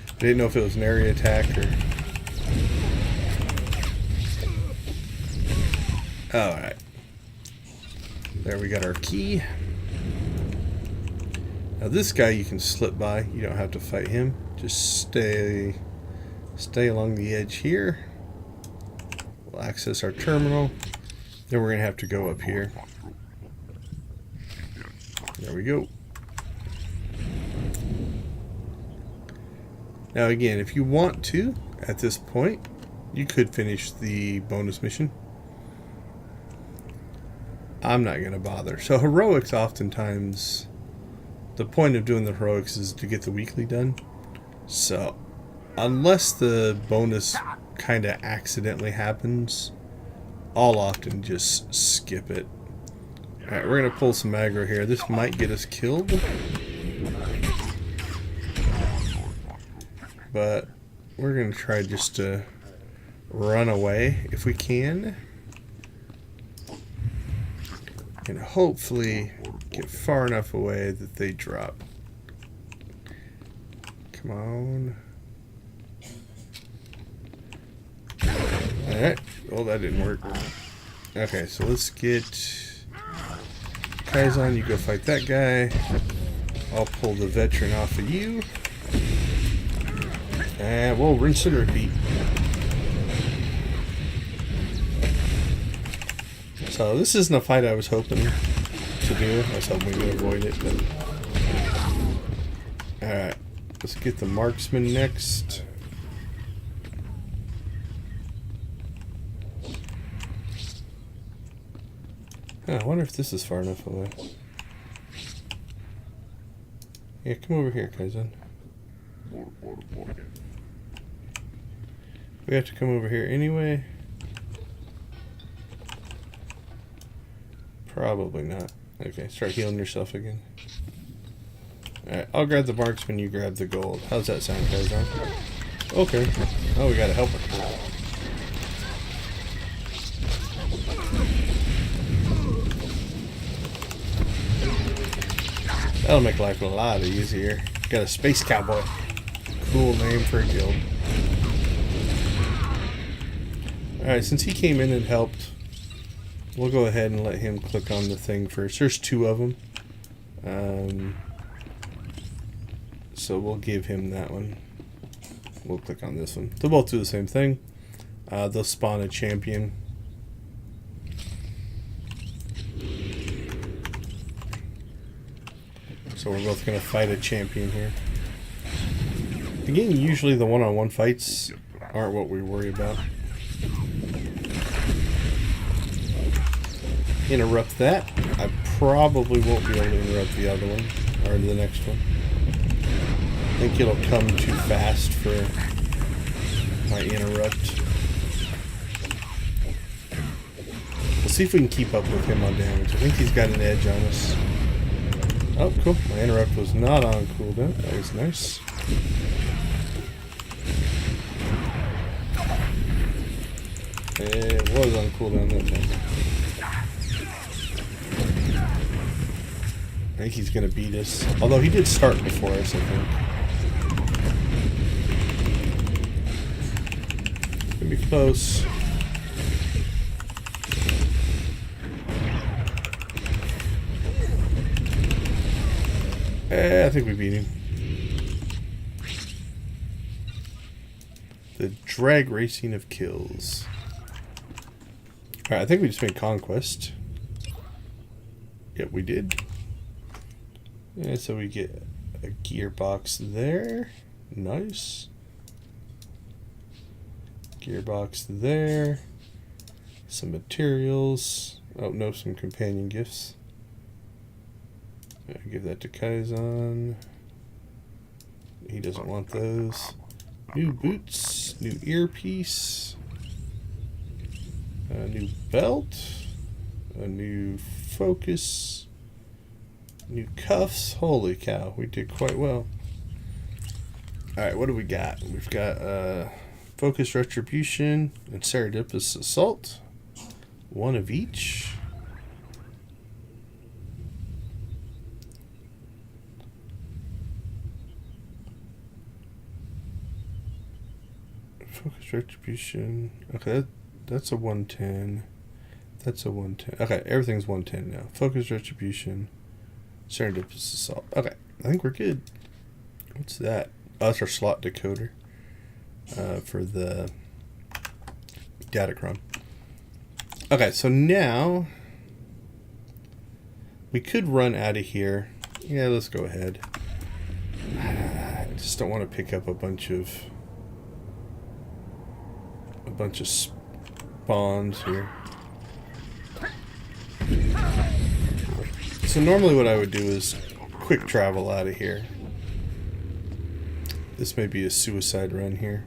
I didn't know if it was an area attack or... Alright. There we got our key. Now this guy you can slip by. You don't have to fight him. Just stay along the edge here. We'll access our terminal. Then we're going to have to go up here. There we go. Now again, if you want to, at this point, you could finish the bonus mission. I'm not going to bother. So heroics, oftentimes, the point of doing the heroics is to get the weekly done. So, unless the bonus kind of accidentally happens, I'll often just skip it. Alright, we're going to pull some aggro here. This might get us killed. But we're going to try just to run away if we can. And hopefully get far enough away that they drop. Come on. Alright. Well, that didn't work. Okay, so let's get Kaizen. You go fight that guy. I'll pull the veteran off of you. And we'll rinse and repeat. So this isn't a fight I was hoping to do. I was hoping we would avoid it, but... Alright, let's get the marksman next. Huh, I wonder if this is far enough away. Yeah, come over here, Kaizen. We have to come over here anyway. Probably not. Okay, start healing yourself again. Alright, I'll grab the marksman, you grab the gold. How's that sound, Kaizen? Okay. Oh, we gotta help her. That'll make life a lot easier. Got a space cowboy. Cool name for a guild. Alright, since he came in and helped, we'll go ahead and let him click on the thing first. There's two of them. So we'll give him that one. We'll click on this one. They'll both do the same thing. They'll spawn a champion. So we're both going to fight a champion here. Again, usually the one-on-one fights aren't what we worry about. Interrupt that. I probably won't be able to interrupt the other one, or the next one. I think it'll come too fast for my interrupt. We'll see if we can keep up with him on damage. I think he's got an edge on us. Oh, cool. My interrupt was not on cooldown. That was nice. It was on cooldown that time. I think he's going to beat us. Although he did start before us, I think. It's going to be close. I think we beat him. The drag racing of kills. Alright, I think we just made conquest. Yep, we did. And so we get a gearbox there. Nice. Gearbox there. Some materials. Oh, no, some companion gifts. I'll give that to Kaizen. He doesn't want those. New boots. New earpiece. A new belt. A new focus. New cuffs. Holy cow, we did quite well. Alright, what do we got? We've got Focus Retribution and Serendipitous Assault. One of each. Focus retribution. Okay, that's a 110. That's a 110. Okay, everything's 110 now. Focus retribution. Serendipitous assault. Okay, I think we're good. What's that? Oh, that's our slot decoder for the Datacron. Okay, so now we could run out of here. Yeah, let's go ahead. I just don't want to pick up a bunch of spawns here. So normally what I would do is quick travel out of here. This may be a suicide run here.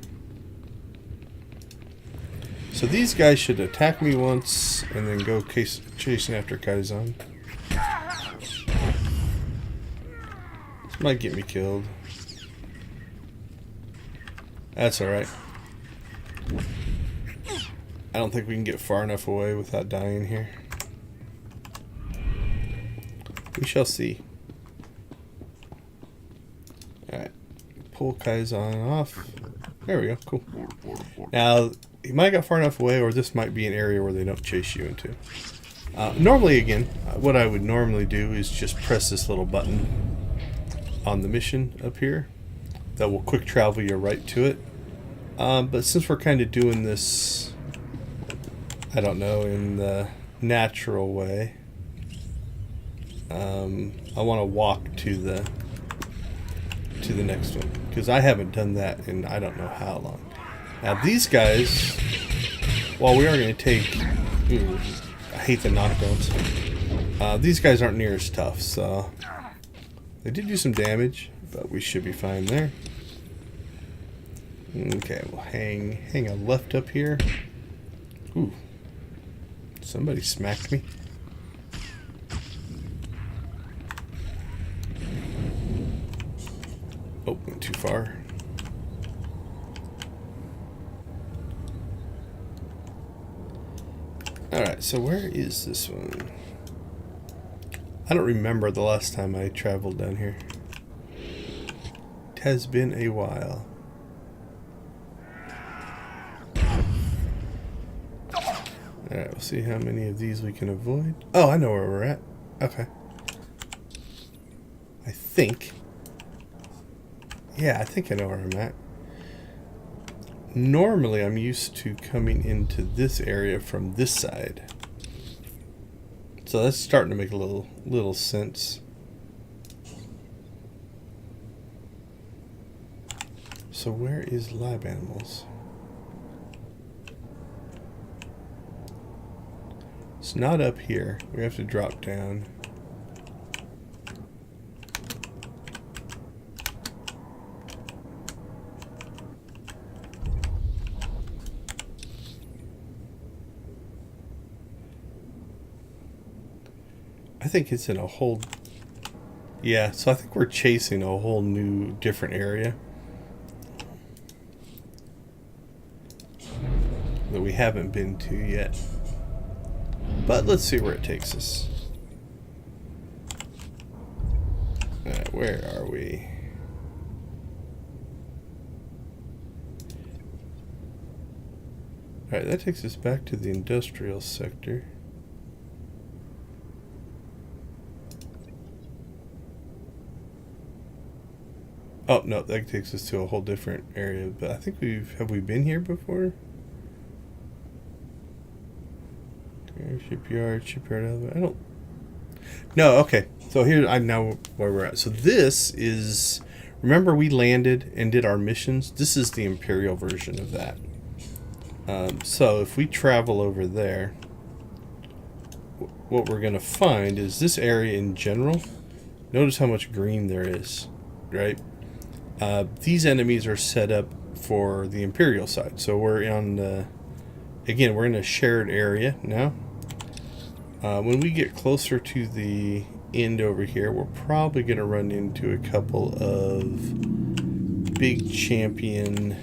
So these guys should attack me once and then go chasing after Kaizen. This might get me killed. That's alright. I don't think we can get far enough away without dying here. We shall see. Alright. Pull Kaizen off. There we go. Cool. Now, you might have got far enough away, or this might be an area where they don't chase you into. Normally, again, what I would normally do is just press this little button on the mission up here. That will quick travel you right to it. But since we're kind of doing this, I don't know, in the natural way, I want to walk to the next one, because I haven't done that in I don't know how long. Now these guys, while we are going to take, I hate the knockdowns. These guys aren't near as tough, so they did do some damage, but we should be fine there. Okay, we'll hang a left up here. Ooh, somebody smacked me. Oh, went too far. Alright, so where is this one? I don't remember the last time I traveled down here. It has been a while. Alright, we'll see how many of these we can avoid. Oh, I know where we're at. Okay. I think. Yeah, I think I know where I'm at. Normally, I'm used to coming into this area from this side. So that's starting to make a little sense. So where is lab animals? It's not up here. We have to drop down. I think it's in a whole... Yeah, so I think we're chasing a whole new, different area that we haven't been to yet. But let's see where it takes us. Where are we? Alright, that takes us back to the industrial sector. Oh, no, that takes us to a whole different area. But I think have we been here before? Shipyard, I don't... No, okay. So here, I know where we're at. So this is... Remember we landed and did our missions? This is the Imperial version of that. So if we travel over there, what we're going to find is this area in general. Notice how much green there is, right? These enemies are set up for the Imperial side. So we're on the... Again, we're in a shared area now. When we get closer to the end over here, we're probably going to run into a couple of big champion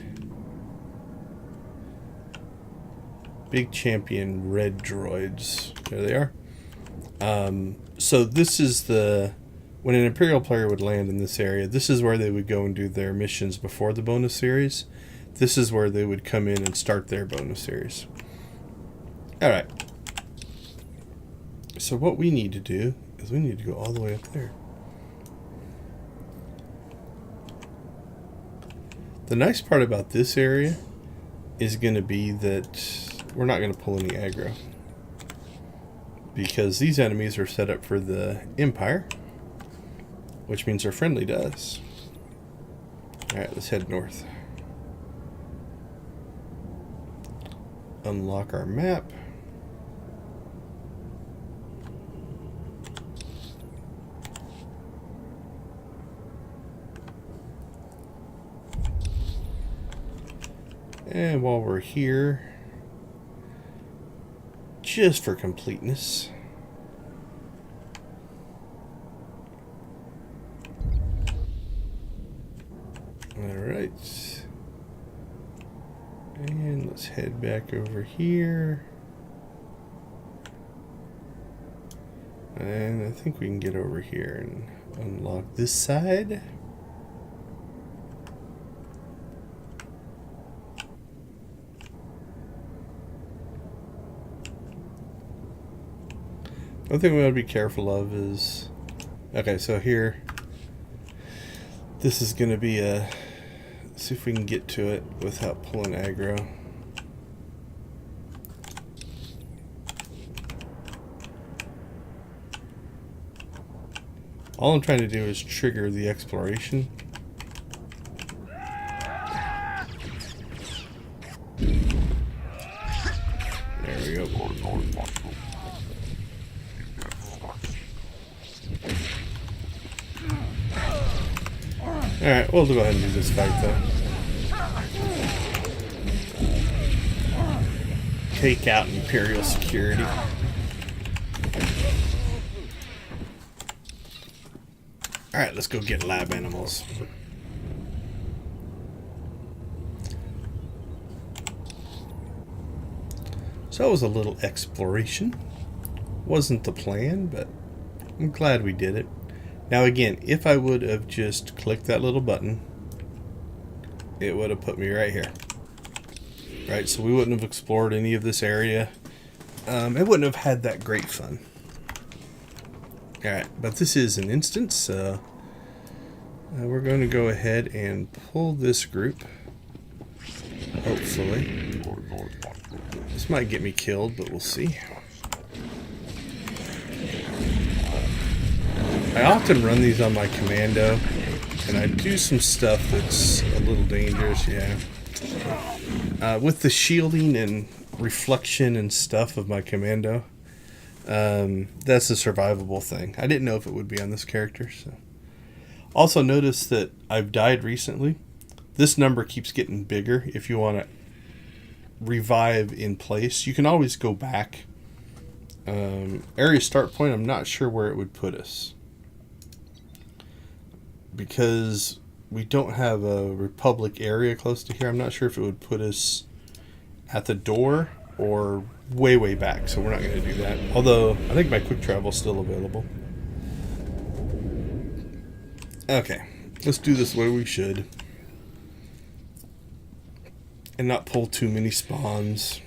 red droids. There they are. So this is when an Imperial player would land in this area, this is where they would go and do their missions before the bonus series. this is where they would come in and start their bonus series. Alright. So what we need to do is we need to go all the way up there. The nice part about this area is going to be that we're not going to pull any aggro, because these enemies are set up for the Empire, which means they're friendly to us. Alright, let's head north. Unlock our map. And while we're here, just for completeness, alright, and let's head back over here, and I think we can get over here and unlock this side. One thing we want to be careful of is, okay, so here, this is going to be a, let's see if we can get to it without pulling aggro. All I'm trying to do is trigger the exploration. There we go. Alright, we'll go ahead and do this fight though. Take out Imperial security. Alright, let's go get lab animals. So it was a little exploration. Wasn't the plan, but I'm glad we did it. Now again, if I would have just clicked that little button, it would have put me right here. Right, so we wouldn't have explored any of this area. It wouldn't have had that great fun. Alright, but this is an instance, so we're going to go ahead and pull this group. Hopefully. This might get me killed, but we'll see. I often run these on my commando, and I do some stuff that's a little dangerous, yeah. With the shielding and reflection and stuff of my commando, that's a survivable thing. I didn't know if it would be on this character. So. Also notice that I've died recently. This number keeps getting bigger. If you want to revive in place, you can always go back. Area start point, I'm not sure where it would put us, because we don't have a Republic area close to here. I'm not sure if it would put us at the door or way, way back, so we're not going to do that. Although, I think my quick travel is still available. Okay, let's do this the way we should. And not pull too many spawns.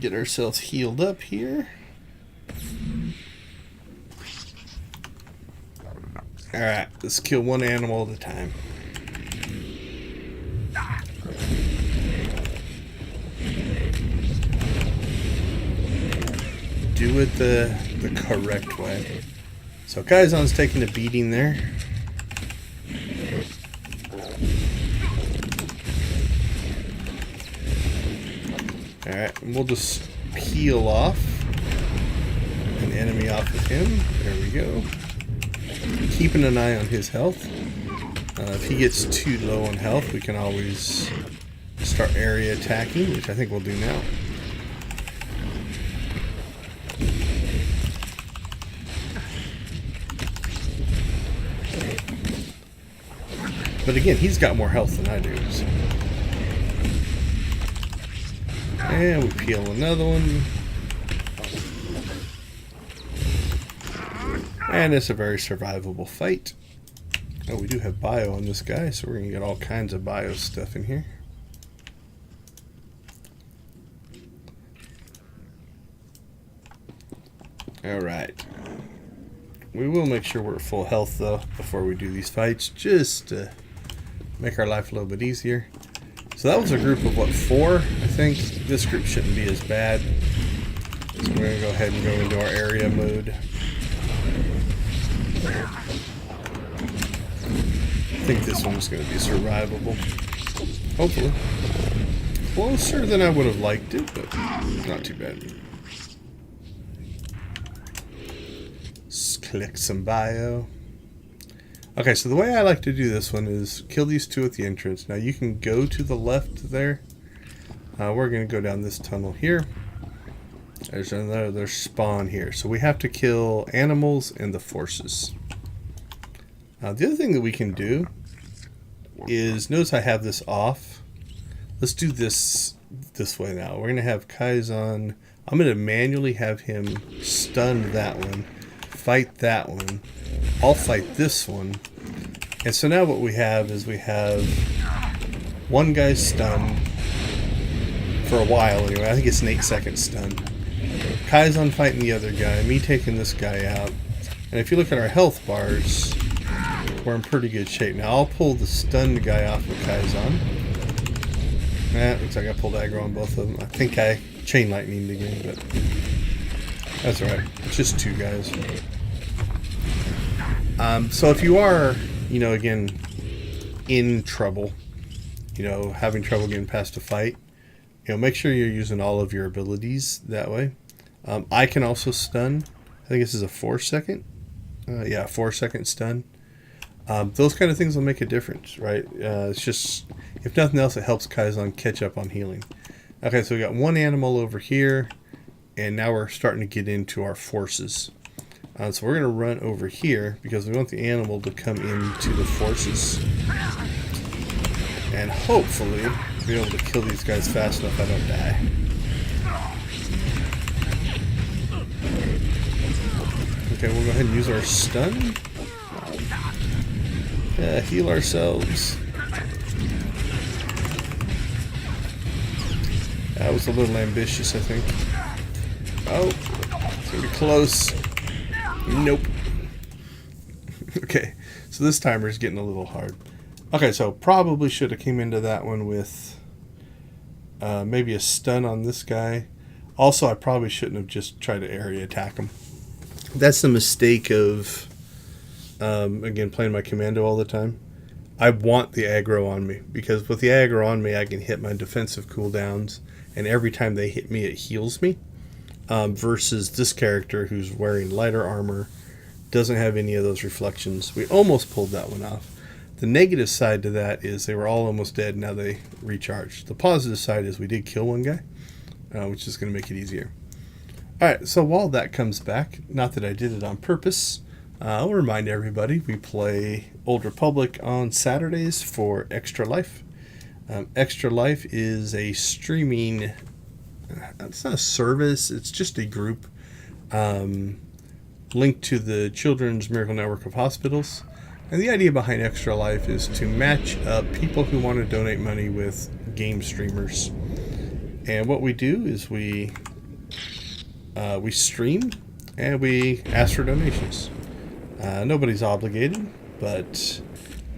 Get ourselves healed up here. Alright, let's kill one animal at a time. Do it the correct way. So Kaizan's taking a beating there. Alright, and we'll just peel off an enemy off of him. There we go. Keeping an eye on his health. If he gets too low on health, we can always start area attacking, which I think we'll do now. But again, he's got more health than I do. So. And we peel another one. And it's a very survivable fight. Oh, we do have bio on this guy, so we're going to get all kinds of bio stuff in here. Alright. We will make sure we're at full health, though, before we do these fights, just to make our life a little bit easier. So that was a group of, what, 4? I think this group shouldn't be as bad. So we're going to go ahead and go into our area mode. I think this one's going to be survivable. Hopefully. Closer than I would have liked it, but not too bad. Let's click some bio. Okay, so the way I like to do this one is kill these 2 at the entrance. Now you can go to the left there. We're going to go down this tunnel here. There's another spawn here. So we have to kill animals and the forces. The other thing that we can do is, notice I have this off. Let's do this way now. We're going to have Kaizen. I'm going to manually have him stun that one, fight that one. I'll fight this one. And so now what we have is we have one guy stunned for a while anyway. I think it's an 8-second stun. Kaizen fighting the other guy, me taking this guy out. And if you look at our health bars, we're in pretty good shape. Now I'll pull the stunned guy off of Kaizen. Looks like I pulled aggro on both of them. I think I chain lightninged again, but that's alright. It's just 2 guys. So if you are, again, in trouble, having trouble getting past a fight, make sure you're using all of your abilities that way. I can also stun. I think this is a 4-second. 4-second stun. Those kind of things will make a difference, right? It's just, if nothing else, it helps Kaizen catch up on healing. Okay, so we got one animal over here, and now we're starting to get into our forces. So we're going to run over here because we want the animal to come into the forces. And hopefully be able to kill these guys fast enough I don't die. Okay, we'll go ahead and use our stun. Heal ourselves. That was a little ambitious, I think. Oh, it's going to be close. Nope. Okay, so this timer is getting a little hard. Okay, so probably should have came into that one with maybe a stun on this guy. Also, I probably shouldn't have just tried to area attack him. That's the mistake of, again, playing my commando all the time. I want the aggro on me, because with the aggro on me, I can hit my defensive cooldowns, and every time they hit me, it heals me. Versus this character who's wearing lighter armor, doesn't have any of those reflections. We almost pulled that one off. The negative side to that is they were all almost dead, now they recharged. The positive side is we did kill one guy, which is going to make it easier. Alright, so while that comes back, not that I did it on purpose, I'll remind everybody we play Old Republic on Saturdays for Extra Life. Extra Life is a streaming, it's not a service, it's just a group linked to the Children's Miracle Network of Hospitals. And the idea behind Extra Life is to match up people who want to donate money with game streamers. And what we do is we stream and we ask for donations. Nobody's obligated, but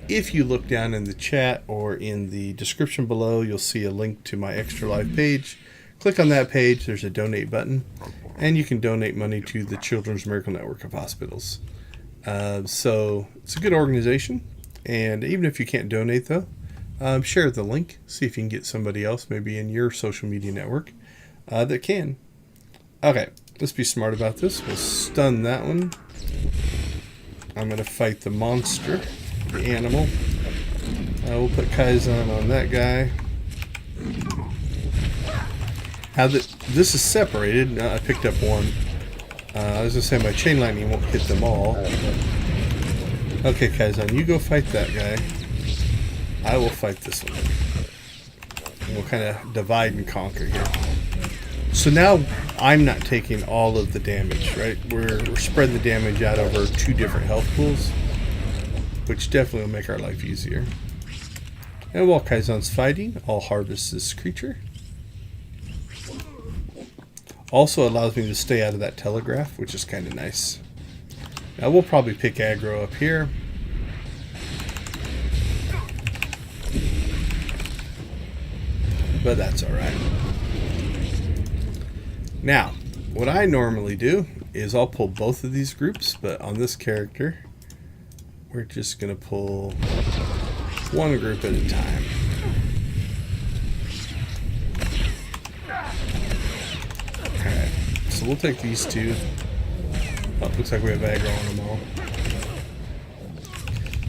if you look down in the chat or in the description below, you'll see a link to my Extra Life page. Click on that page, there's a donate button, and you can donate money to the Children's Miracle Network of Hospitals. So it's a good organization, and even if you can't donate though, share the link, see if you can get somebody else maybe in your social media network that can. Okay, let's be smart about this. We'll stun that one. I'm going to fight the monster, the animal. We'll put Kaizen on that guy. This is separated. I picked up one. I was going to say my chain lightning won't hit them all. Okay, Kaizen, you go fight that guy. I will fight this one. And we'll kind of divide and conquer here. So now I'm not taking all of the damage, right? We're spreading the damage out over 2 different health pools. which definitely will make our life easier. And while Kaizan's fighting, I'll harvest this creature. Also allows me to stay out of that telegraph, which is kind of nice. Now we'll probably pick aggro up here. But that's alright. Now, what I normally do is I'll pull both of these groups, but on this character, we're just going to pull one group at a time. Alright, so we'll take these two. Oh, looks like we have aggro on them all.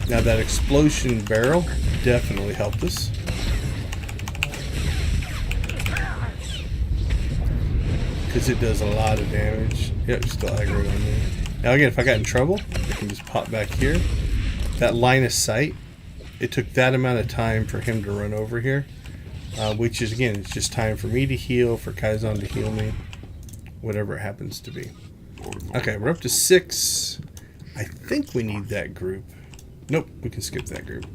Now that explosion barrel definitely helped us. Because it does a lot of damage. Yep, still aggro on me. Now again, if I got in trouble, I can just pop back here. That line of sight, it took that amount of time for him to run over here. Which is, again, it's just time for me to heal, for Kaizan to heal me. Whatever it happens to be. Okay, we're up to 6. I think we need that group. Nope, we can skip that group.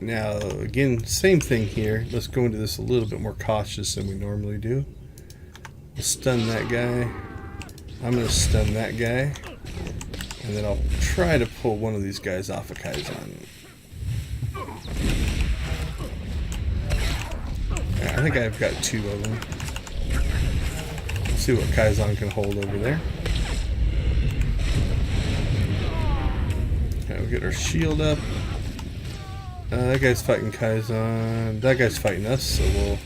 Now, again, same thing here. Let's go into this a little bit more cautious than we normally do. We'll stun that guy. I'm going to stun that guy. And then I'll try to pull one of these guys off of Kaizan. Yeah, I think I've got 2 of them. Let's see what Kaizan can hold over there. Okay, we'll get our shield up. That guy's fighting Kaizan. That guy's fighting us, so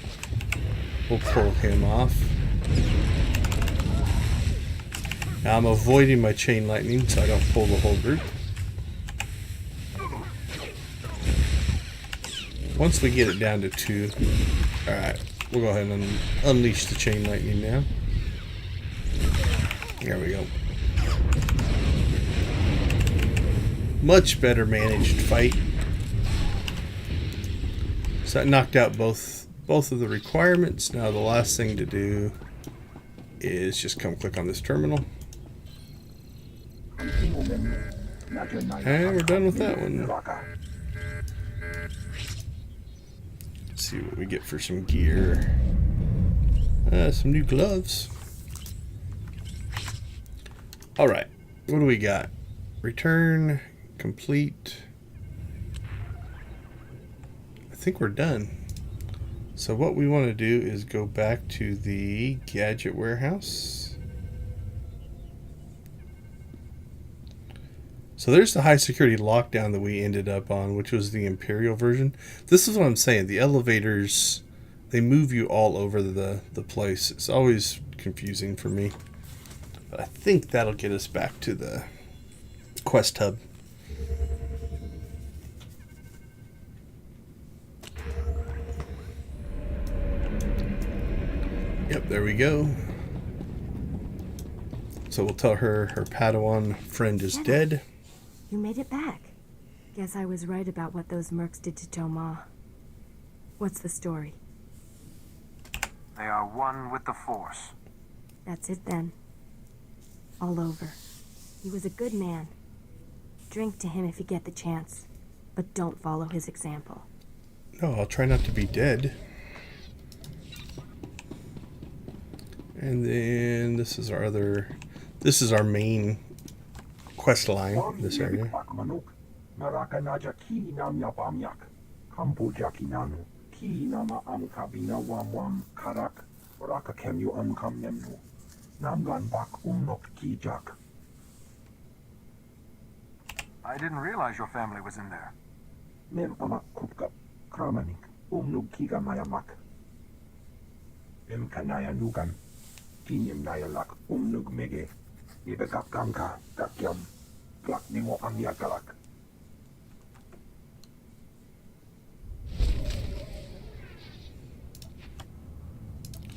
we'll pull him off. Now I'm avoiding my chain lightning so I don't pull the whole group. Once we get it down to 2, alright, we'll go ahead and unleash the chain lightning now. There we go. Much better managed fight. So that knocked out both of the requirements. Now the last thing to do is just come click on this terminal. And we're done with that one. Let's see what we get for some gear. Some new gloves. Alright, what do we got? Return, complete. I think we're done. So what we want to do is go back to the gadget warehouse. So there's the high security lockdown that we ended up on, which was the Imperial version. This is what I'm saying. The elevators, they move you all over the place. It's always confusing for me. But I think that'll get us back to the quest hub. Yep, there we go. So we'll tell her her Padawan friend is dead. You made it back. Guess I was right about what those mercs did to Toma. What's the story? They are one with the Force. That's it then. All over. He was a good man. Drink to him if you get the chance. But don't follow his example. No, I'll try not to be dead. And then this is our main quest line in this area. I didn't realize your family was in there.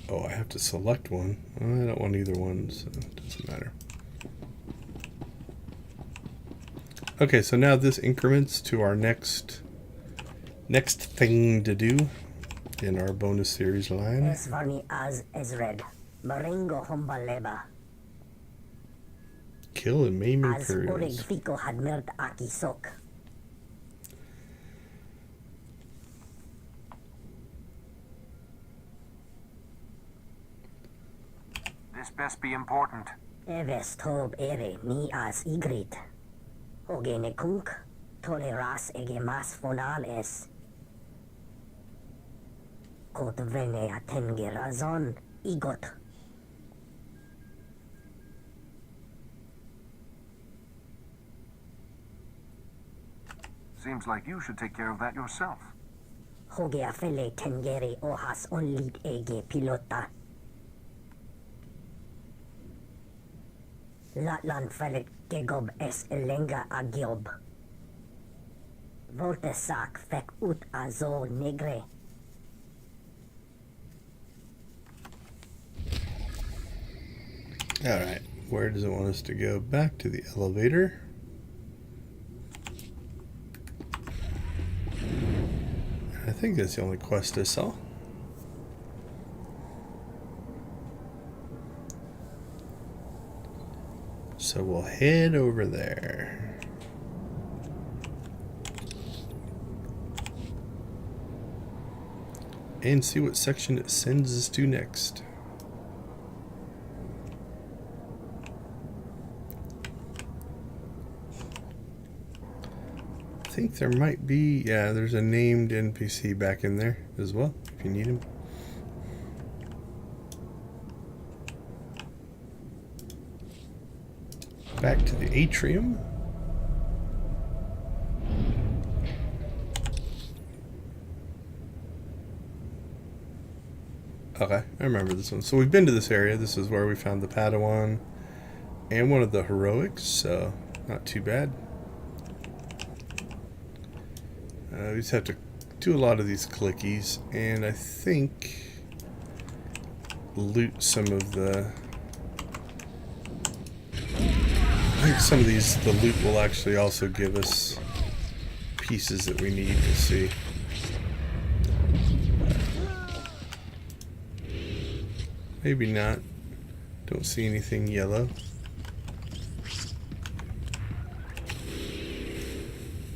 Oh, I have to select one. I don't want either one, so it doesn't matter. Okay, so now this increments to our next thing to do in our bonus series line. Kill and maim As orig Imperials. Fico had merd aki sok. This best be important. Eves tob ere mi as igrit. Hoge ne kunk, toleras ege mas fonal es. Kot vene atenge razon, igot. Seems like you should take care of that yourself. Hoge afele tengere ohas onlit ege pilota. Latlan felet gegob es elenga agiob. Volte sak fek ut azo negre. Alright, where does it want us to go? Back to the elevator. I think that's the only quest I saw. So we'll head over there. And see what section it sends us to next. I think there might be, yeah, there's a named NPC back in there as well, if you need him. Back to the atrium. Okay, I remember this one. So we've been to this area. This is where we found the Padawan and one of the heroics, so not too bad. We just have to do a lot of these clickies, and I think loot some of the... I think some of these, the loot will actually also give us pieces that we need to see. Maybe not. Don't see anything yellow.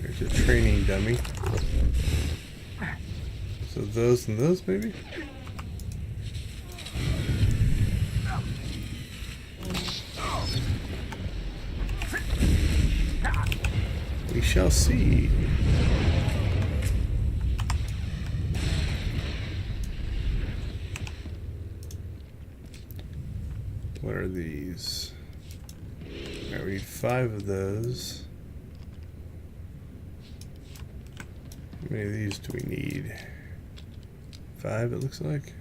There's a training dummy. So those and those maybe? We shall see. What are these? Alright, we need 5 of those. How many of these do we need? 5 it looks like.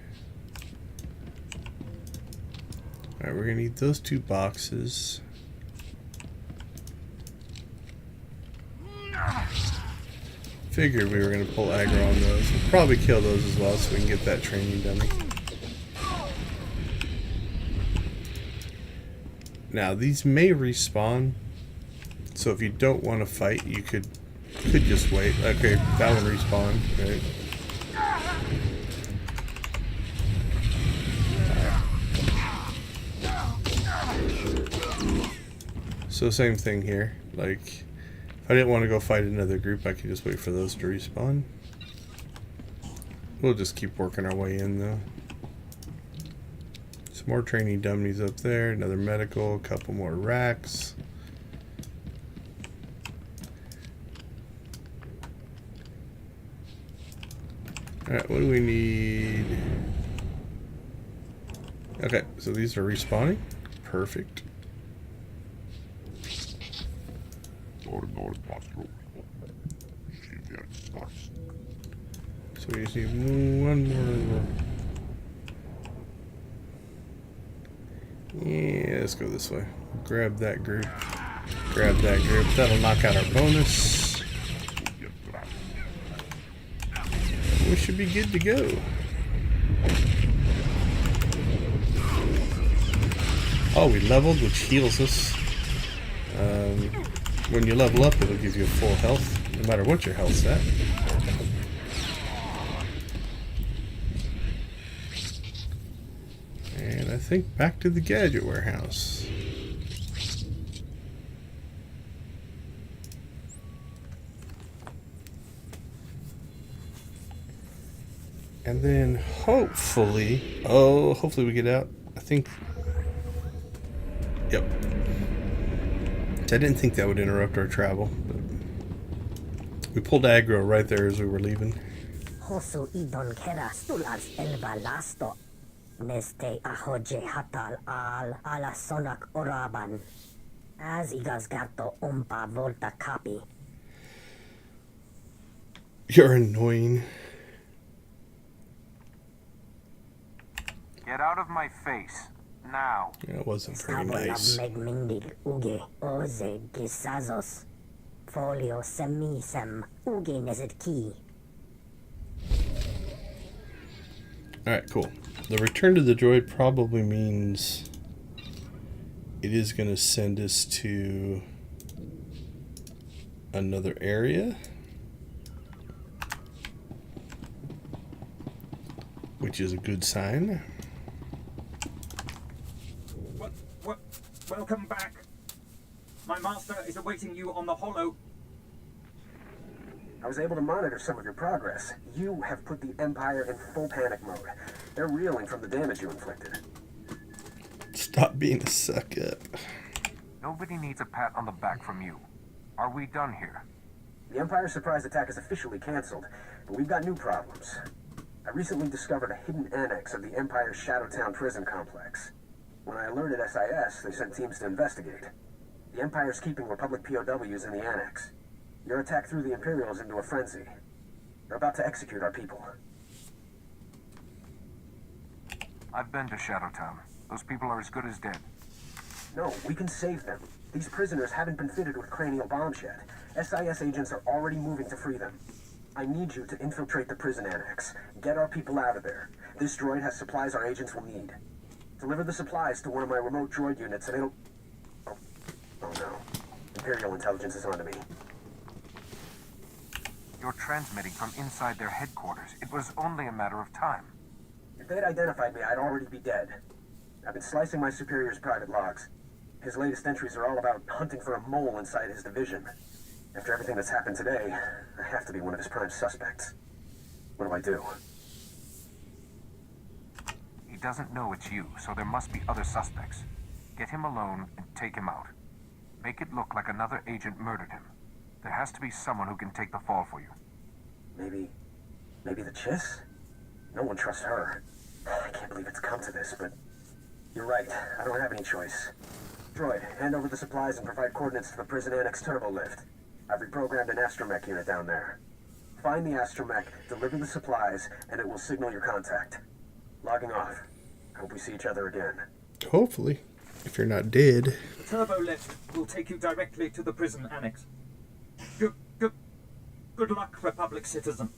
Alright, we're gonna need those 2 boxes. Figured we were going to pull aggro on those. We'll probably kill those as well so we can get that training dummy. Now, these may respawn. So if you don't want to fight, you could just wait. Okay, that one respawned. Right. So same thing here. Like... if I didn't want to go fight another group, I could just wait for those to respawn. We'll just keep working our way in, though. Some more training dummies up there, another medical, a couple more racks. Alright, what do we need? Okay, so these are respawning. Perfect. So we just need one more. Yeah, let's go this way. Grab that group. Grab that group. That'll knock out our bonus. We should be good to go. Oh, we leveled, which heals us. When you level up, it'll give you full health, no matter what your health's at. And I think back to the gadget warehouse. And then hopefully, hopefully we get out. I think, yep. I didn't think that would interrupt our travel, but we pulled aggro right there as we were leaving. Hosu idon kera stulas elvalasto. Neste ahoje hatal al ala sonak oraban. As igasgato umpa volta copy. You're annoying. Get out of my face. Now. Yeah, it wasn't very nice. Megmindig uge oze gisazos. Folio semisem uge nezet ki. Alright, cool. The return to the droid probably means it is going to send us to another area, which is a good sign. Welcome back. My master is awaiting you on the Hollow. I was able to monitor some of your progress. You have put the Empire in full panic mode. They're reeling from the damage you inflicted. Stop being a suck-up. Nobody needs a pat on the back from you. Are we done here? The Empire's surprise attack is officially canceled, but we've got new problems. I recently discovered a hidden annex of the Empire's Shadowtown prison complex. When I alerted SIS, they sent teams to investigate. The Empire's keeping Republic POWs in the annex. Your attack threw the Imperials into a frenzy. They're about to execute our people. I've been to Shadowtown. Those people are as good as dead. No, we can save them. These prisoners haven't been fitted with cranial bombs yet. SIS agents are already moving to free them. I need you to infiltrate the prison annex. Get our people out of there. This droid has supplies our agents will need. Deliver the supplies to one of my remote droid units and it'll... Oh no. Imperial intelligence is onto me. You're transmitting from inside their headquarters. It was only a matter of time. If they'd identified me, I'd already be dead. I've been slicing my superior's private logs. His latest entries are all about hunting for a mole inside his division. After everything that's happened today, I have to be one of his prime suspects. What do I do? He doesn't know it's you, so there must be other suspects. Get him alone and take him out. Make it look like another agent murdered him. There has to be someone who can take the fall for you. Maybe the Chiss? No one trusts her. I can't believe it's come to this, but you're right. I don't have any choice. Droid, hand over the supplies and provide coordinates to the prison annex turbo lift. I've reprogrammed an astromech unit down there. Find the astromech, deliver the supplies, and it will signal your contact. Logging off. Hope we see each other again. Hopefully, if you're not dead. The turbo lift will take you directly to the prison annex. Good luck, Republic citizen.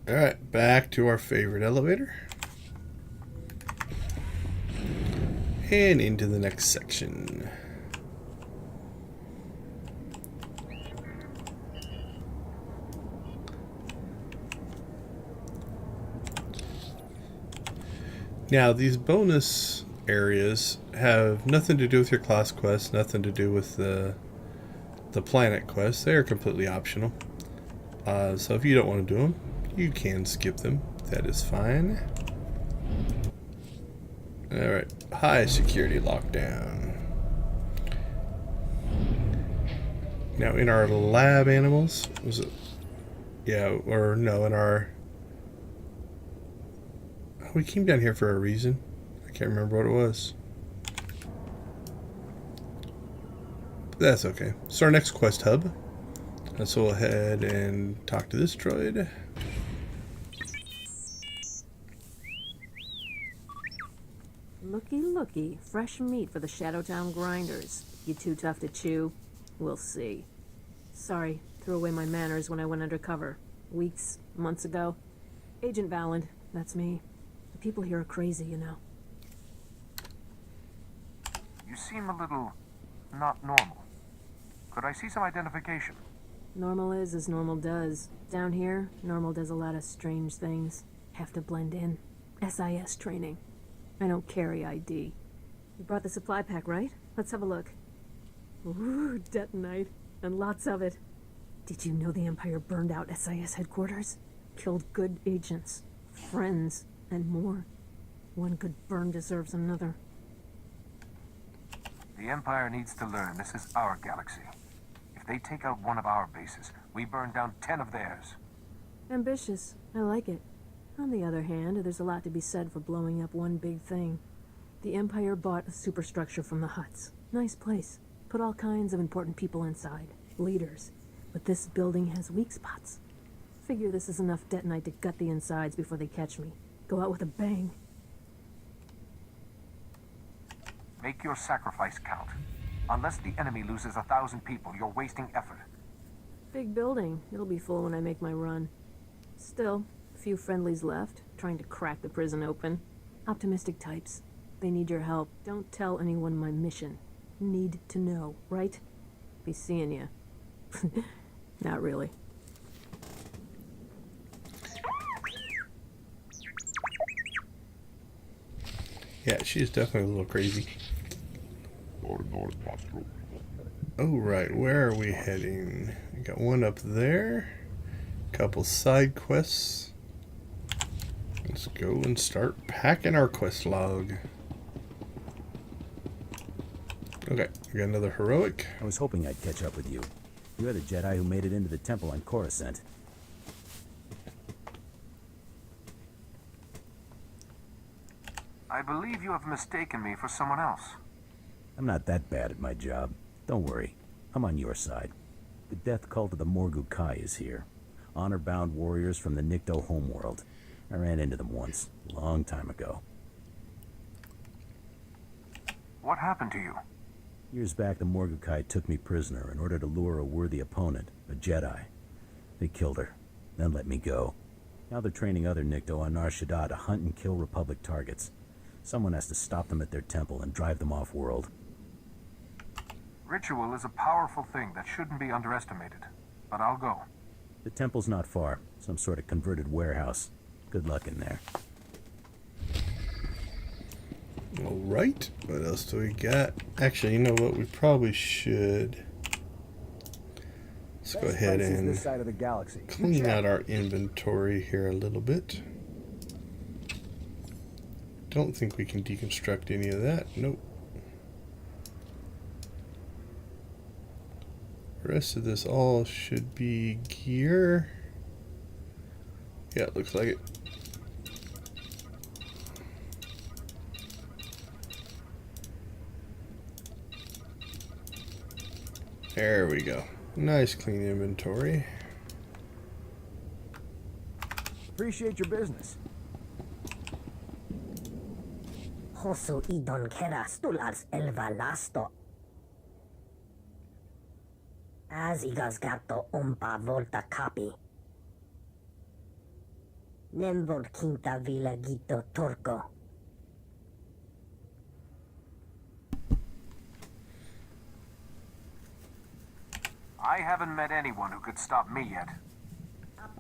Alright, back to our favorite elevator. And into the next section. Now, these bonus areas have nothing to do with your class quest, nothing to do with the planet quest. They are completely optional. So if you don't want to do them, you can skip them. That is fine. Alright, high security lockdown. Now in our lab animals, was it? Yeah, or no, in our... We came down here for a reason. I can't remember what it was. That's okay. So our next quest hub. So we'll head and talk to this droid. Looky, fresh meat for the Shadowtown grinders. You too tough to chew? We'll see. Sorry, threw away my manners when I went undercover. Weeks, months ago. Agent Valand, that's me. The people here are crazy, you know. You seem a little... not normal. Could I see some identification? Normal is as normal does. Down here, normal does a lot of strange things. Have to blend in. SIS training. I don't carry ID. You brought the supply pack, right? Let's have a look. Ooh, detonite. And lots of it. Did you know the Empire burned out SIS headquarters? Killed good agents, friends, and more. One good burn deserves another. The Empire needs to learn this is our galaxy. If they take out one of our bases, we burn down 10 of theirs. Ambitious. I like it. On the other hand, there's a lot to be said for blowing up one big thing. The Empire bought a superstructure from the Hutts. Nice place. Put all kinds of important people inside. Leaders. But this building has weak spots. Figure this is enough detonite to gut the insides before they catch me. Go out with a bang. Make your sacrifice count. Unless the enemy loses 1,000 people, you're wasting effort. Big building. It'll be full when I make my run. Still, a few friendlies left, trying to crack the prison open. Optimistic types. They need your help. Don't tell anyone my mission. Need to know, right? Be seeing ya. Not really. Yeah, she's definitely a little crazy. Oh, right. Where are we heading? We got one up there. Couple side quests. Let's go and start packing our quest log. Okay, we got another heroic. I was hoping I'd catch up with you. You're the Jedi who made it into the temple on Coruscant. I believe you have mistaken me for someone else. I'm not that bad at my job. Don't worry. I'm on your side. The death cult of the Morgu Kai is here. Honor-bound warriors from the Nikto homeworld. I ran into them once, a long time ago. What happened to you? Years back, the Morgu Kai took me prisoner in order to lure a worthy opponent, a Jedi. They killed her, then let me go. Now they're training other Nikto on Nar Shaadda to hunt and kill Republic targets. Someone has to stop them at their temple and drive them off-world. Ritual is a powerful thing that shouldn't be underestimated, but I'll go. The temple's not far, some sort of converted warehouse. Good luck in there. Alright, what else do we got? Actually, you know what? We probably should. Let's go ahead and this side of the galaxy. clean out our inventory here a little bit. Don't think we can deconstruct any of that. Nope. The rest of this all should be gear. Yeah, it looks like it. There we go. Nice clean inventory. Appreciate your business. Hosu idon keras tulars elva lasto. As igas gato umpa volta capi. Nemvor quinta villa gito turco. I haven't met anyone who could stop me yet.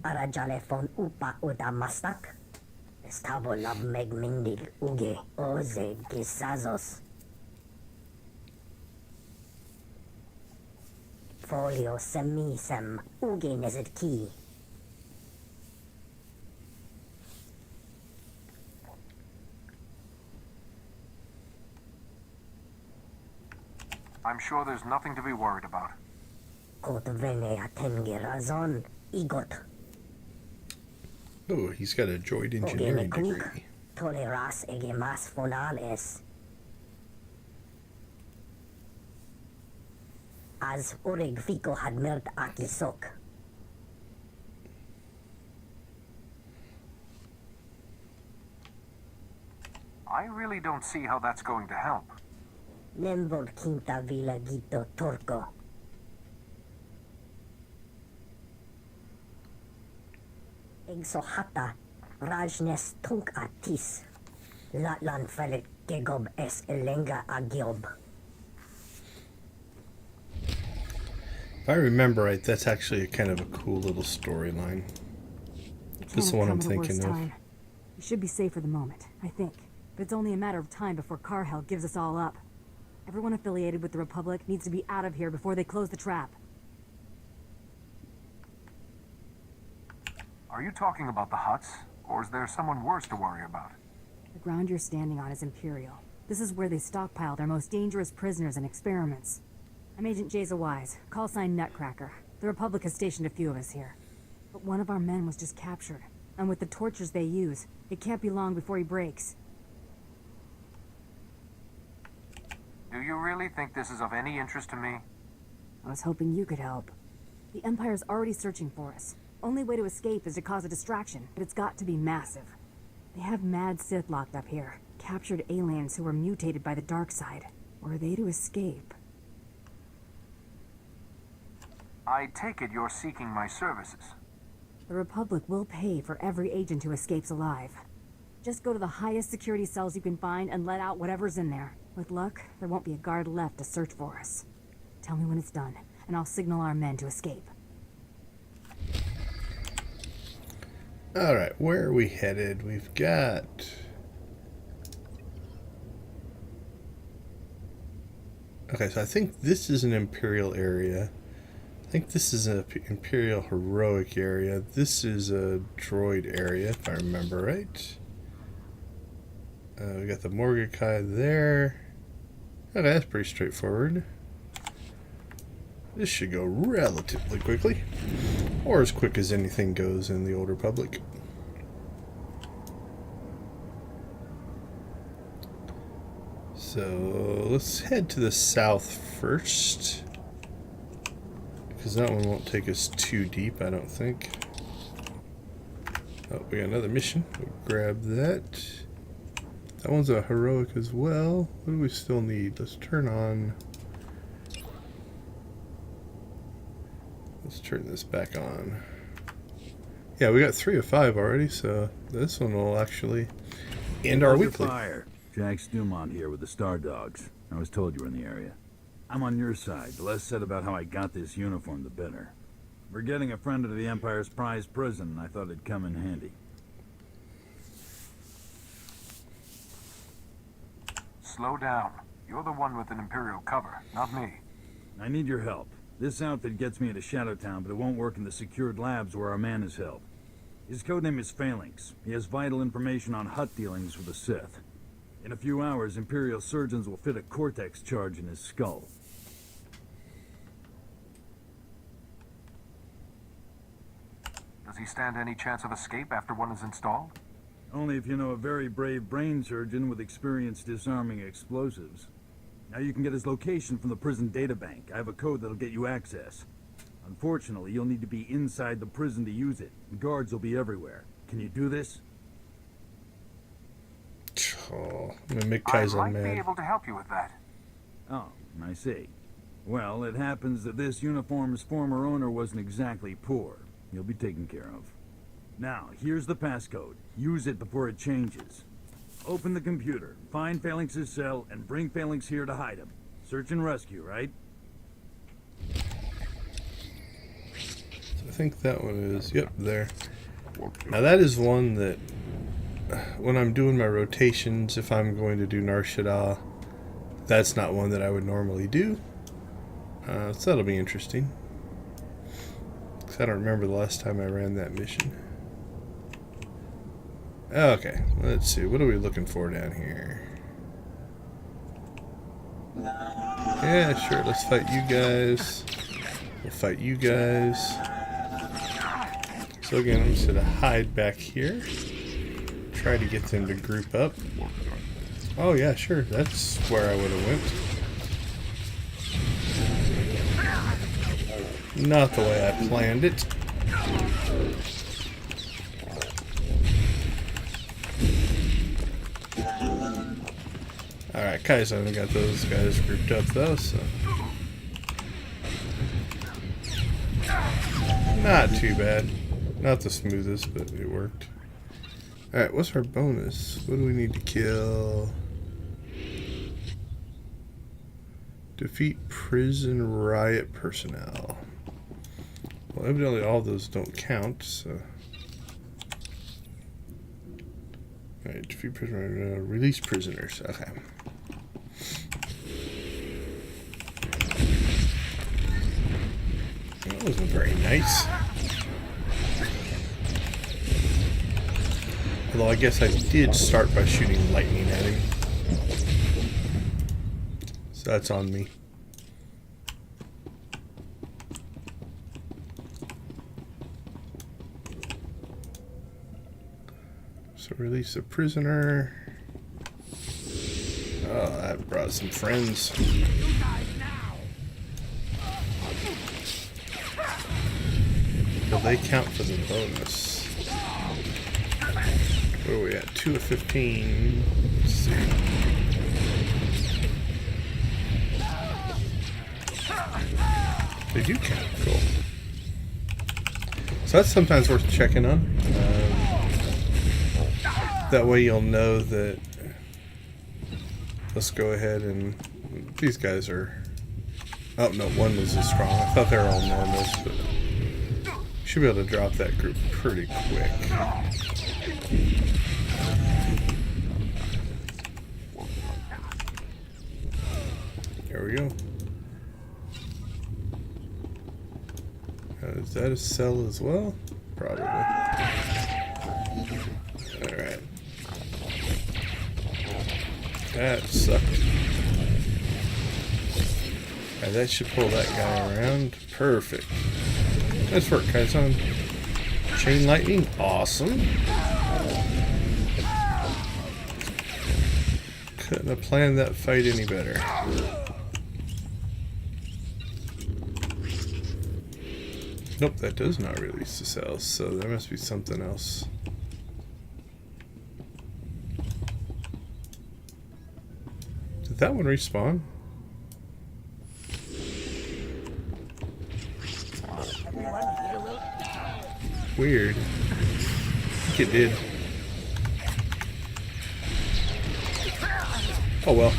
Para jalefon upa uda mastak. Estavo lab meg mindil uge oze gisazos. Folio semisem uge nezet ki. I'm sure there's nothing to be worried about. Kot vene atengerazon igot. Oh, he's got a droid engineering degree. Toleras egemas fonales. As urig fico had mert akisok. I really don't see how that's going to help. Nemvor quinta villa gito turco. Exohata Rajnes tunk atis. Latlan felit gegob es elenga agiob. If I remember right, that's actually a kind of a cool little storyline. This is the one I'm thinking of. We should be safe for the moment, I think. But it's only a matter of time before Carhell gives us all up. Everyone affiliated with the Republic needs to be out of here before they close the trap. Are you talking about the Hutts, or is there someone worse to worry about? The ground you're standing on is Imperial. This is where they stockpile their most dangerous prisoners and experiments. I'm Agent Jaza Wise, call sign Nutcracker. The Republic has stationed a few of us here. But one of our men was just captured, and with the tortures they use, it can't be long before he breaks. Do you really think this is of any interest to me? I was hoping you could help. The Empire's already searching for us. Only way to escape is to cause a distraction, but it's got to be massive. They have mad Sith locked up here, captured aliens who were mutated by the dark side. Were they to escape? I take it you're seeking my services. The Republic will pay for every agent who escapes alive. Just go to the highest security cells you can find and let out whatever's in there. With luck, there won't be a guard left to search for us. Tell me when it's done, and I'll signal our men to escape. Alright, where are we headed? We've got... Okay, so I think this is an Imperial area. I think this is an Imperial Heroic area. This is a droid area, if I remember right. We got the Mordecai there. Okay, that's pretty straightforward. This should go relatively quickly. Or as quick as anything goes in the Old Republic. So let's head to the south first. Because that one won't take us too deep, I don't think. Oh, we got another mission. We'll grab that. That one's a heroic as well. What do we still need? Let's turn on... Let's turn this back on. Yeah, we got 3 of 5 already, so this one will actually end our weekly. Fire. Jack Stumont here with the Star Dogs. I was told you were in the area. I'm on your side. The less said about how I got this uniform, the better. We're getting a friend into the Empire's prized prison, and I thought it'd come in handy. Slow down. You're the one with an Imperial cover, not me. I need your help. This outfit gets me into Shadowtown, but it won't work in the secured labs where our man is held. His codename is Phalanx. He has vital information on Hutt dealings with the Sith. In a few hours, Imperial surgeons will fit a Cortex charge in his skull. Does he stand any chance of escape after one is installed? Only if you know a very brave brain surgeon with experience disarming explosives. Now you can get his location from the prison databank. I have a code that'll get you access. Unfortunately, you'll need to be inside the prison to use it. Guards will be everywhere. Can you do this? Oh, I'm gonna make Kaiser I might mad. be able to help you with that. Oh, I see. Well, it happens that this uniform's former owner wasn't exactly poor. He'll be taken care of. Now, here's the passcode. Use it before it changes. Open the computer, find Phalanx's cell, and bring Phalanx here to hide him. Search and rescue, right? I think that one is, yep, there. Now that is one that, when I'm doing my rotations, if I'm going to do Nar Shaddaa, that's not one that I would normally do. So that'll be interesting. Because I don't remember the last time I ran that mission. Okay, let's see. What are we looking for down here? Yeah, sure. Let's fight you guys. We'll fight you guys. So again, I'm just going to hide back here. Try to get them to group up. Oh yeah, sure. That's where I would have went. Not the way I planned it. Alright, Kaizen got those guys grouped up though, so... Not too bad. Not the smoothest, but it worked. Alright, what's our bonus? What do we need to kill? Defeat prison riot personnel. Well, evidently all those don't count, so... Alright, defeat prisoner, release prisoners. Okay. That wasn't very nice. Although I guess I did start by shooting lightning at him. So that's on me. So release a prisoner. Oh, that brought some friends. Will they count for the bonus? Where are we at? 2 of 15. Let's see. They do count. Cool. So that's sometimes worth checking on. That way you'll know that. Let's go ahead and. These guys are. Oh no, one was as strong. I thought they were all normals, but. Should be able to drop that group pretty quick. There we go. Is that a cell as well? Probably. Alright. That sucked. Alright, that should pull that guy around. Perfect. Nice work, Kaizen. Chain lightning, awesome. Couldn't have planned that fight any better. Nope, that does not release the cells, so there must be something else. Did that one respawn? Weird. I think it did. Oh well.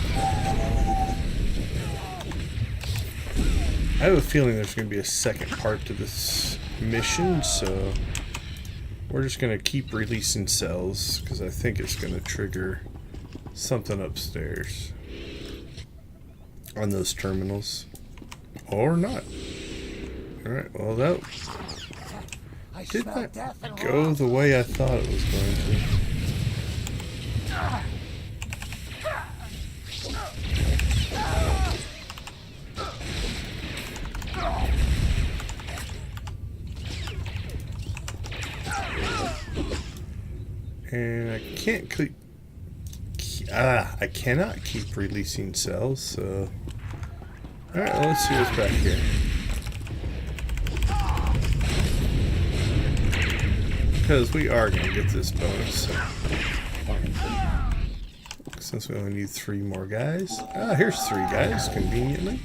I have a feeling there's going to be a second part to this mission, so we're just going to keep releasing cells because I think it's going to trigger something upstairs on those terminals. Or not. Alright, well that did not go the way I thought it was going to. And I can't keep... I cannot keep releasing cells, so... Alright, well, let's see what's back here. Because we are going to get this bonus. Since we only need 3 more guys. Ah, here's 3 guys, conveniently.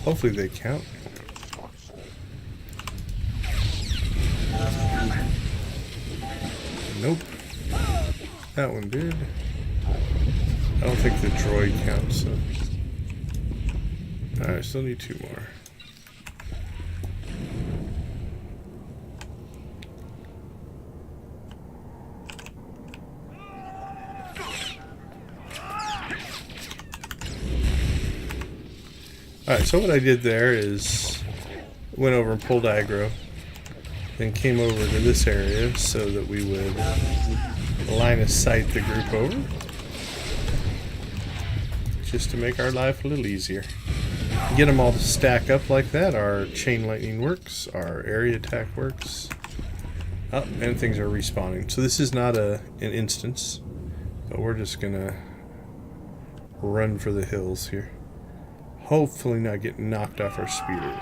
Hopefully they count. Nope. That one did. I don't think the droid counts, so... Alright, still need 2 more. Alright, so what I did there is went over and pulled aggro, then came over to this area so that we would line of sight the group over, just to make our life a little easier. Get them all to stack up like that. Our chain lightning works, our area attack works. Oh, and things are respawning. So this is not an instance, but we're just gonna run for the hills here. Hopefully not get knocked off our speeder.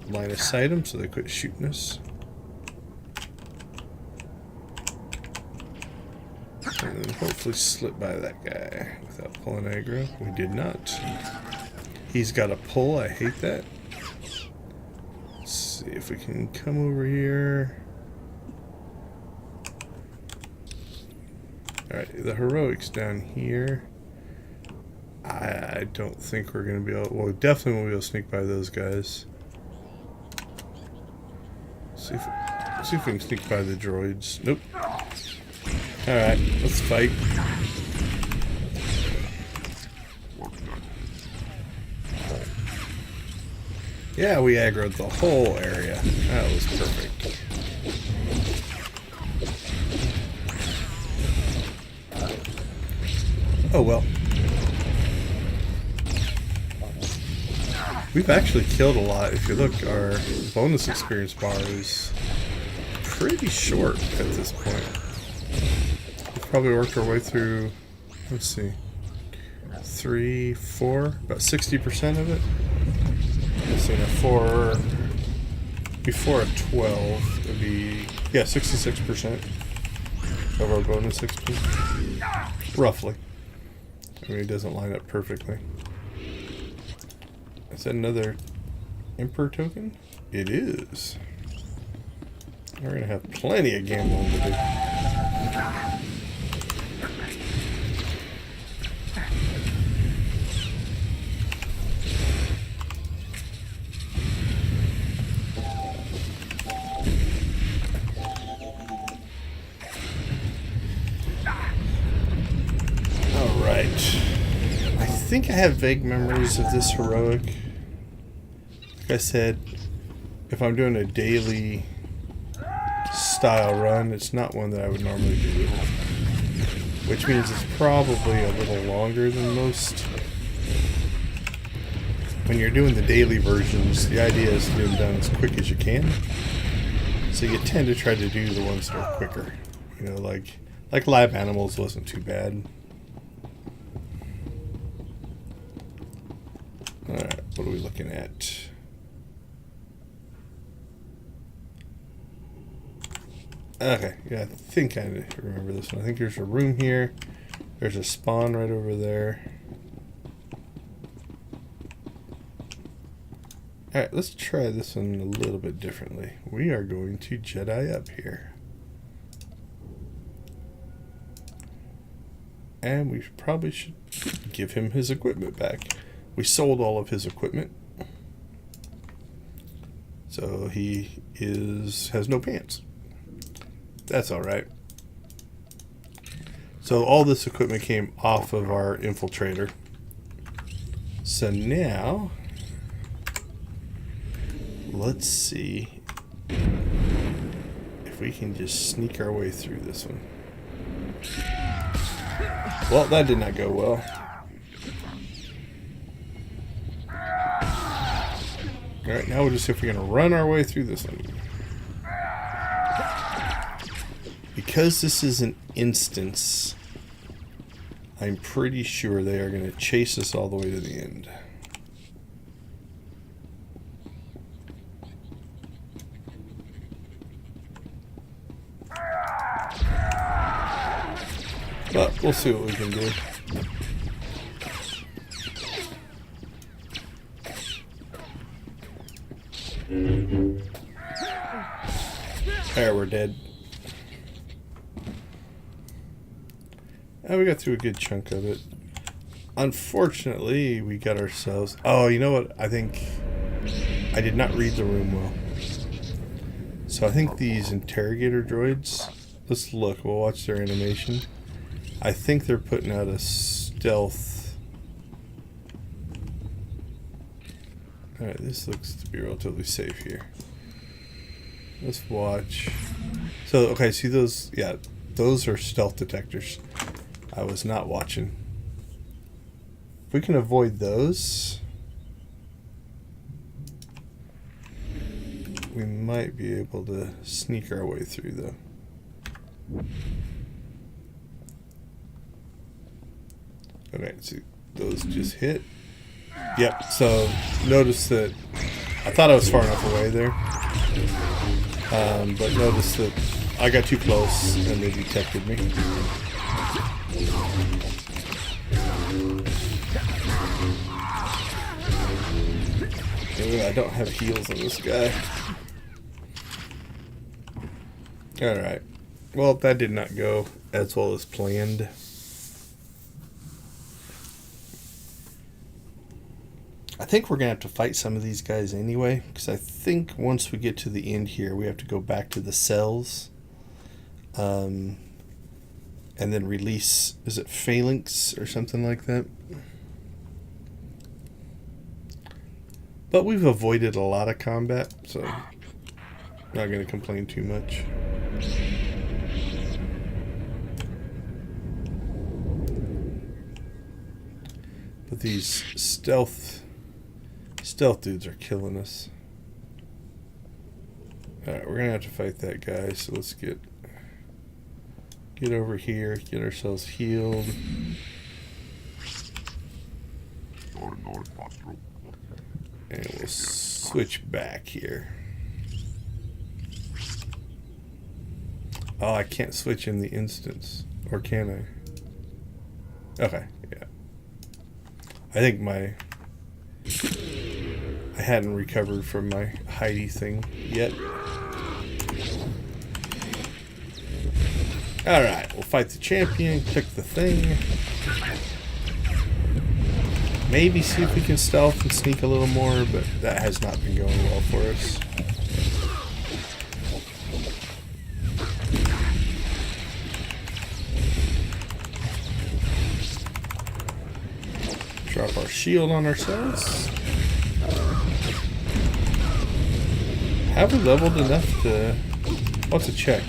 Line of sight them so they quit shooting us. And then hopefully slip by that guy without pulling aggro. We did not. He's got a pull. I hate that. Let's see if we can come over here. Alright, the heroics down here. I don't think we're going to be able... Well, we definitely won't be able to sneak by those guys. See if we can sneak by the droids. Nope. Alright, let's fight. Yeah, we aggroed the whole area. That was perfect. Oh well. We've actually killed a lot. If you look, our bonus experience bar is pretty short at this point. We've probably worked our way through, let's see, 3, 4, about 60% of it. Let's see, now before a 12, it'd be, yeah, 66% of our bonus XP. Roughly. I mean, it doesn't line up perfectly. Is that another Emperor token? It is. We're going to have plenty of gambling to do. Alright. I think I have vague memories of this heroic. Like I said, if I'm doing a daily style run, it's not one that I would normally do. Which means it's probably a little longer than most. When you're doing the daily versions, the idea is to get them done as quick as you can. So you tend to try to do the ones that are quicker. You know, like Lab Animals wasn't too bad. Alright, what are we looking at? Okay, yeah, I think I remember this one. I think there's a room here. There's a spawn right over there. Alright, let's try this one a little bit differently. We are going to Jedi up here. And we probably should give him his equipment back. We sold all of his equipment. So he has no pants. That's alright. So all this equipment came off of our Infiltrator. So now, let's see if we can just sneak our way through this one. Well, that did not go well. Alright, now we'll just see if we're going to run our way through this one. Because this is an instance, I'm pretty sure they are going to chase us all the way to the end. But we'll see what we can do. There, we're dead. We got through a good chunk of it. Unfortunately, we got ourselves... Oh, you know what? I think I did not read the room well. So I think these interrogator droids... Let's look. We'll watch their animation. I think they're putting out a stealth... Alright, this looks to be relatively safe here. Let's watch. So, okay, see those? Yeah, those are stealth detectors. I was not watching. If we can avoid those, we might be able to sneak our way through, though. Okay, see, those just hit. Yep, so notice that I thought I was far enough away there. But notice that I got too close and they detected me. Ooh, I don't have heals on this guy. Alright. Well, that did not go as well as planned. I think we're going to have to fight some of these guys anyway, because I think once we get to the end here, we have to go back to the cells. And then release, is it phalanx or something like that? But we've avoided a lot of combat, so I'm not going to complain too much. These stealth dudes are killing us. Alright, we're gonna have to fight that guy, so let's get over here, get ourselves healed. And we'll switch back here. Oh, I can't switch in the instance. Or can I? Okay, yeah. I think I hadn't recovered from my Heidi thing yet. Alright, we'll fight the champion, click the thing. Maybe see if we can stealth and sneak a little more, but that has not been going well for us. Drop our shield on ourselves. Have we leveled enough to... What's a check?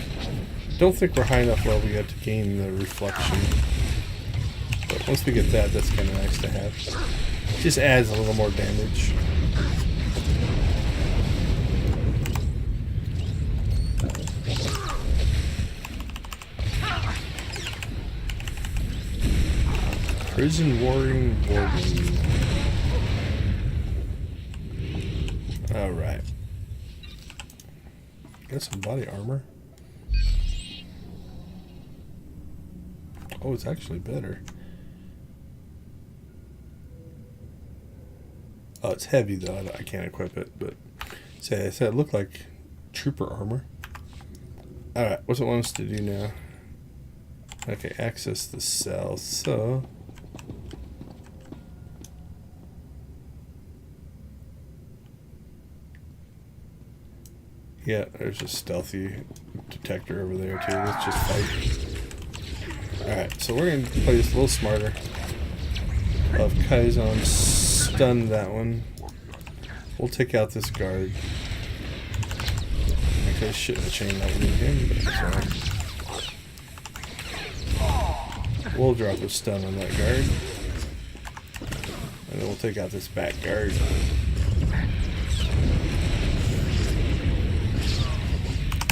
Don't think we're high enough level yet to gain the reflection. But once we get that, that's kind of nice to have. Just adds a little more damage. Prison warring warden. Alright. Got some body armor. Oh, it's actually better. Oh, it's heavy though. I can't equip it, but say I said it looked like trooper armor. Alright, what's it want us to do now? Okay, access the cell. So yeah, there's a stealthy detector over there too. Let's just fight. Alright, so we're going to play this a little smarter. Kaizon stunned that one. We'll take out this guard. Actually, I shouldn't have chain lightning him, but it's alright. We'll drop a stun on that guard. And then we'll take out this back guard.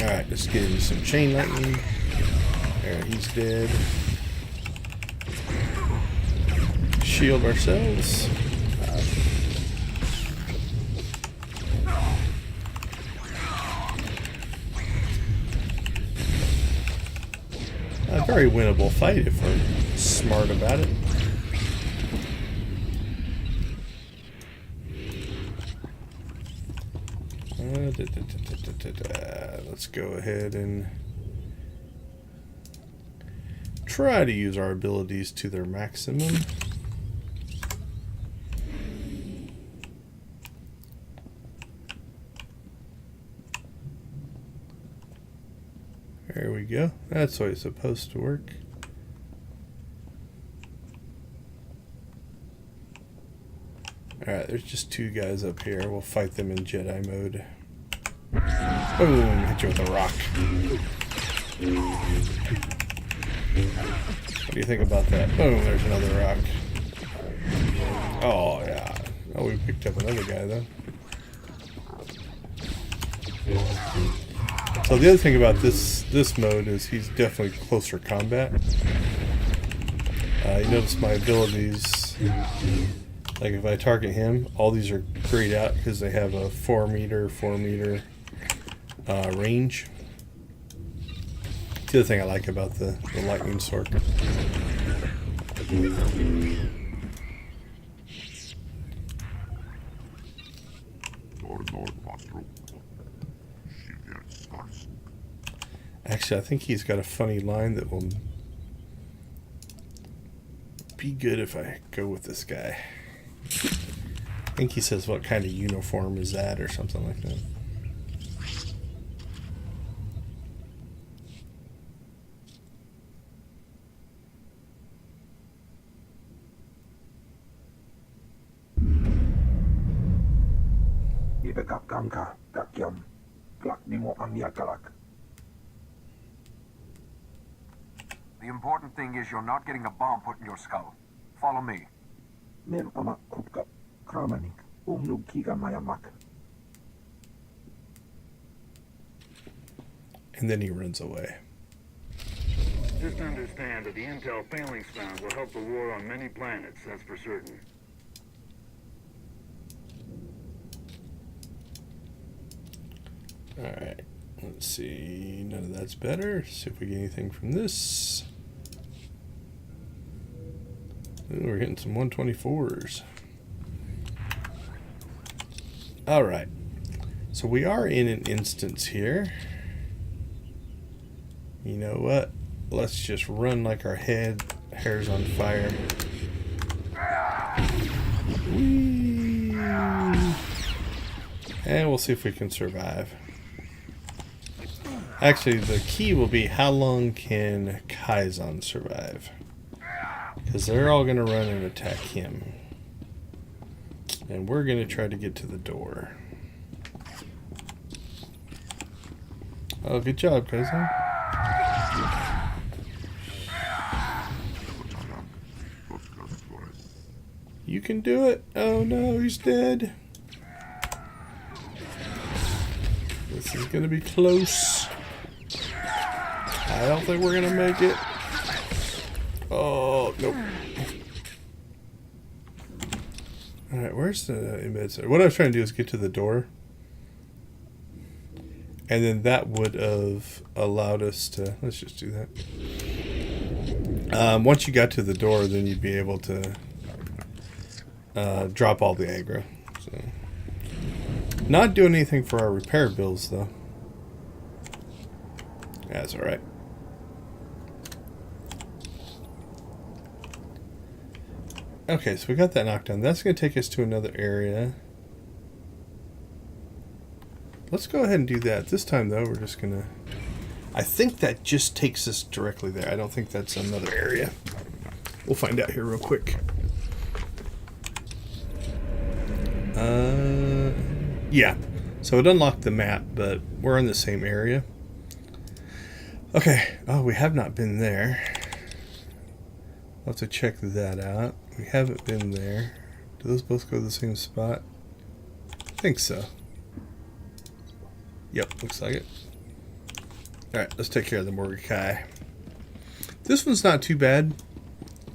Alright, let's give him some chain lightning. There, he's dead. Shield ourselves. A very winnable fight if we're smart about it. Let's go ahead and try to use our abilities to their maximum. There we go. That's the way it's supposed to work. Alright, there's just two guys up here. We'll fight them in Jedi mode. Boom! Hit you with a rock. What do you think about that? Boom! There's another rock. Oh, yeah. Oh, we picked up another guy, though. So the other thing about this mode is he's definitely closer combat. You notice my abilities, like if I target him, all these are grayed out because they have a 4 meter range. The other thing I like about the lightning sword. Actually, I think he's got a funny line that will be good if I go with this guy. I think he says, "What kind of uniform is that?" or something like that. Ibekapkamka, Kakyam, Klaknimo Amyakalak. The important thing is you're not getting a bomb put in your skull. Follow me. Merkama kupka kramanik. Kiga mayamak. And then he runs away. Just understand that the intel failings found will help the war on many planets, that's for certain. Alright, let's see. None of that's better. See if we get anything from this. Ooh, we're getting some 124s. Alright, so we are in an instance here. You know what? Let's just run like our hair's on fire. Whee! And we'll see if we can survive. Actually, the key will be how long can Kaizen survive? Because they're all going to run and attack him. And we're going to try to get to the door. Oh, good job, Kaizen. You can do it. Oh no, he's dead. This is going to be close. I don't think we're going to make it. Oh, nope. Alright, where's the embed center? What I was trying to do is get to the door. And then that would have allowed us to... Let's just do that. Once you got to the door, then you'd be able to drop all the aggro. So, not doing anything for our repair bills, though. That's alright. Okay, so we got that knocked down. That's going to take us to another area. Let's go ahead and do that. This time, though, we're just going to... I think that just takes us directly there. I don't think that's another area. We'll find out here real quick. Yeah. So it unlocked the map, but we're in the same area. Okay. Oh, we have not been there. I'll have to check that out. We haven't been there. Do those both go to the same spot? I think so. Yep, looks like it. Alright, let's take care of the Mordecai. This one's not too bad.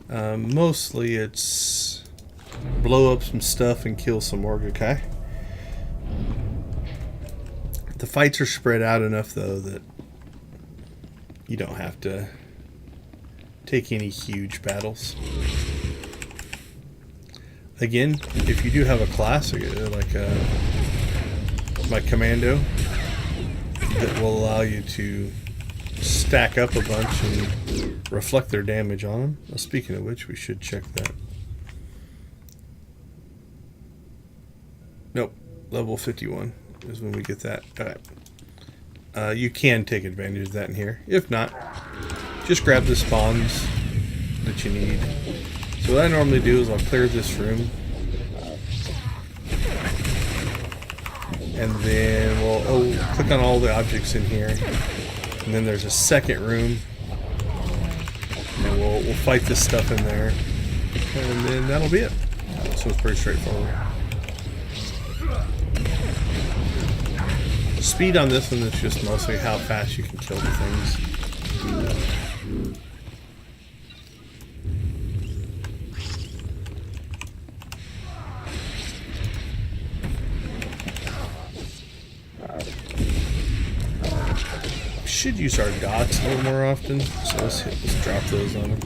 Mostly it's blow up some stuff and kill some Mordecai. The fights are spread out enough, though, that you don't have to take any huge battles. Again, if you do have a class like my commando that will allow you to stack up a bunch and reflect their damage on them. Well, speaking of which, we should check that. Nope, level 51 is when we get that. Alright. You can take advantage of that in here. If not, just grab the spawns that you need. So what I normally do is I'll clear this room. And then we'll click on all the objects in here. And then there's a second room. And we'll fight this stuff in there. And then that'll be it. So it's pretty straightforward. Speed on this one is just mostly how fast you can kill the things. Should use our dots a little more often, so let's drop those on them.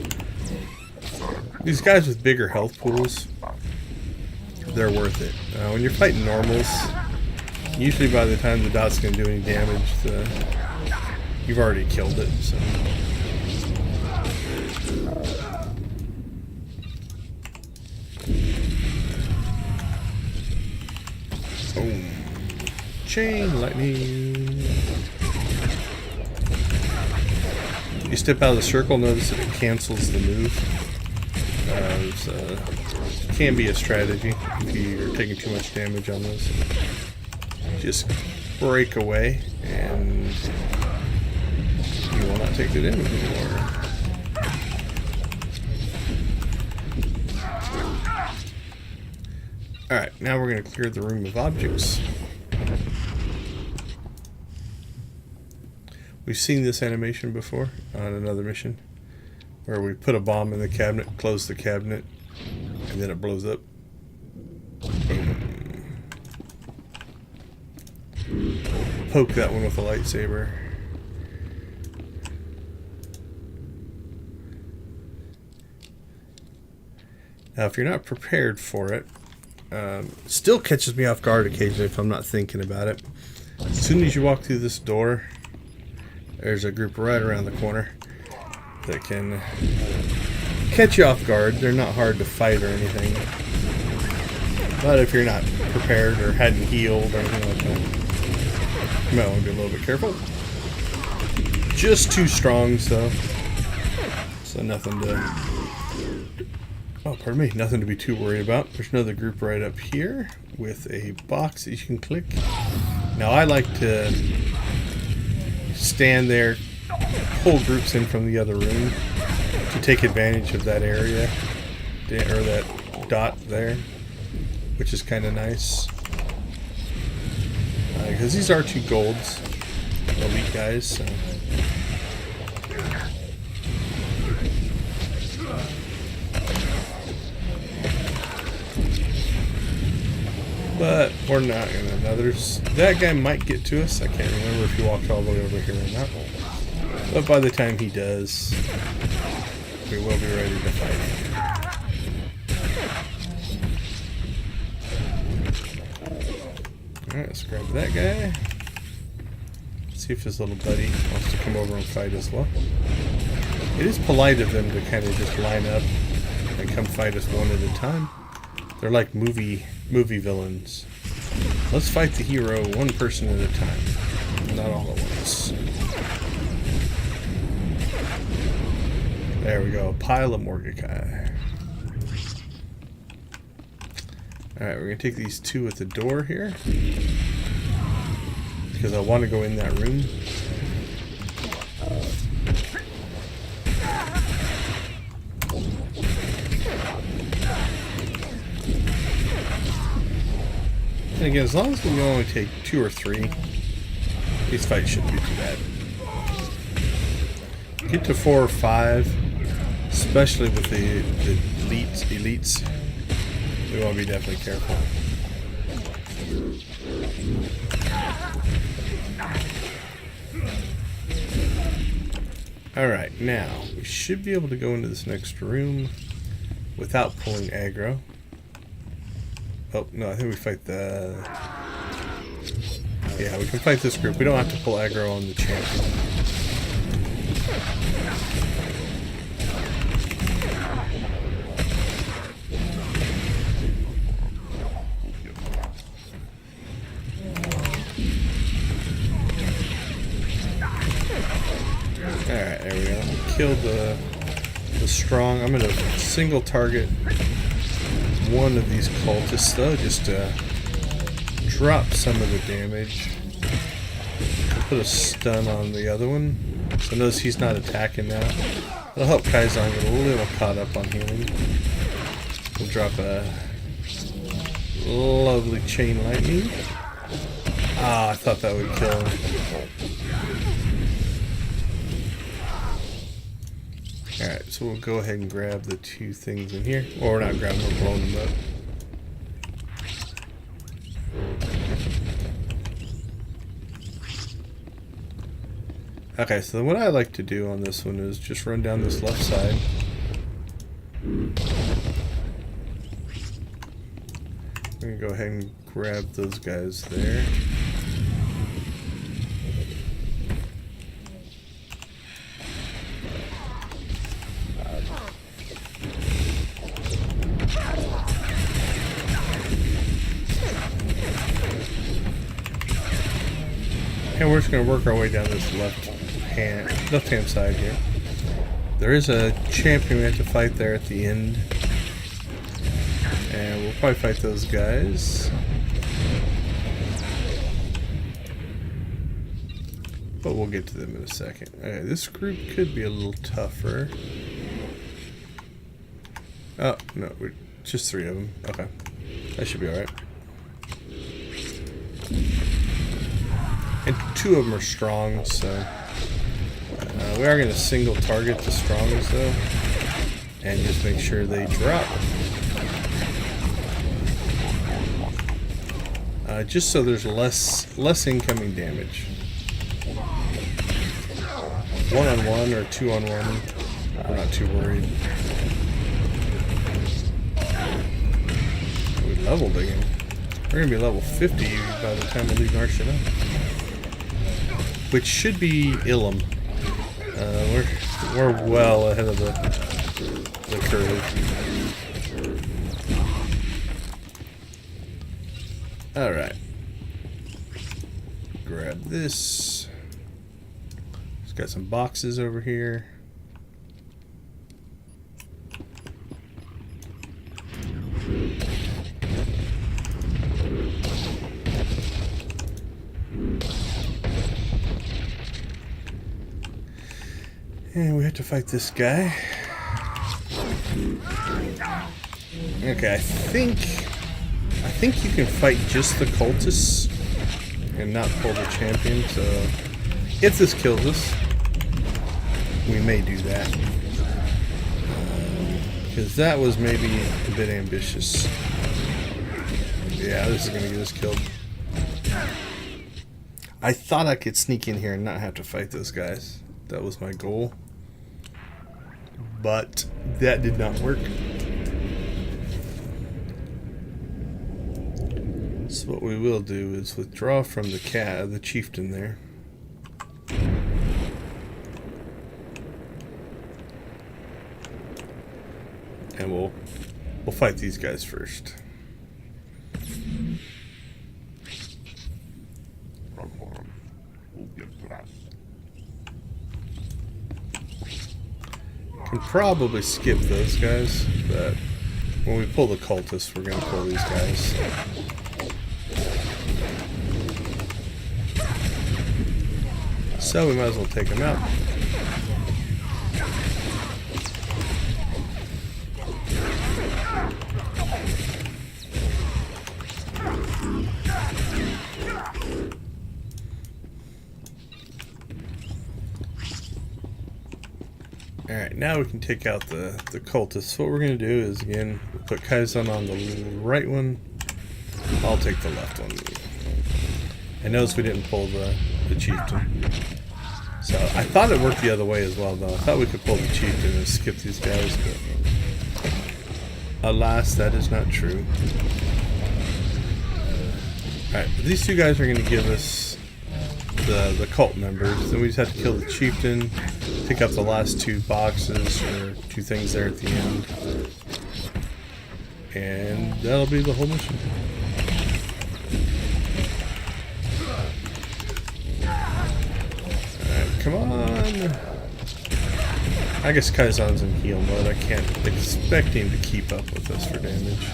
These guys with bigger health pools, they're worth it. When you're fighting normals, usually by the time the dot's going to do any damage, you've already killed it. So. Boom. Chain lightning. You step out of the circle, notice that it cancels the move. It can be a strategy if you're taking too much damage on those. Just break away and you will not take the damage anymore. Alright, now we're going to clear the room of objects. We've seen this animation before on another mission, where we put a bomb in the cabinet, close the cabinet, and then it blows up. Boom. Poke that one with a lightsaber. Now, if you're not prepared for it, still catches me off guard occasionally if I'm not thinking about it. As soon as you walk through this door, there's a group right around the corner that can catch you off guard. They're not hard to fight or anything. But if you're not prepared or hadn't healed or anything like that, you might want to be a little bit careful. Just two strongs though. So nothing to... Oh, pardon me. Nothing to be too worried about. There's another group right up here with a box that you can click. Now I like to stand there, pull groups in from the other room to take advantage of that area, or that dot there, which is kind of nice. Because these are 2 golds, elite guys, so. But we're not gonna. That guy might get to us. I can't remember if he walked all the way over here or not. But by the time he does, we will be ready to fight. Alright, let's grab that guy. See if his little buddy wants to come over and fight as well. It is polite of them to kind of just line up and come fight us one at a time. They're like movie villains. Let's fight the hero one person at a time, not all at once. There we go, a pile of Morgikai. Alright, we're going to take these 2 at the door here, because I want to go in that room. And again, as long as we only take 2 or 3, these fights shouldn't be too bad. Get to 4 or 5, especially with the elites, we want to be definitely careful. Alright, now we should be able to go into this next room without pulling aggro. Oh, no, I think we fight the... Yeah, we can fight this group. We don't have to pull aggro on the champion. Alright, there we go. Killed the strong. I'm going to single target one of these cultists though, just to drop some of the damage. Put a stun on the other one, so notice he's not attacking now. It'll help Kaizan get a little caught up on healing. We'll drop a lovely chain lightning. Ah, I thought that would kill him. Alright, so we'll go ahead and grab the 2 things in here. Well, we're not grabbing them, we're blowing them up. Okay, so what I like to do on this one is just run down this left side. We're going to go ahead and grab those guys there. And we're just going to work our way down this left-hand side here. There is a champion we have to fight there at the end. And we'll probably fight those guys. But we'll get to them in a second. Okay, this group could be a little tougher. Oh, no, just 3 of them. Okay. That should be alright. And 2 of them are strong, so we are going to single target the strongs though, and just make sure they drop. Just so there's less incoming damage. 1-on-1 or 2-on-1, I'm not too worried. We leveled again. We're gonna be level 50 by the time we leave Nar Shaadda, which should be Ilum. We're well ahead of the curve. All right. Grab this. Just got some boxes over here. And we have to fight this guy. Okay, I think you can fight just the cultists and not pull the champion, so if this kills us, we may do that. Because that was maybe a bit ambitious. Yeah, this is going to get us killed. I thought I could sneak in here and not have to fight those guys. That was my goal. But that did not work. So what we will do is withdraw from the chieftain there. And we'll fight these guys first. Can probably skip those guys, but when we pull the cultists, we're going to pull these guys. So we might as well take them out. Alright, now we can take out the cultists. What we're going to do is, again, put Kaizen on the right one. I'll take the left one. I noticed we didn't pull the chieftain. So I thought it worked the other way as well, though. I thought we could pull the chieftain and skip these guys, but alas, that is not true. Alright, these 2 guys are going to give us the cult members. Then we just have to kill the chieftain, pick up the last 2 boxes, or 2 things there at the end. And that'll be the whole mission. Alright, come on! I guess Kaizen's in heal mode. I can't expect him to keep up with us for damage.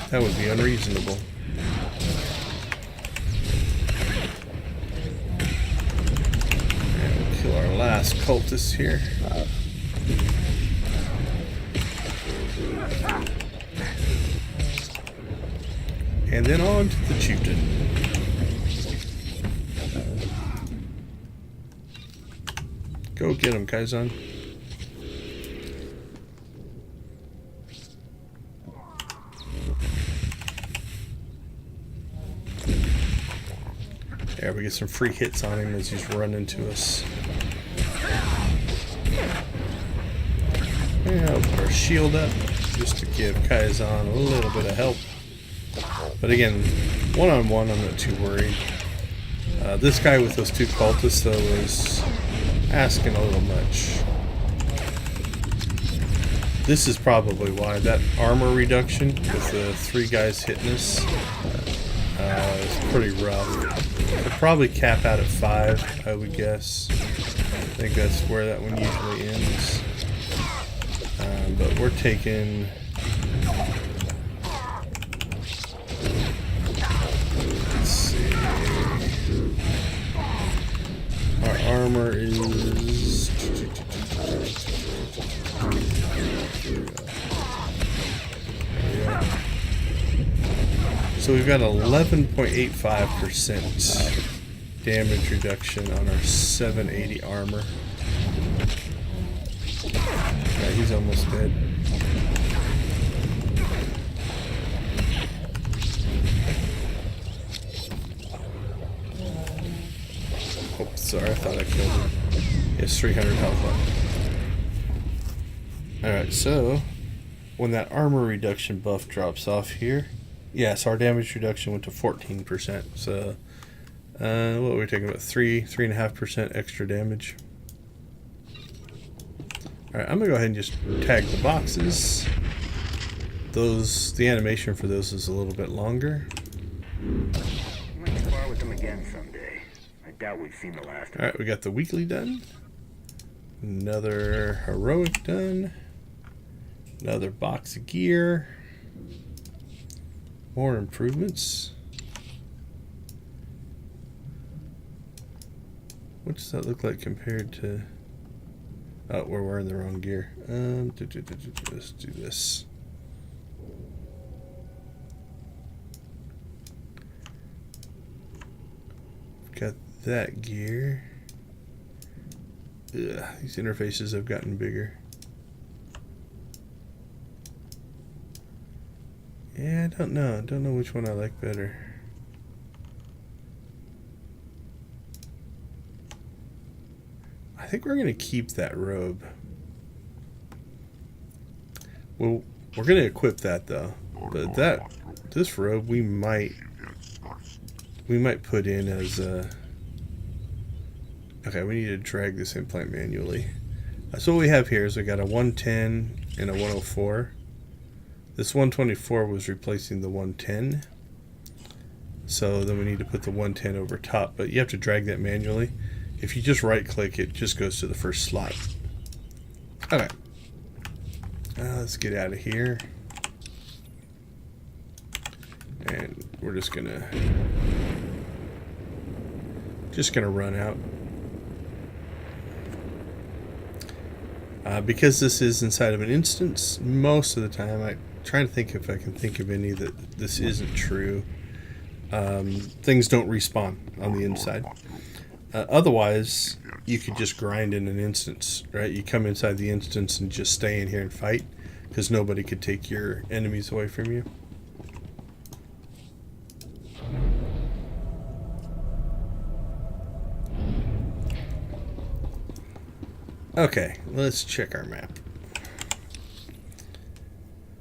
That would be unreasonable. And we'll kill our last cultist here. And then on to the chieftain. Go get him, Kaizen. There, we get some free hits on him as he's running to us. And I'll put our shield up just to give Kaizen a little bit of help. But again, one-on-one, I'm not too worried. This guy with those 2 cultists, though, is asking a little much. This is probably why that armor reduction with the 3 guys hitting us is pretty rough. We'll probably cap out at 5, I would guess. I think that's where that one usually ends. But we're taking... Let's see. Our armor is... So we've got 11.85% damage reduction on our 780 armor. Yeah, he's almost dead. Oh, sorry, I thought I killed him. He has 300 health left. Alright, so when that armor reduction buff drops off here, yes, our damage reduction went to 14%. So, what were we talking about? 3.5% extra damage. Alright, I'm gonna go ahead and just tag the boxes. The animation for those is a little bit longer. Might spar with them again someday. I doubt we've seen the last of them. Alright, we got the weekly done. Another heroic done. Another box of gear. More improvements. What does that look like compared to... Oh, we're wearing the wrong gear. Let's do this. Got that gear. Ugh, these interfaces have gotten bigger. Yeah, I don't know. I don't know which one I like better. I think we're going to keep that robe. Well, we're going to equip that though. But this robe we might put in as a... Okay, we need to drag this implant manually. So what we have here is we got a 110 and a 104. This 124 was replacing the 110. So then we need to put the 110 over top, but you have to drag that manually. If you just right click, it just goes to the first slot. Okay. Let's get out of here. And we're just gonna run out. Because this is inside of an instance, most of the time I'm trying to think if I can think of any that this isn't true. Things don't respawn on the inside. Otherwise, you could just grind in an instance, right? You come inside the instance and just stay in here and fight, because nobody could take your enemies away from you. Okay, let's check our map.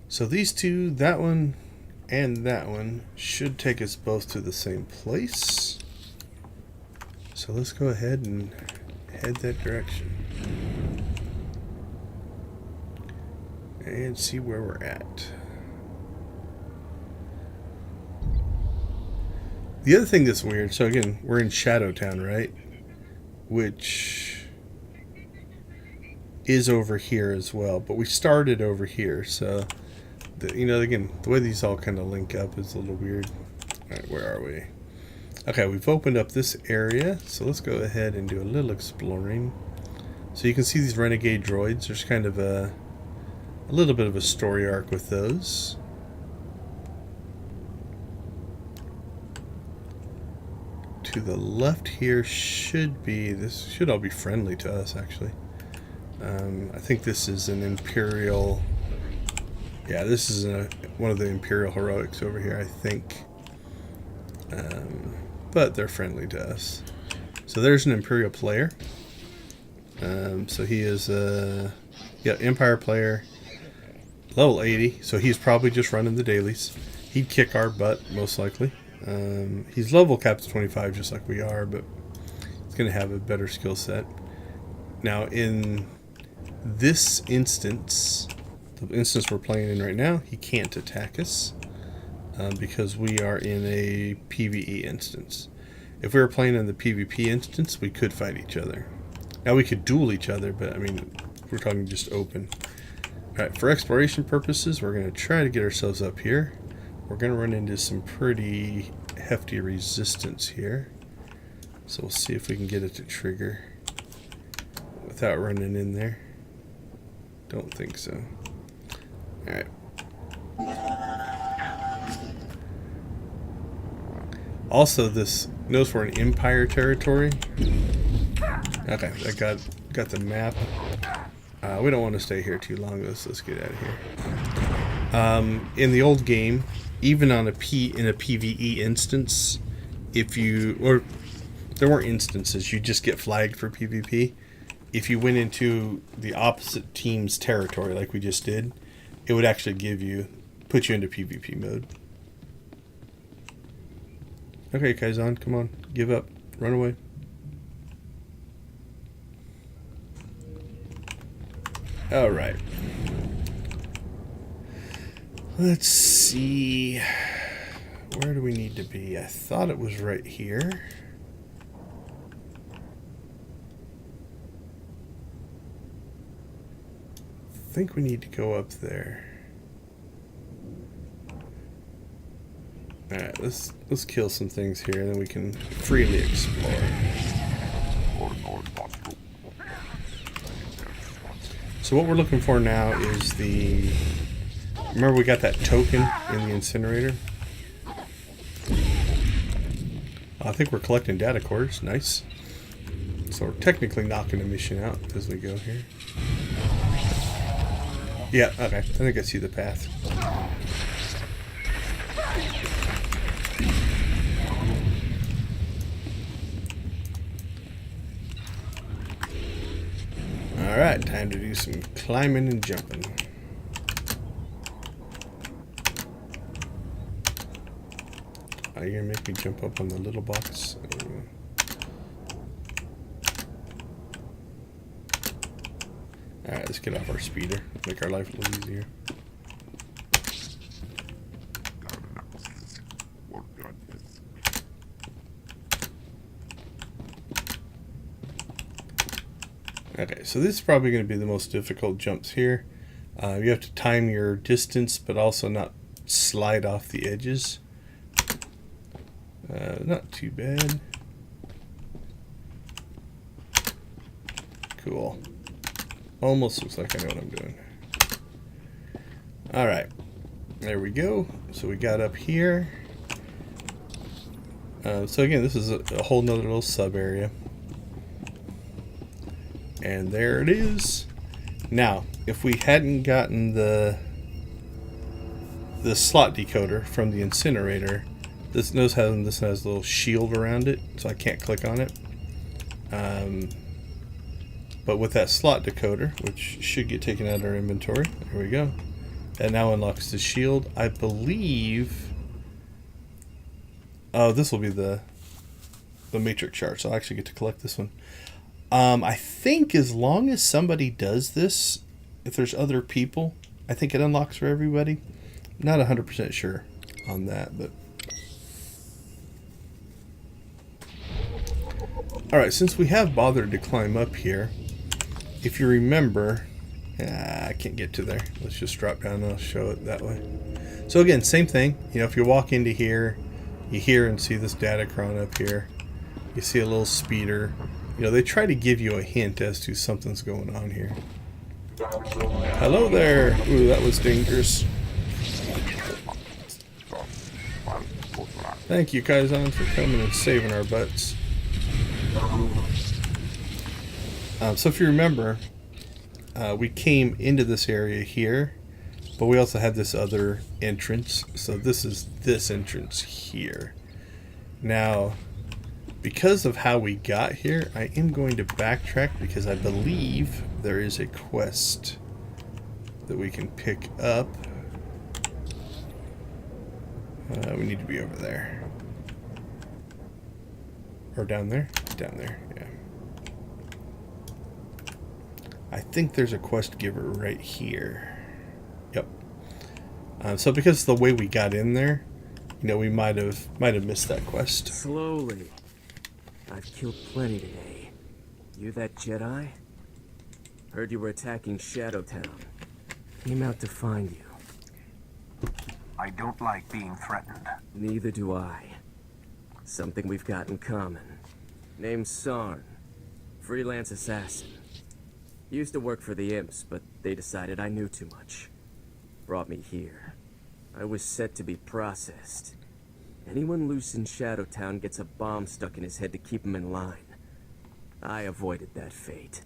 So these two, that one and that one, should take us both to the same place. So let's go ahead and head that direction. And see where we're at. The other thing that's weird, so again, we're in Shadowtown, right? Which is over here as well, but we started over here, so again, the way these all kind of link up is a little weird. Alright, where are we? Okay, we've opened up this area, so let's go ahead and do a little exploring. So you can see these renegade droids. There's kind of a little bit of a story arc with those. To the left here this should all be friendly to us, actually. I think this is an Imperial... Yeah, this is one of the Imperial heroics over here, I think. But they're friendly to us. So there's an Imperial player. So he is Empire player, level 80. So he's probably just running the dailies. He'd kick our butt, most likely. He's level capped to 25, just like we are, but he's going to have a better skill set. Now, in this instance, the instance we're playing in right now, he can't attack us because we are in a PvE instance. If we were playing in the PvP instance, we could fight each other. Now, we could duel each other, but I mean, we're talking just open. Alright, for exploration purposes, we're going to try to get ourselves up here. We're going to run into some pretty hefty resistance here. So we'll see if we can get it to trigger without running in there. Don't think so. Alright. Also, this knows we're in Empire territory. Okay, I got the map. We don't want to stay here too long. Let's get out of here. In the old game, even on in a PvE instance, there weren't instances, you just get flagged for PvP. If you went into the opposite team's territory like we just did, it would actually put you into PvP mode. Okay, Kaizen, come on. Give up. Run away. Alright. Let's see. Where do we need to be? I thought it was right here. I think we need to go up there. Alright, let's kill some things here, and then we can freely explore. So what we're looking for now is remember we got that token in the incinerator? I think we're collecting data cores. Nice. So we're technically knocking a mission out as we go here. Yeah, okay. I think I see the path. Alright, time to do some climbing and jumping. Are you gonna make me jump up on the little box? Alright, let's get off our speeder. Make our life a little easier. Okay, so this is probably going to be the most difficult jumps here. You have to time your distance, but also not slide off the edges. Not too bad. Cool. Almost looks like I know what I'm doing. Alright. There we go. So we got up here. So again, this is a whole nother little sub area. And there it is. Now, if we hadn't gotten the slot decoder from the incinerator, this has a little shield around it, so I can't click on it. But with that slot decoder, which should get taken out of our inventory, there we go. That now unlocks the shield. I believe. Oh, this will be the matrix chart, so I'll actually get to collect this one. I think as long as somebody does this, if there's other people, I think it unlocks for everybody. Not 100% sure on that, but. Alright, since we have bothered to climb up here, if you remember, I can't get to there. Let's just drop down and I'll show it that way. So again, same thing. You know, if you walk into here, you hear and see this datacron up here. You see a little speeder. You know, they try to give you a hint as to something's going on here. Hello there. Ooh, that was dangerous. Thank you, Kaizen, for coming and saving our butts. So if you remember, we came into this area here, but we also had this other entrance. So this is this entrance here. Now, because of how we got here, I am going to backtrack because I believe there is a quest that we can pick up. We need to be over there. Or down there? Down there, yeah. I think there's a quest giver right here. Yep. So because of the way we got in there, you know, we might have missed that quest. Slowly. I've killed plenty today. You that Jedi? Heard you were attacking Shadowtown. Came out to find you. I don't like being threatened. Neither do I. Something we've got in common. Name's Sarn. Freelance assassin. Used to work for the Imps, but they decided I knew too much. Brought me here. I was set to be processed. Anyone loose in Shadowtown gets a bomb stuck in his head to keep him in line. I avoided that fate.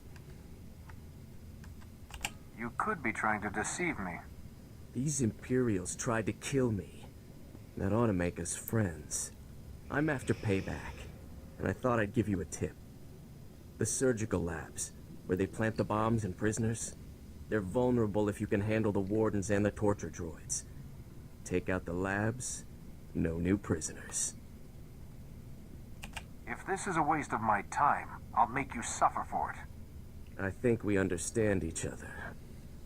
You could be trying to deceive me. These Imperials tried to kill me. That ought to make us friends. I'm after payback, and I thought I'd give you a tip. The surgical labs, where they plant the bombs and prisoners, they're vulnerable if you can handle the wardens and the torture droids. Take out the labs, no new prisoners. If this is a waste of my time, I'll make you suffer for it. I think we understand each other.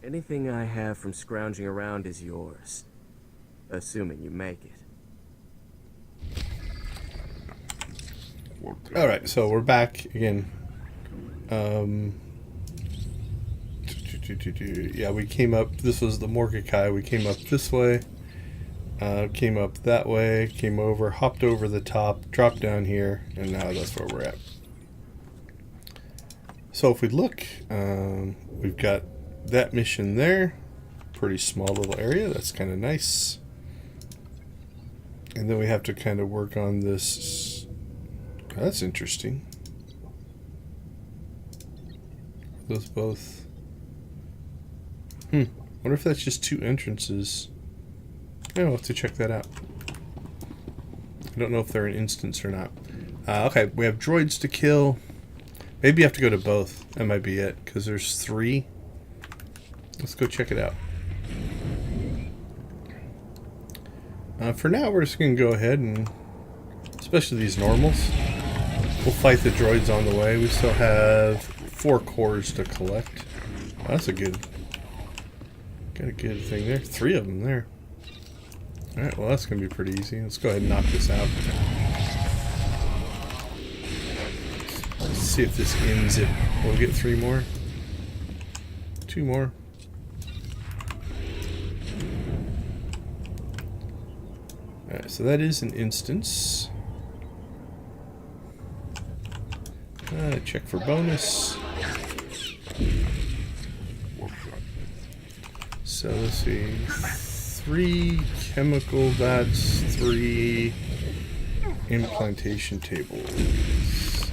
Anything I have from scrounging around is yours. Assuming you make it. Alright, so we're back again. Yeah, we came up, this was the Morgakai, we came up this way, came up that way, came over, hopped over the top, dropped down here, and now that's where we're at. So if we look, we've got that mission there, pretty small little area, that's kind of nice. And then we have to kind of work on this, that's interesting. Those both. Wonder if that's just two entrances. I'll have to check that out. I don't know if they're an instance or not. Okay, we have droids to kill. Maybe you have to go to both. That might be it, because there's 3. Let's go check it out. For now, we're just going to go ahead and, especially these normals, we'll fight the droids on the way. We still have 4 cores to collect. Oh, that's a good, got a good thing there. 3 of them there. Alright, well that's going to be pretty easy. Let's go ahead and knock this out. Let's see if this ends it. We'll get 3 more. 2 more. Alright, so that is an instance. Check for bonus. So let's see. 3 chemical vats, 3 implantation tables.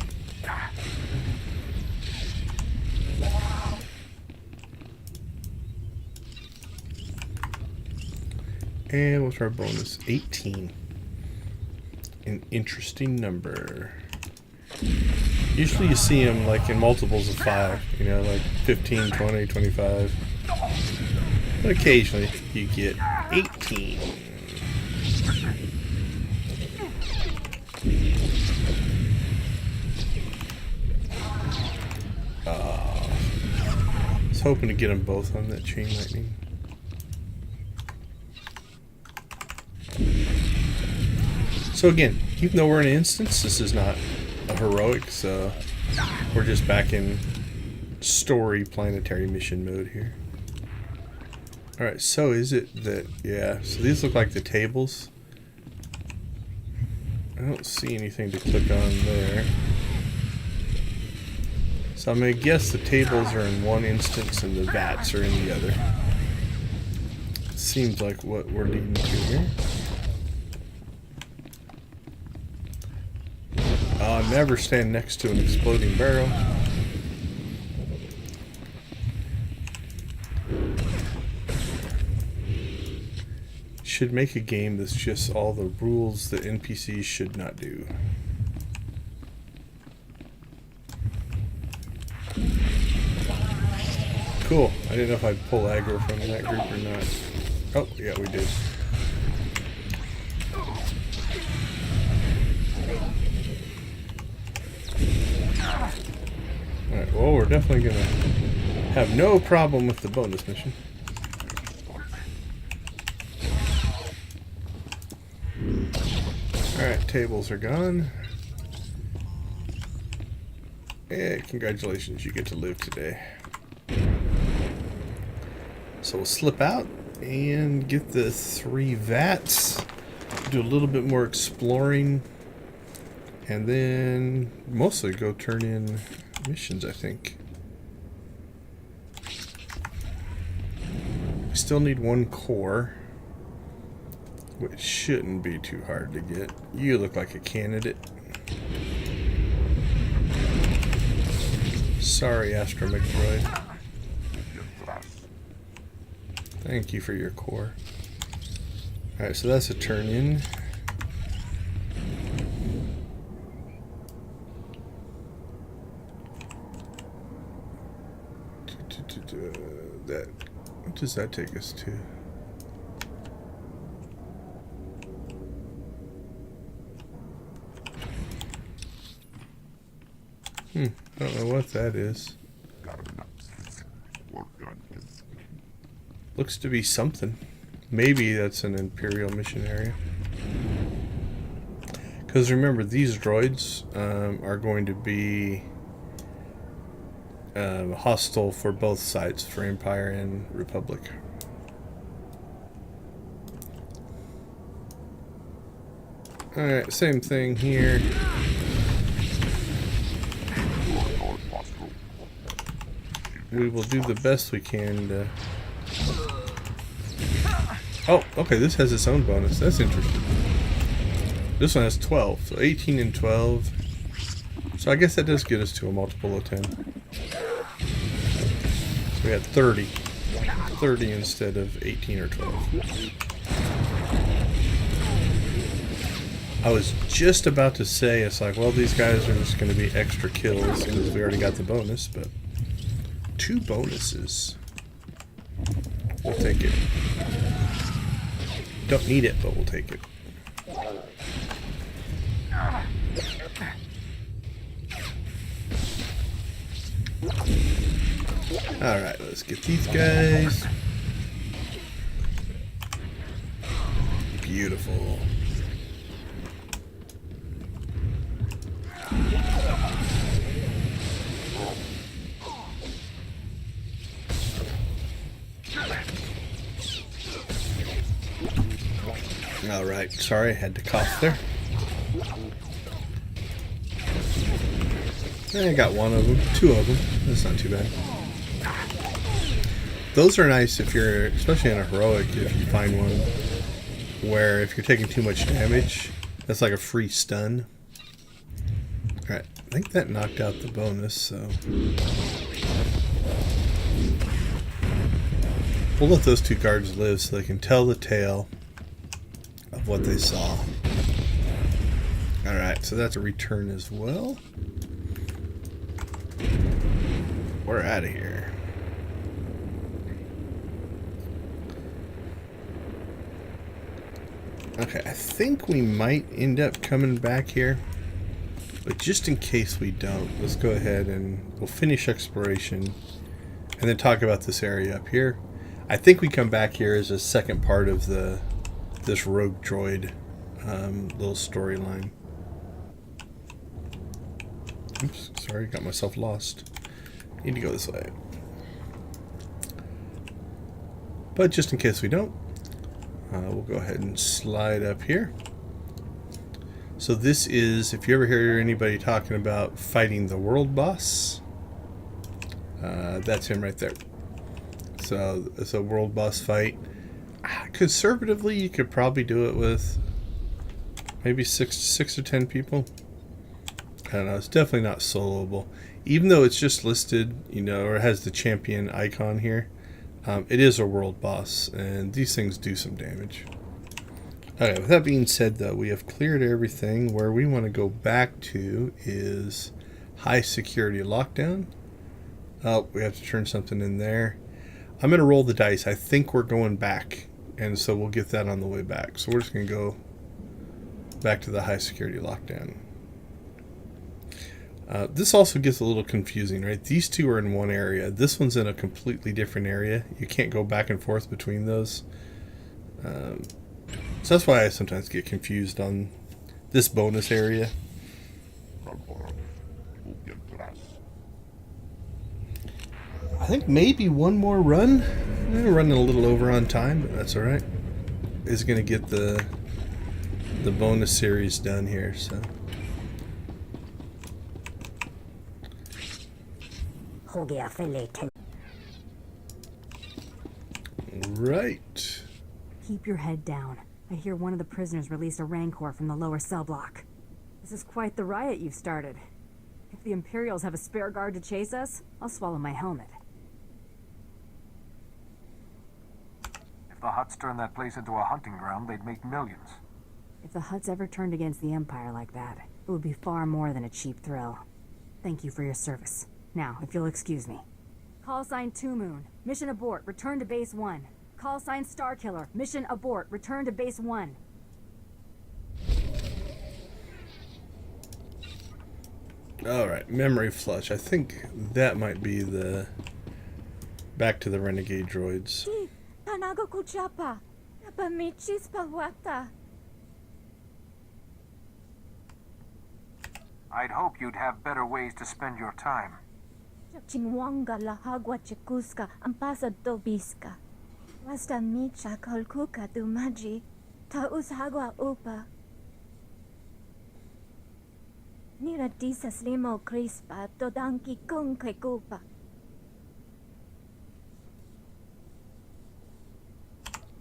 And what's our bonus? 18. An interesting number. Usually you see them like in multiples of 5, you know, like 15, 20, 25. But occasionally you get 18. I was hoping to get them both on that chain lightning. So again, even though we're in an instance, this is not a heroic, so we're just back in story planetary mission mode here. Alright, so is it that, yeah, so these look like the tables. I don't see anything to click on there. So I'm going to guess the tables are in one instance and the vats are in the other. Seems like what we're leading to here. Never stand next to an exploding barrel. Should make a game that's just all the rules that NPCs should not do. Cool. I didn't know if I'd pull aggro from that group or not. Oh, yeah, we did. Alright, well, we're definitely gonna have no problem with the bonus mission. Alright, tables are gone. Yeah, congratulations, you get to live today. So we'll slip out and get the 3 vats. Do a little bit more exploring. And then mostly go turn in missions, I think. We still need 1 core. Which shouldn't be too hard to get. You look like a candidate. Sorry, Astromech Droid. Thank you for your core. Alright, so that's a turn in. What does that take us to? I don't know what that is. Looks to be something. Maybe that's an Imperial mission area. Because remember, these droids are going to be hostile for both sides, for Empire and Republic. Alright, same thing here. We will do the best we can to... Oh, okay, this has its own bonus. That's interesting. This one has 12, so 18 and 12. So I guess that does get us to a multiple of 10. So we had 30. 30 instead of 18 or 12. I was just about to say, it's like, well, these guys are just going to be extra kills because we already got the bonus, but 2 bonuses. We'll take it. Don't need it, but we'll take it. Alright, let's get these guys. Beautiful. Alright, sorry, I had to cough there. I got one of them, 2 of them. That's not too bad. Those are nice if you're, especially in a heroic, if you find one where if you're taking too much damage, that's like a free stun. Alright, I think that knocked out the bonus, so... We'll let those 2 guards live so they can tell the tale of what they saw. Alright, so that's a return as well. We're out of here. Okay, I think we might end up coming back here. But just in case we don't, let's go ahead and we'll finish exploration and then talk about this area up here. I think we come back here as a second part of this rogue droid little storyline. Oops, sorry, got myself lost. Need to go this way. But just in case we don't, we'll go ahead and slide up here. So this is, if you ever hear anybody talking about fighting the world boss, that's him right there. So it's a world boss fight. Conservatively, you could probably do it with maybe 6 or 10 people. I don't know. It's definitely not soloable. Even though it's just listed, you know, or it has the champion icon here, it is a world boss, and these things do some damage. Okay, with that being said, though, we have cleared everything. Where we want to go back to is high security lockdown. Oh, we have to turn something in there. I'm going to roll the dice. I think we're going back, and so we'll get that on the way back. So we're just going to go back to the high security lockdown. This also gets a little confusing, right? These 2 are in one area. This one's in a completely different area. You can't go back and forth between those. So that's why I sometimes get confused on this bonus area. I think maybe one more run. We're running a little over on time, but that's alright. Is going to get the bonus series done here, so... Right. Keep your head down. I hear one of the prisoners released a rancor from the lower cell block. This is quite the riot you've started. If the Imperials have a spare guard to chase us, I'll swallow my helmet. If the Hutts turned that place into a hunting ground, they'd make millions. If the Hutts ever turned against the Empire like that, it would be far more than a cheap thrill. Thank you for your service. Now, if you'll excuse me. Call sign 2 Moon. Mission abort. Return to base 1. Call sign Starkiller. Mission abort. Return to base 1. Alright, memory flush. I think that might be the... back to the renegade droids. I'd hope you'd have better ways to spend your time. Chingwanga la hagwa chikuska ampasa dobiska. Wasta micha kolkuka du maji. Taus hagwa upa. Nira disa slimo crispa dodanki kunke kupa.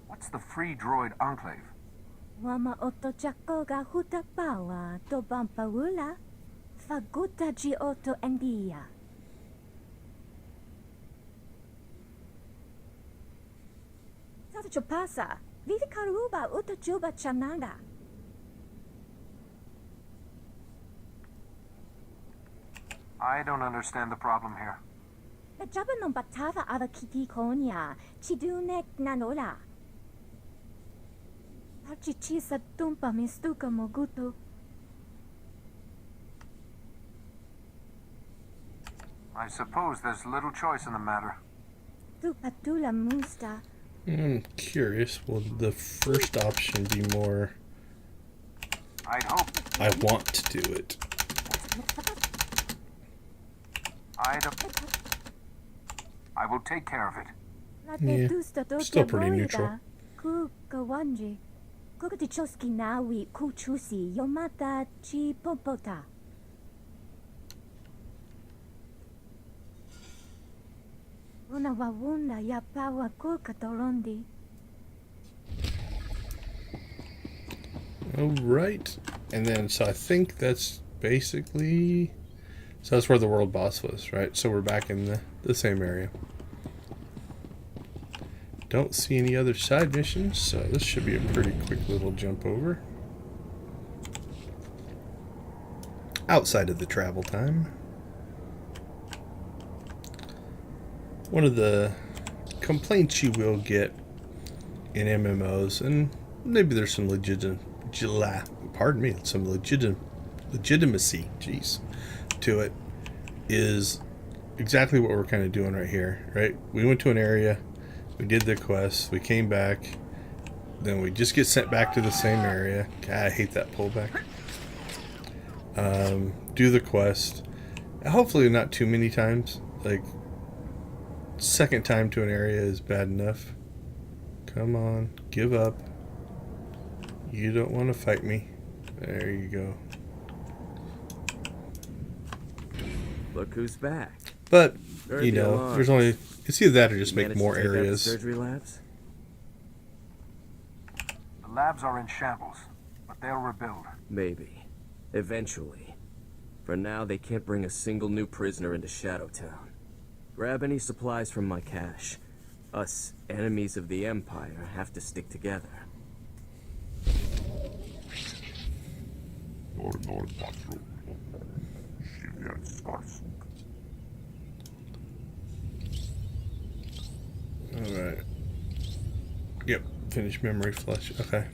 What's the Free Droid Enclave? Wama oto chakoga hutapawa do bampaula. Faguta ji oto endia. Sasa pasa. Vivi karuba uta juba chanada. I don't understand the problem here. The jaba non batava ava kiti konya. Chidunek nanola. Archichisa tumpa mistuka moguto. I suppose there's little choice in the matter. Tupatula musta. I'm curious, will the first option be more... I'd hope. I want to do it. I will take care of it. Yeah, still pretty neutral. Kukawanji. Kukatichoski nawi kuchusi yomata chi popota. Una wawunda ya pawa kukatorondi. Alright. And then, so I think that's basically... So that's where the world boss was, right? So we're back in the same area. Don't see any other side missions, so this should be a pretty quick little jump over. Outside of the travel time. One of the complaints you will get in MMOs, and maybe there's some legitimacy, jeez, to it, is exactly what we're kind of doing right here, right? We went to an area, we did the quest, we came back, then we just get sent back to the same area. God, I hate that pullback. Do the quest, hopefully not too many times. Like, second time to an area is bad enough. Come on, give up. You don't want to fight me. There you go. Look who's back. But, you know, there's only... It's either that or just make more areas. Surgery labs? The labs are in shambles, but they'll rebuild. Maybe. Eventually. For now, they can't bring a single new prisoner into Shadowtown. Grab any supplies from my cache. Us, enemies of the Empire, have to stick together. Alright. Yep, finish memory flush. Okay.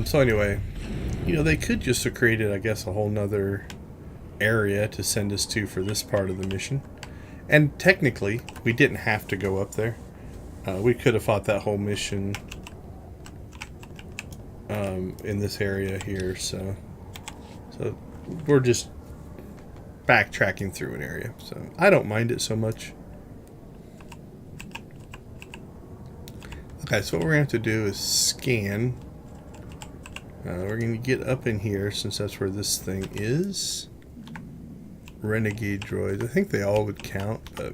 So anyway, you know, they could just have created, I guess, a whole nother area to send us to for this part of the mission. And technically, we didn't have to go up there. We could have fought that whole mission in this area here, so we're just backtracking through an area. So I don't mind it so much. Okay, so what we're going to have to do is scan. We're going to get up in here since that's where this thing is. Renegade droids. I think they all would count, but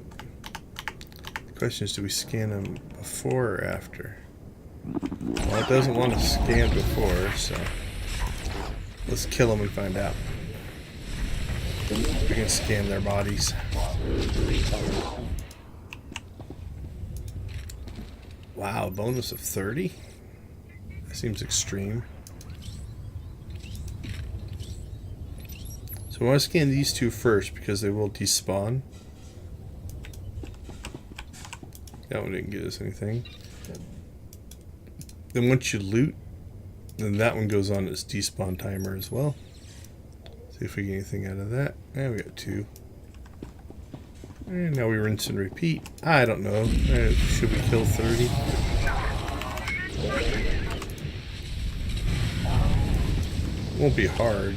the question is, do we scan them before or after? Well, it doesn't want to scan before, so let's kill them and find out. We can scan their bodies. Wow, a bonus of 30? That seems extreme. So I want to scan these two first because they will despawn. That one didn't get us anything. Then once you loot, then that one goes on its despawn timer as well. See if we get anything out of that. And we got 2. And now we rinse and repeat. I don't know. Should we kill 30? Won't be hard.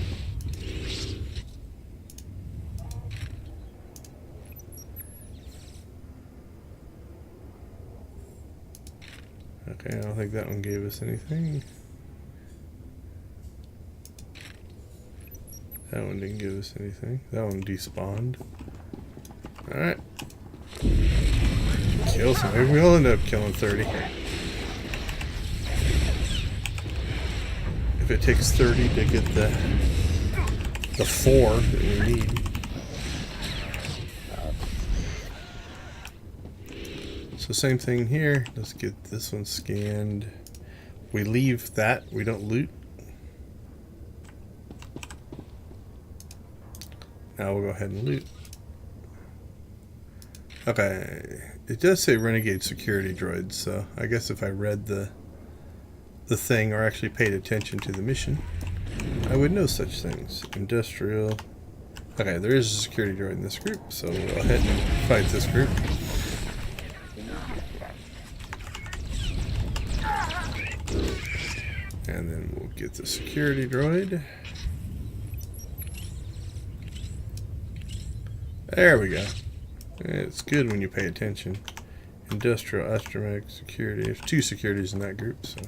Okay, I don't think that one gave us anything. That one didn't give us anything. That one despawned. Alright. Kill some. Maybe we'll end up killing 30. If it takes 30 to get the 4 that we need. So same thing here. Let's get this one scanned. We leave that. We don't loot. Now we'll go ahead and loot. Okay. It does say Renegade Security Droids, so I guess if I read the thing or actually paid attention to the mission, I would know such things. Industrial. Okay, there is a security droid in this group, so we'll go ahead and fight this group. And then we'll get the security droid. There we go. It's good when you pay attention. Industrial, astromech, security. There's 2 securities in that group, so.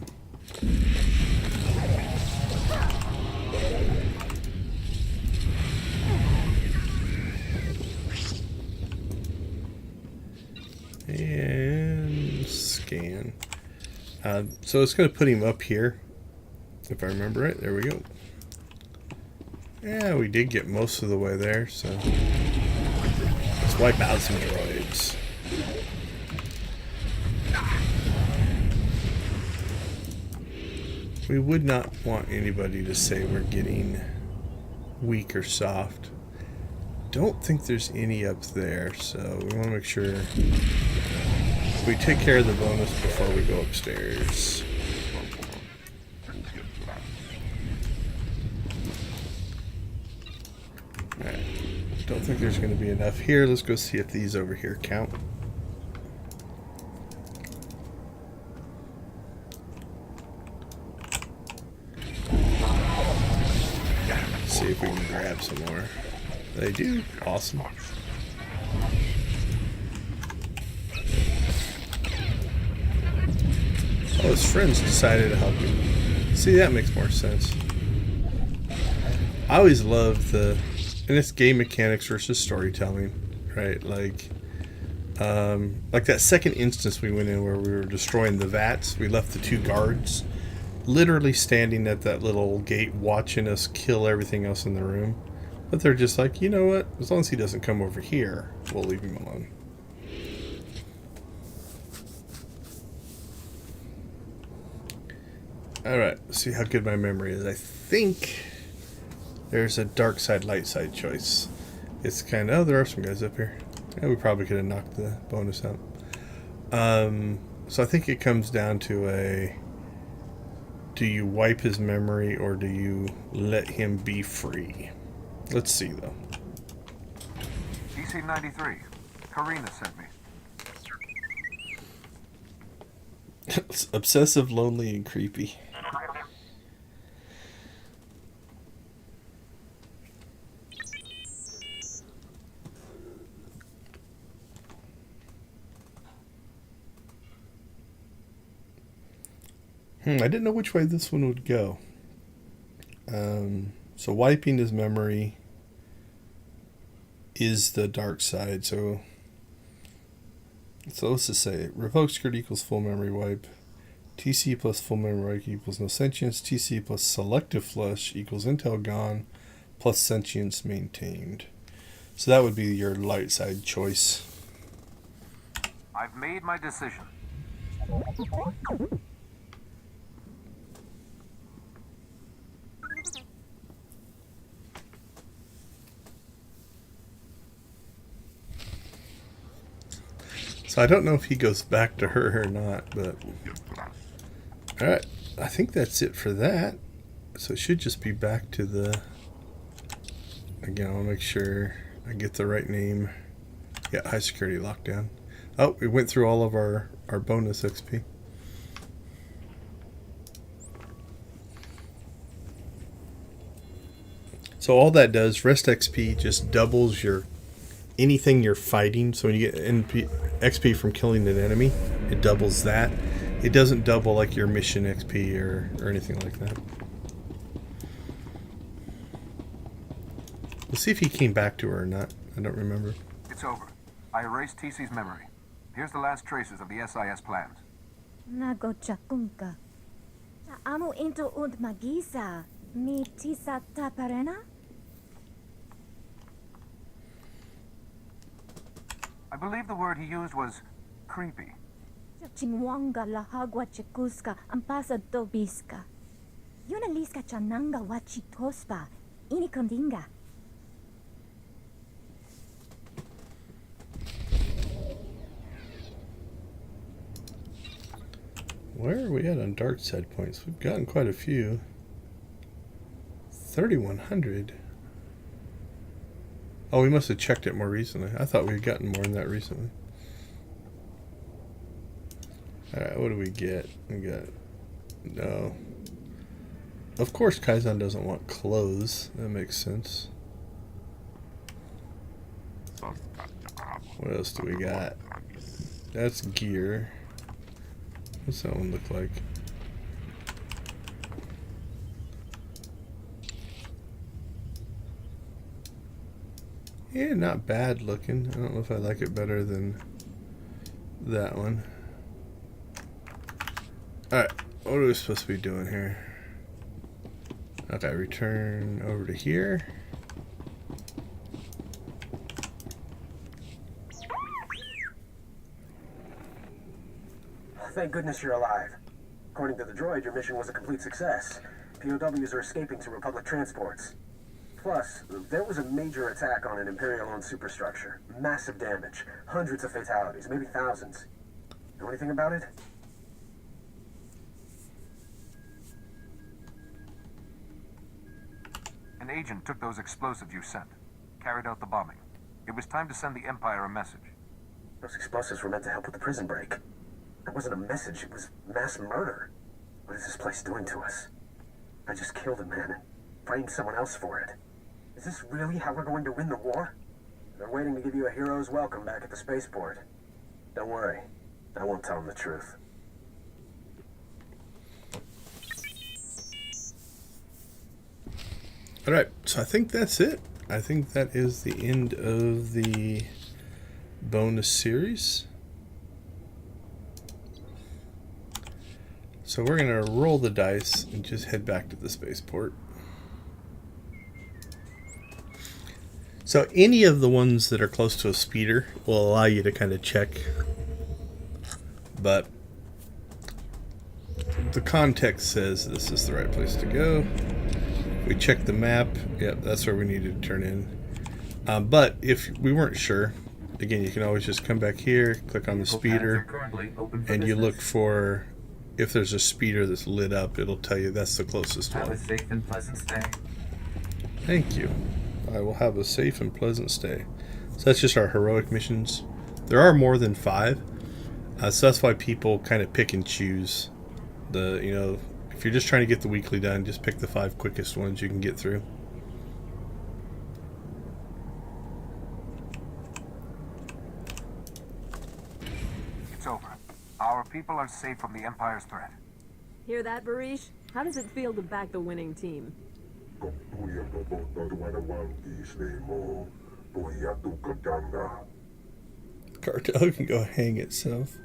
And scan. So it's going to put him up here. If I remember right, there we go. Yeah, we did get most of the way there, so let's wipe out some droids. We would not want anybody to say we're getting weak or soft. Don't think there's any up there, so we want to make sure we take care of the bonus before we go upstairs. Alright, don't think there's going to be enough here. Let's go see if these over here count. See if we can grab some more. They do. Awesome. Oh, his friends decided to help him. See, that makes more sense. I always love and it's game mechanics versus storytelling, right? Like that second instance we went in where we were destroying the vats, we left the 2 guards literally standing at that little gate watching us kill everything else in the room. But they're just like, you know what? As long as he doesn't come over here, we'll leave him alone. Alright, let's see how good my memory is. I think there's a dark side, light side choice. It's kind of... Oh, there are some guys up here. Yeah, we probably could have knocked the bonus out. So I think it comes down to a... Do you wipe his memory or do you let him be free? Let's see, though. DC-93. Karina sent me. It's obsessive, lonely, and creepy. I didn't know which way this one would go. So wiping his memory is the dark side. So let's just say revoke security equals full memory wipe. TC plus full memory equals no sentience. TC plus selective flush equals intel gone plus sentience maintained. So that would be your light side choice. I've made my decision. So I don't know if he goes back to her or not, but... Alright, I think that's it for that. So it should just be back to the... Again, I'll make sure I get the right name. Yeah, high security lockdown. Oh, we went through all of our bonus XP. So all that does, rest XP just doubles your anything you're fighting. So when you get XP from killing an enemy, it doubles that. It doesn't double like your mission XP or anything like that. We'll see if he came back to her or not. I don't remember. It's over. I erased TC's memory. Here's the last traces of the SIS plans. Nago chakunka. Amo into und magisa. Mi tisa taparena? I believe the word he used was creepy. Chingwanga la hagwa chekuska ampasa dobiska. Yunaliska chananga wachitospa. Inikondinga. Where are we at on dark side points? We've gotten quite a few. 3,100. Oh, we must have checked it more recently. I thought we had gotten more than that recently. Alright, what do we get? We got... No. Of course Kaizen doesn't want clothes. That makes sense. What else do we got? That's gear. What's that one look like? Yeah, not bad looking. I don't know if I like it better than that one. Alright, what are we supposed to be doing here? Okay, return over to here. Thank goodness you're alive. According to the droid, your mission was a complete success. POWs are escaping to Republic transports. Plus, there was a major attack on an Imperial-owned superstructure. Massive damage. Hundreds of fatalities, maybe thousands. Know anything about it? An agent took those explosives you sent, carried out the bombing. It was time to send the Empire a message. Those explosives were meant to help with the prison break. That wasn't a message, it was mass murder. What is this place doing to us? I just killed a man and framed someone else for it. Is this really how we're going to win the war? They're waiting to give you a hero's welcome back at the spaceport. Don't worry, I won't tell them the truth. Alright, so I think that's it. I think that is the end of the bonus series. So we're going to roll the dice and just head back to the spaceport. So any of the ones that are close to a speeder will allow you to kind of check. But the context says this is the right place to go. We check the map. Yep, that's where we needed to turn in. But if we weren't sure, again, you can always just come back here, click on the speeder, and you look for... If there's a speeder that's lit up, it'll tell you that's the closest one. Have a safe and pleasant stay. Thank you. I will have a safe and pleasant stay. So that's just our heroic missions. There are more than 5. So that's why people kind of pick and choose. If you're just trying to get the weekly done, just pick the 5 quickest ones you can get through. It's over. Our people are safe from the Empire's threat. Hear that, Barish? How does it feel to back the winning team? Cartel can go hang itself.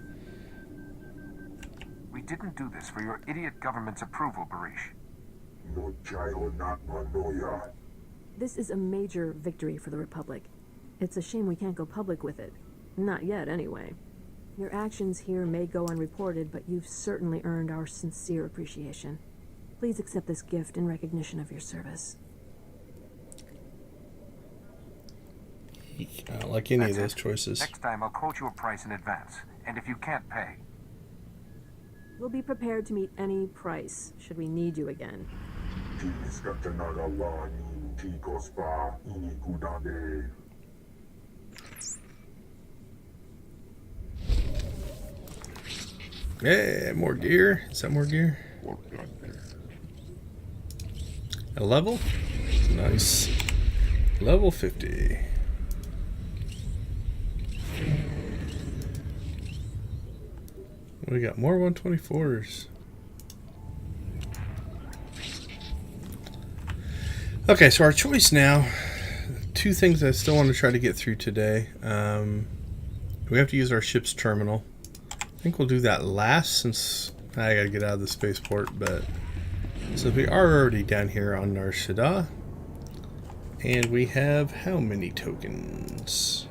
We didn't do this for your idiot government's approval, Barish. No gyro not manoya. This is a major victory for the Republic. It's a shame we can't go public with it. Not yet, anyway. Your actions here may go unreported, but you've certainly earned our sincere appreciation. Please accept this gift in recognition of your service. I don't like any of those choices. Next time, I'll quote you a price in advance. And if you can't pay... We'll be prepared to meet any price, should we need you again. Yeah, more gear. Is that more gear? A level? Nice. Level 50. We got more 124s. Okay, so our choice now. Two things I still want to try to get through today. We have to use our ship's terminal. I think we'll do that last since I gotta get out of the spaceport. But so we are already down here on Nar Shaadda, and we have how many tokens?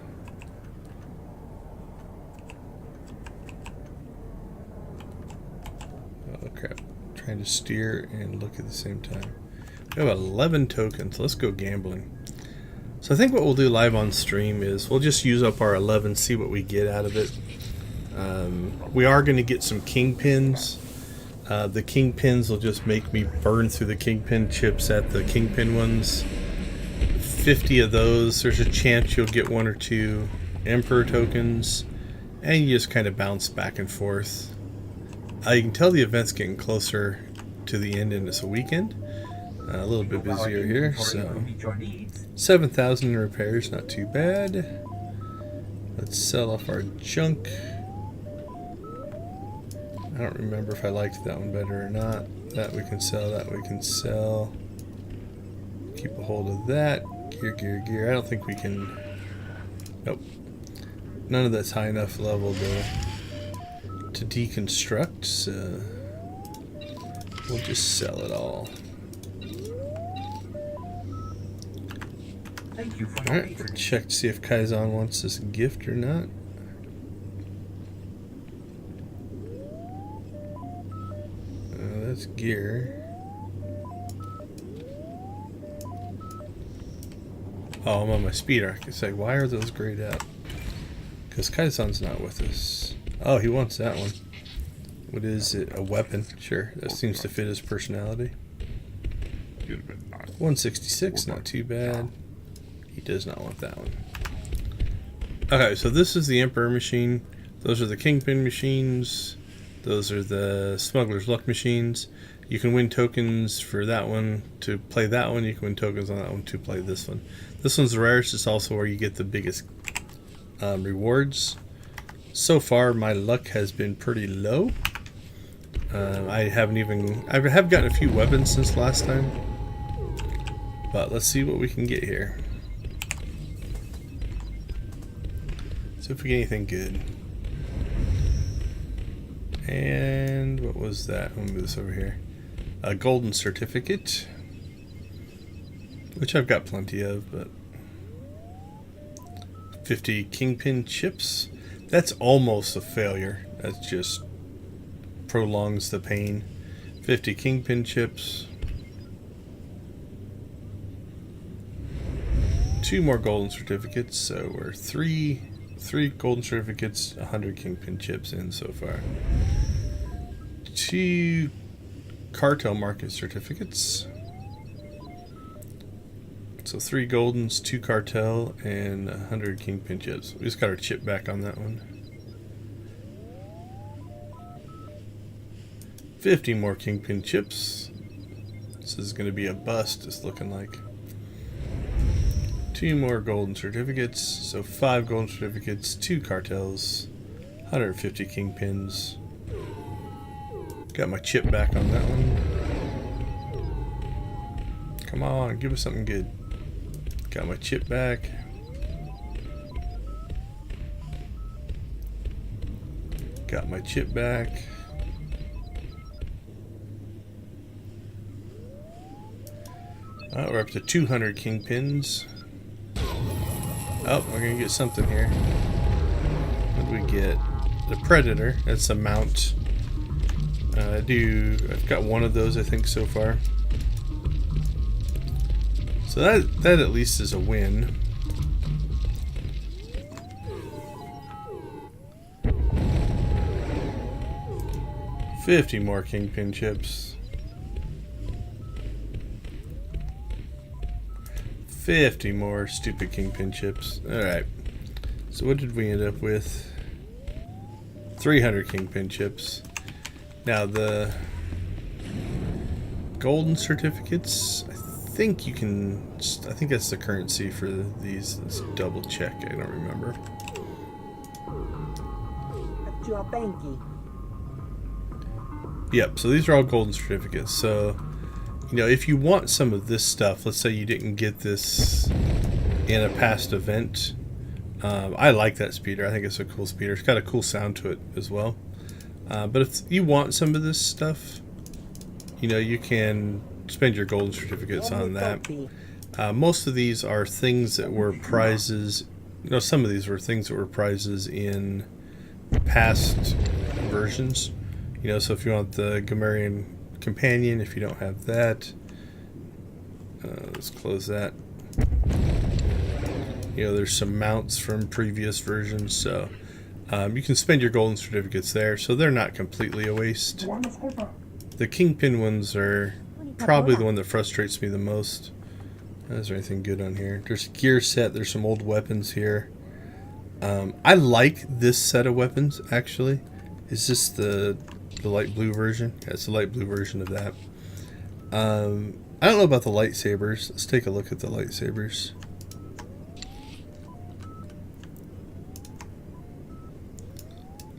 Oh crap! Trying to steer and look at the same time. We have 11 tokens. Let's go gambling. So I think what we'll do live on stream is we'll just use up our 11, see what we get out of it. We are going to get some kingpins. The kingpins will just make me burn through the kingpin chips at the kingpin ones. 50 of those. There's a chance you'll get 1 or 2 emperor tokens, and you just kind of bounce back and forth. You can tell the event's getting closer to the end, and it's a weekend. A little bit busier here, so 7,000 in repairs, not too bad. Let's sell off our junk. I don't remember if I liked that one better or not. That we can sell, that we can sell. Keep a hold of that. Gear, gear, gear. I don't think we can... Nope. None of that's high enough level to deconstruct, so we'll just sell it all. Alright, we'll check to see if Kaizen wants this gift or not. That's gear. Oh, I'm on my speed arc. It's like, why are those grayed out? Because Kaizen's not with us. Oh, he wants that one. What is it? A weapon? Sure, that seems to fit his personality. 166, not too bad. He does not want that one. Okay, so this is the Emperor machine. Those are the Kingpin machines. Those are the Smuggler's Luck machines. You can win tokens for that one to play that one. You can win tokens on that one to play this one. This one's the rarest. It's also where you get the biggest rewards. So far, my luck has been pretty low. I have gotten a few weapons since last time. But let's see what we can get here. See if we get anything good. And what was that? I'll move this over here. A golden certificate, which I've got plenty of, but 50 kingpin chips. That's almost a failure. That just prolongs the pain. 50 kingpin chips. 2 more golden certificates, so we're three golden certificates, 100 kingpin chips in so far. 2 cartel market certificates. So 3 goldens, 2 cartel, and 100 kingpin chips. We just got our chip back on that one. 50 more kingpin chips. This is going to be a bust, it's looking like. 2 more golden certificates, so 5 golden certificates, 2 cartels, 150 kingpins. Got my chip back on that one. Come on, give us something good. Got my chip back. Got my chip back. We're up to 200 kingpins. Oh, we're gonna get something here. What do we get? The Predator. That's a mount. I've got one of those, I think, so far. So that at least is a win. $50 more kingpin chips. 50 more stupid kingpin chips. Alright. So what did we end up with? 300 kingpin chips. Now the golden certificates, I think you can, I think that's the currency for these. Let's double check. I don't remember. Yep, so these are all golden certificates. So, you know, if you want some of this stuff, let's say you didn't get this in a past event. I like that speeder. I think it's a cool speeder. It's got a cool sound to it as well. But if you want some of this stuff, you know, you can spend your golden certificates on that. Most of these are things that were prizes. You know, some of these were things that were prizes in past versions. You know, so if you want the Gamorrean companion, if you don't have that, let's close that. You know, there's some mounts from previous versions, so you can spend your golden certificates there, so they're not completely a waste. The kingpin ones are probably the one that frustrates me the most. Is there anything good on here? There's a gear set, there's some old weapons here. I like this set of weapons, actually. Is this the light blue version? Yeah, it's the light blue version of that. I don't know about the lightsabers. Let's take a look at the lightsabers.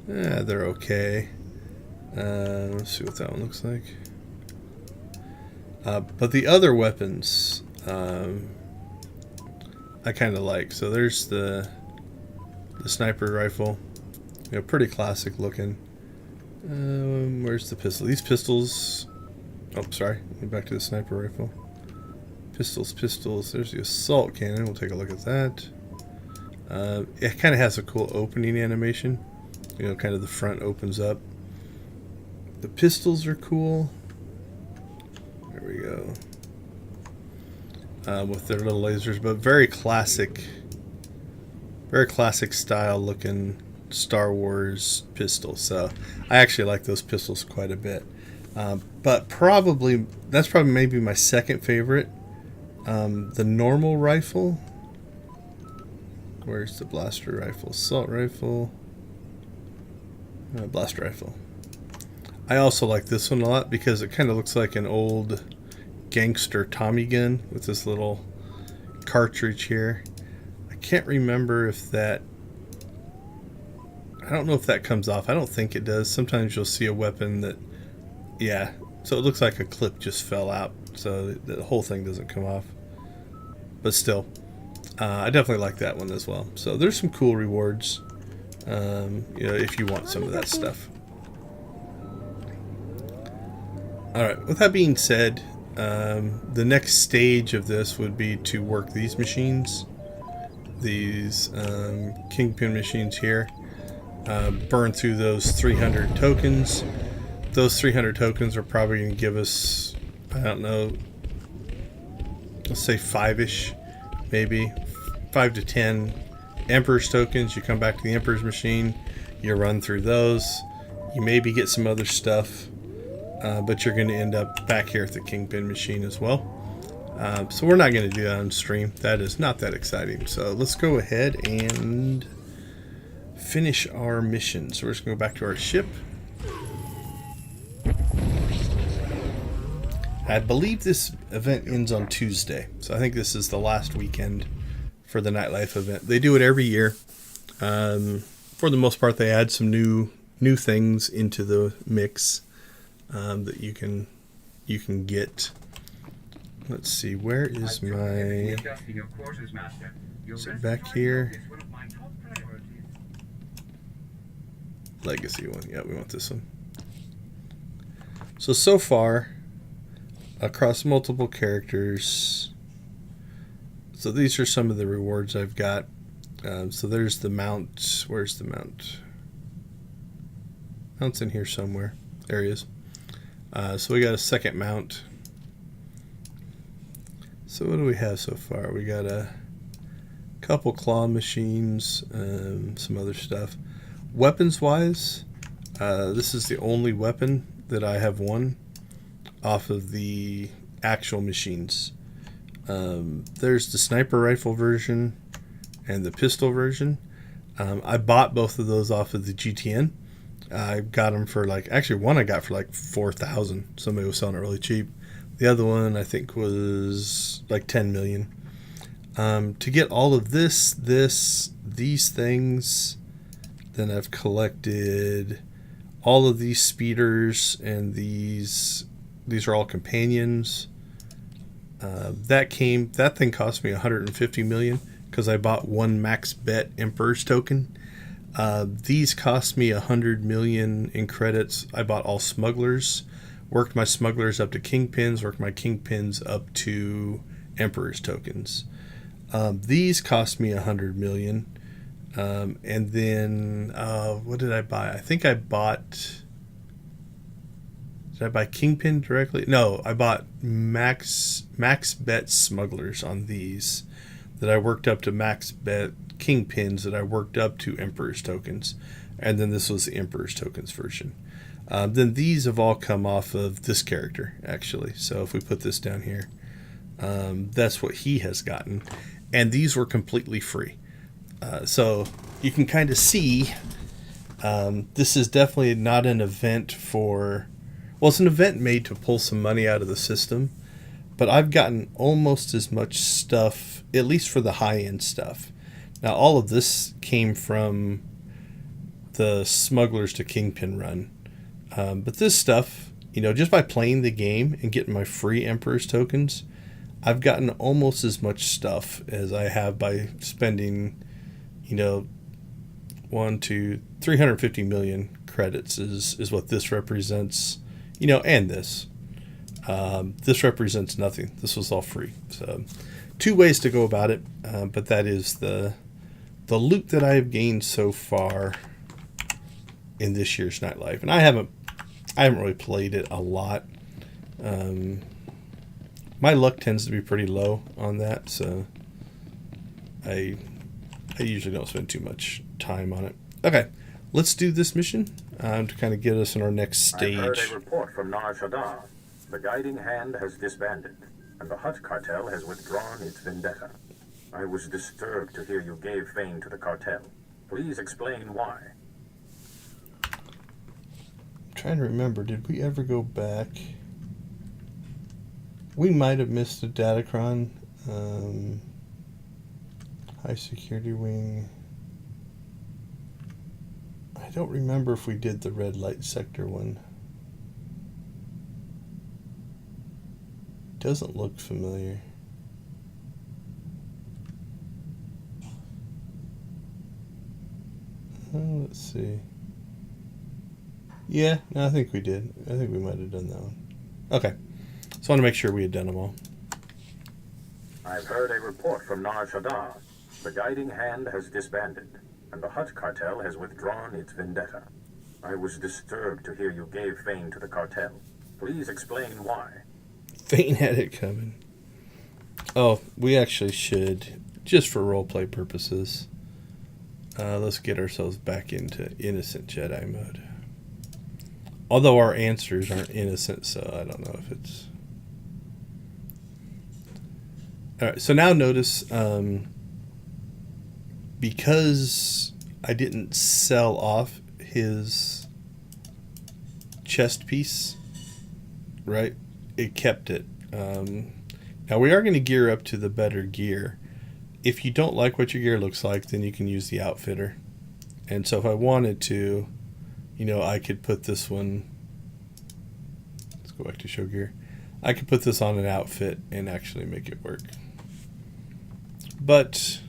Yeah, they're okay. Let's see what that one looks like. But the other weapons, I kind of like. So there's the sniper rifle. You know, pretty classic looking. Where's the pistol? These pistols. Oh, sorry. Back to the sniper rifle. Pistols. There's the assault cannon. We'll take a look at that. It kind of has a cool opening animation. You know, kind of the front opens up. The pistols are cool. There we go. With their little lasers, but very classic style looking Star Wars pistol. So I actually like those pistols quite a bit. But that's probably maybe my second favorite. The normal rifle. Where's the blaster rifle? Assault rifle. Blaster rifle. I also like this one a lot because it kind of looks like an old gangster Tommy gun with this little cartridge here. I can't remember if that... I don't know if that comes off. I don't think it does. Sometimes you'll see a weapon that... Yeah. So it looks like a clip just fell out. So the whole thing doesn't come off. But still. I definitely like that one as well. So there's some cool rewards. You know, if you want some of that stuff. Alright, with that being said, the next stage of this would be to work these machines. These kingpin machines here. Burn through those 300 tokens. Those 300 tokens are probably going to give us, I don't know, let's say 5-ish, maybe 5 to 10 Emperor's tokens. You come back to the Emperor's machine, you run through those, you maybe get some other stuff, but you're going to end up back here at the Kingpin machine as well. So we're not going to do that on stream. That is not that exciting. So let's go ahead and finish our mission. So we're just going to go back to our ship. I believe this event ends on Tuesday. So I think this is the last weekend for the Nightlife event. They do it every year. For the most part, they add some new things into the mix that you can get. Let's see, where is my... Is it back here? Legacy one. Yeah, we want this one. So far, across multiple characters. So these are some of the rewards I've got. So there's the mount. Where's the mount? Mount's in here somewhere. There he is. So we got a second mount. So what do we have so far? We got a couple claw machines, some other stuff. Weapons-wise, this is the only weapon that I have won off of the actual machines. There's the sniper rifle version and the pistol version. I bought both of those off of the GTN. I got them for actually one I got for like 4,000. Somebody was selling it really cheap. The other one I think was like 10 million. To get all of these things, then I've collected all of these speeders, and these are all companions. That thing cost me 150 million because I bought one max bet Emperor's token. These cost me 100 million in credits. I bought all smugglers, worked my smugglers up to kingpins, worked my kingpins up to Emperor's tokens. These cost me 100 million. And then what did I buy? I think I bought... Did I buy Kingpin directly? No, I bought max bet smugglers on these that I worked up to max bet Kingpins that I worked up to Emperor's tokens. And then this was the Emperor's tokens version. Then these have all come off of this character, actually. So if we put this down here, that's what he has gotten. And these were completely free. So you can kind of see this is definitely not an event for... Well, it's an event made to pull some money out of the system. But I've gotten almost as much stuff, at least for the high-end stuff. Now, all of this came from the Smugglers to Kingpin run. But this stuff, just by playing the game and getting my free Emperor's tokens, I've gotten almost as much stuff as I have by spending, 350 million credits is what this represents, and this. This represents nothing. This was all free. So, two ways to go about it, but that is the loot that I have gained so far in this year's Nightlife, and I haven't really played it a lot. My luck tends to be pretty low on that, so I usually don't spend too much time on it. Okay, let's do this mission to kind of get us in our next stage. I've heard a report from Nar Shaadda. The Guiding Hand has disbanded, and the Hutt cartel has withdrawn its vendetta. I was disturbed to hear you gave Fane to the cartel. Please explain why. I'm trying to remember, did we ever go back? We might have missed a Datacron. High security wing. I don't remember if we did the red light sector one. Doesn't look familiar. Let's see. Yeah, no, I think we did. I think we might have done that one. Okay. So I want to make sure we had done them all. I've heard a report from Nar Shaadda. The Guiding Hand has disbanded, and the Hutt cartel has withdrawn its vendetta. I was disturbed to hear you gave Fane to the cartel. Please explain why. Fane had it coming. Oh, we actually should, just for roleplay purposes, let's get ourselves back into innocent Jedi mode. Although our answers aren't innocent, so I don't know if it's... Alright, so now notice, because I didn't sell off his chest piece, right, it kept it. Now we are going to gear up to the better gear. If you don't like what your gear looks like, then you can use the outfitter. And so if I wanted to, I could put this one, let's go back to show gear. I could put this on an outfit and actually make it work. But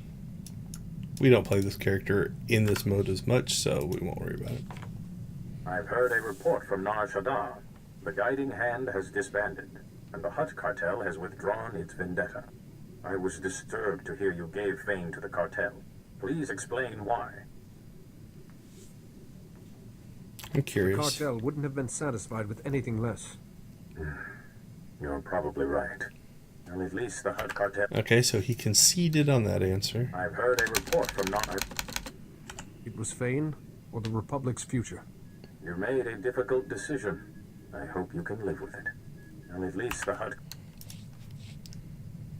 we don't play this character in this mode as much, so we won't worry about it. I've heard a report from Nar Shaadda. The Guiding Hand has disbanded, and the Hutt cartel has withdrawn its vendetta. I was disturbed to hear you gave Fane to the cartel. Please explain why. I'm curious. The cartel wouldn't have been satisfied with anything less. You're probably right. Well, at least the Hutt cartel... Okay, so he conceded on that answer. I've heard a report from Nar... It was Fane or the Republic's future. You made a difficult decision. I hope you can live with it. Well, at least the Hutt...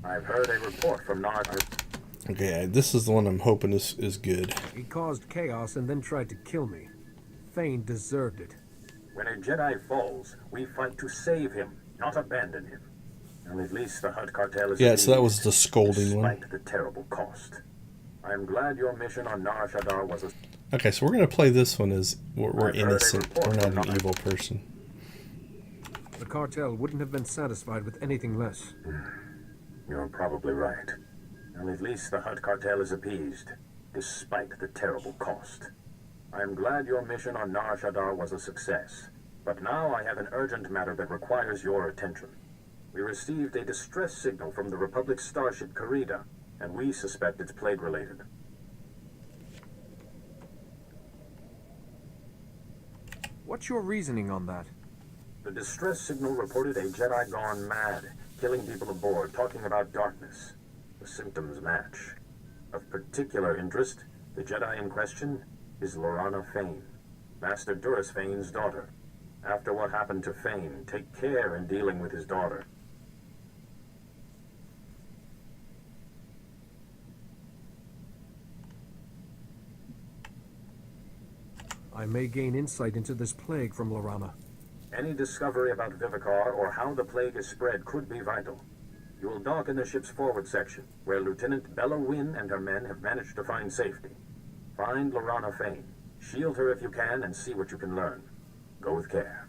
I've heard a report from Nar... Okay, this is the one I'm hoping is good. He caused chaos and then tried to kill me. Fane deserved it. When a Jedi falls, we fight to save him, not abandon him. And at least the Hutt cartel is... Yeah, so that was the scolding one. Despite the terrible cost. I'm glad your mission on Nar Shaddaa was a... Okay, so we're going to play this one as we're innocent. We're not an evil person. The cartel wouldn't have been satisfied with anything less. You're probably right. Well, at least the Hutt cartel is appeased, despite the terrible cost. I'm glad your mission on Nar Shaddaa was a success, but now I have an urgent matter that requires your attention. We received a distress signal from the Republic starship Karida, and we suspect it's plague-related. What's your reasoning on that? The distress signal reported a Jedi gone mad, killing people aboard, talking about darkness. The symptoms match. Of particular interest, the Jedi in question is Lorana Fane, Master Duras Fane's daughter. After what happened to Fane, take care in dealing with his daughter. I may gain insight into this plague from Lorana. Any discovery about Vivicar or how the plague is spread could be vital. You will dock in the ship's forward section, where Lieutenant Bella Wynn and her men have managed to find safety. Find Lorana Fane. Shield her if you can and see what you can learn. Go with care.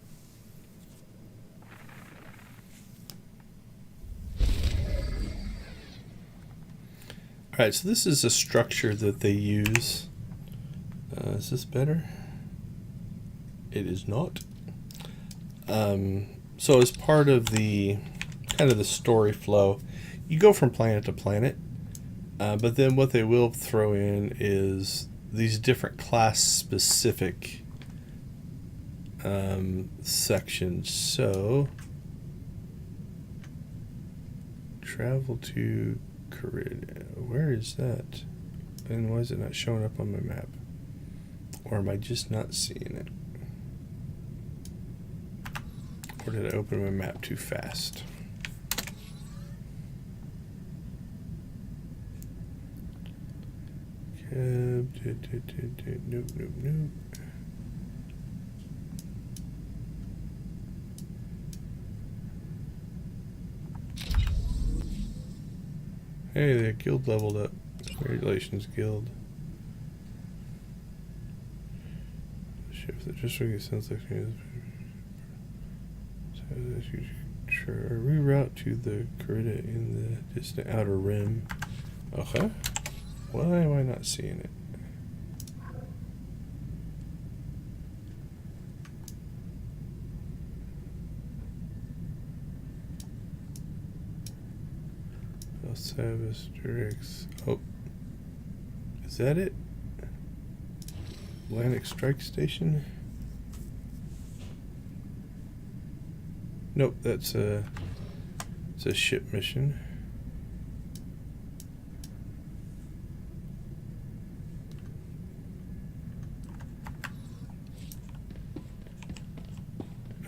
Alright, so this is a structure that they use. Is this better? It is not. So as part of the kind of the story flow, you go from planet to planet, but then what they will throw in is these different class specific sections. So travel to Karida. Where is that? And why is it not showing up on my map? Or am I just not seeing it? Or did I open my map too fast? Nope. Hey, the guild leveled up. Congratulations, guild. Shift that just really sounds like sure. Reroute to the Karida in the distant outer rim. Okay. Why am I not seeing it? Service directs. Oh, is that it? Atlantic Strike Station? Nope, it's a ship mission.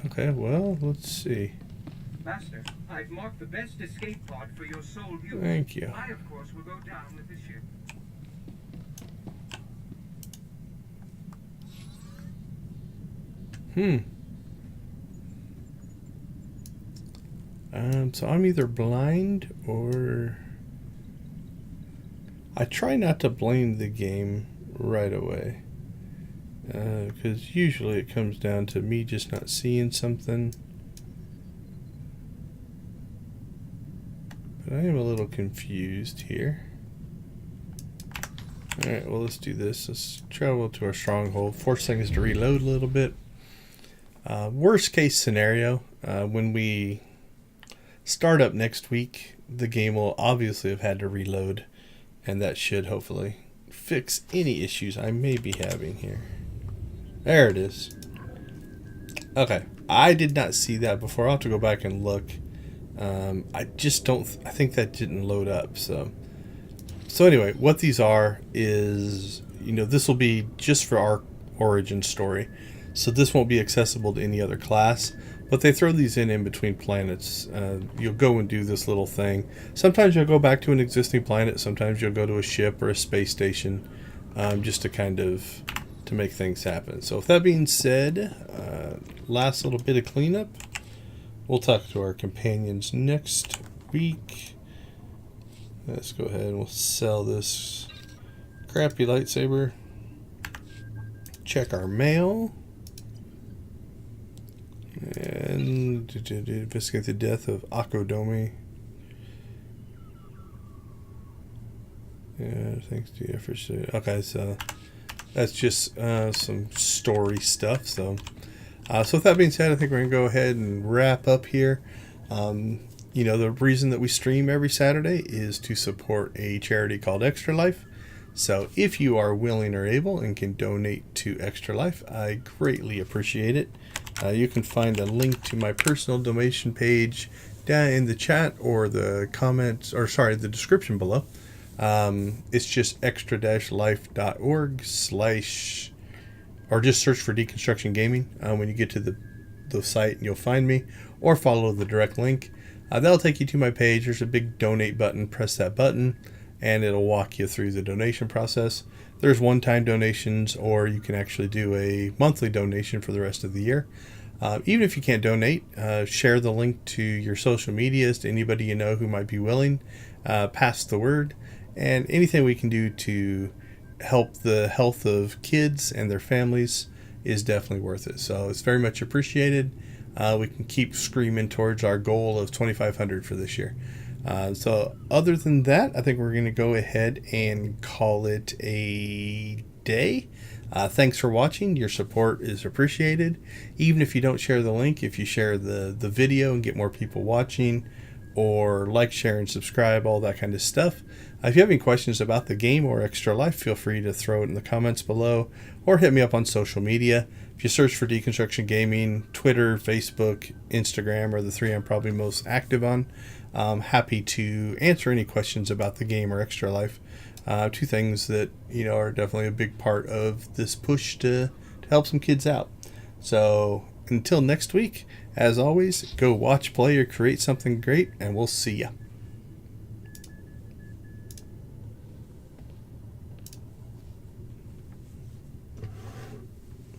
Okay, well, let's see. Master, I've marked the best escape pod for your sole use. Thank you. I, of course, will go down with the ship. So I'm either blind or... I try not to blame the game right away. Because usually it comes down to me just not seeing something. But I am a little confused here. Alright, well, let's do this. Let's travel to our stronghold. Force things to reload a little bit. Worst case scenario, when we start up next week, the game will obviously have had to reload, and that should hopefully fix any issues I may be having here. There it is. Okay, I did not see that before. I'll have to go back and look. I just don't, I think that didn't load up. So anyway, what these are is, this will be just for our origin story. So this won't be accessible to any other class, but they throw these in between planets. You'll go and do this little thing. Sometimes you'll go back to an existing planet. Sometimes you'll go to a ship or a space station, just to kind of to make things happen. So with that being said, last little bit of cleanup. We'll talk to our companions next week. Let's go ahead and we'll sell this crappy lightsaber. Check our mail. And investigate the death of Akodomi. Yeah, thanks to the efforts. Okay, so that's just some story stuff. So with that being said, I think we're going to go ahead and wrap up here. The reason that we stream every Saturday is to support a charity called Extra Life. So if you are willing or able and can donate to Extra Life, I greatly appreciate it. You can find a link to my personal donation page down in the chat or the comments, the description below. It's just extra-life.org/ or just search for Deconstruction Gaming when you get to the site, and you'll find me, or follow the direct link. That'll take you to my page. There's a big donate button. Press that button and it'll walk you through the donation process. There's one-time donations, or you can actually do a monthly donation for the rest of the year. Even if you can't donate, share the link to your social medias, to anybody you know who might be willing. Pass the word, and anything we can do to help the health of kids and their families is definitely worth it. So it's very much appreciated. We can keep screaming towards our goal of 2,500 for this year. So other than that, I think we're going to go ahead and call it a day. Thanks for watching. Your support is appreciated. Even if you don't share the link, if you share the video and get more people watching, or like, share, and subscribe, all that kind of stuff. If you have any questions about the game or Extra Life, feel free to throw it in the comments below, or hit me up on social media. If you search for Deconstruction Gaming, Twitter, Facebook, Instagram are the three I'm probably most active on. I'm happy to answer any questions about the game or Extra Life. Two things that are definitely a big part of this push to help some kids out. So until next week, as always, go watch, play, or create something great, and we'll see ya.